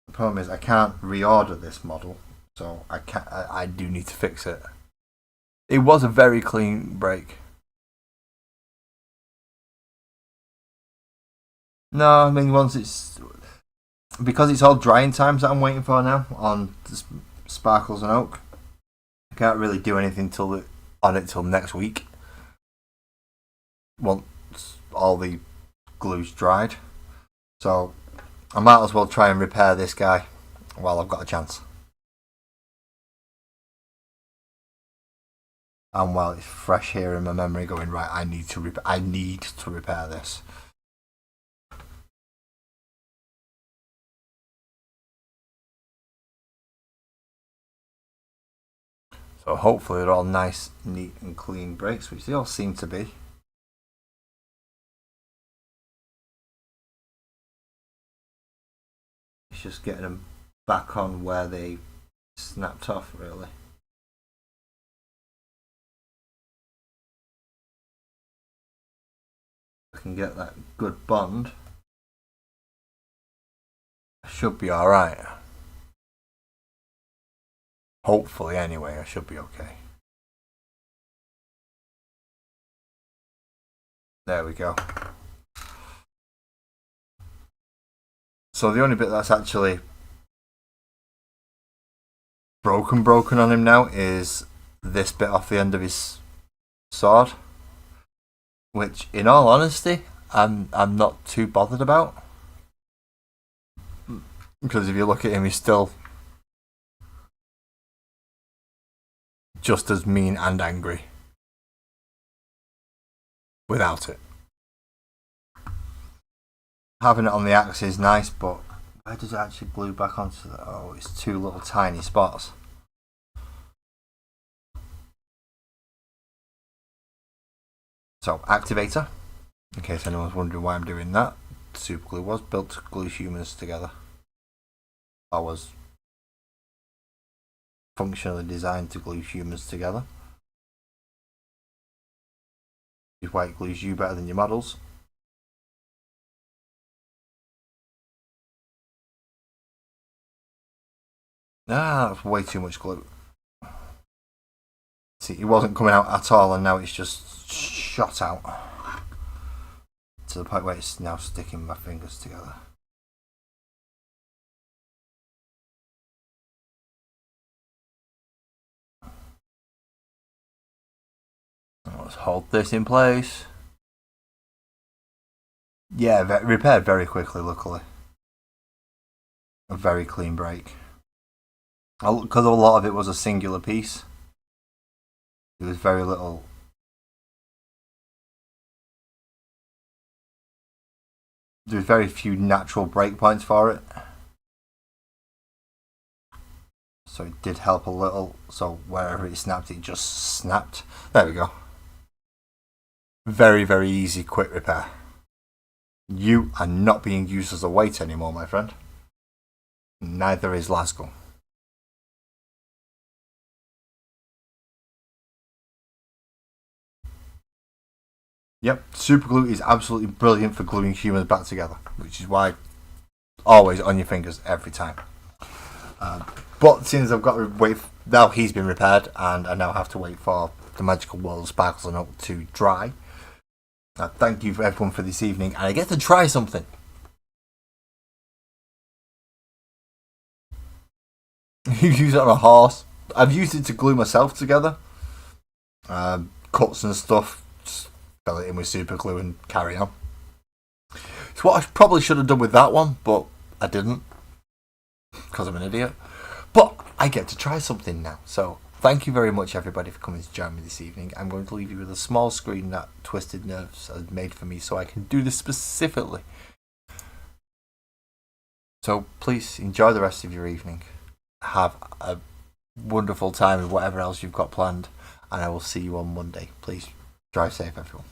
The problem is I can't reorder this model. So I do need to fix it. It was a very clean break. No, I mean once it's because it's all drying times that I'm waiting for now on Sparkles and Oak. I can't really do anything on it till next week. Once all the glue's dried, so I might as well try and repair this guy while I've got a chance. And while it's fresh here in my memory, going right, I need to repair this. So hopefully they're all nice, neat and clean breaks, which they all seem to be. It's just getting them back on where they snapped off, really. I can get that good bond. I should be alright. Hopefully, anyway, I should be okay. There we go. So the only bit that's actually broken on him now is this bit off the end of his sword, which, in all honesty, I'm not too bothered about, because if you look at him, he's still just as mean and angry without it. Having it on the axe is nice, but where does it actually glue back onto the... Oh, it's two little tiny spots. So, activator. In case anyone's wondering why I'm doing that, super glue was built to glue humans together. I was functionally designed to glue humans together. This is why it glues you better than your models. That's way too much glue. See, it wasn't coming out at all, and now it's just shot out to the point where it's now sticking my fingers together. Let's hold this in place. Yeah, repaired very quickly, luckily. A very clean break. Because a lot of it was a singular piece. There was very little. There was very few natural breakpoints for it. So it did help a little. So wherever it snapped, it just snapped. There we go. Very, very easy, quick repair. You are not being used as a weight anymore, my friend. Neither is Lasco. Yep, super glue is absolutely brilliant for gluing humans back together, which is why always on your fingers every time. But since I've got to wait, now he's been repaired, and I now have to wait for the magical world of Sparkles and Oak to dry. Thank you for everyone for this evening, and I get to try something. You use it on a horse. I've used it to glue myself together. Cuts and stuff. Just fill it in with super glue and carry on. It's what I probably should have done with that one, but I didn't. Because I'm an idiot. But I get to try something now. So thank you very much, everybody, for coming to join me this evening. I'm going to leave you with a small screen that Twisted Nerves has made for me so I can do this specifically. So please enjoy the rest of your evening. Have a wonderful time with whatever else you've got planned. And I will see you on Monday. Please drive safe, everyone.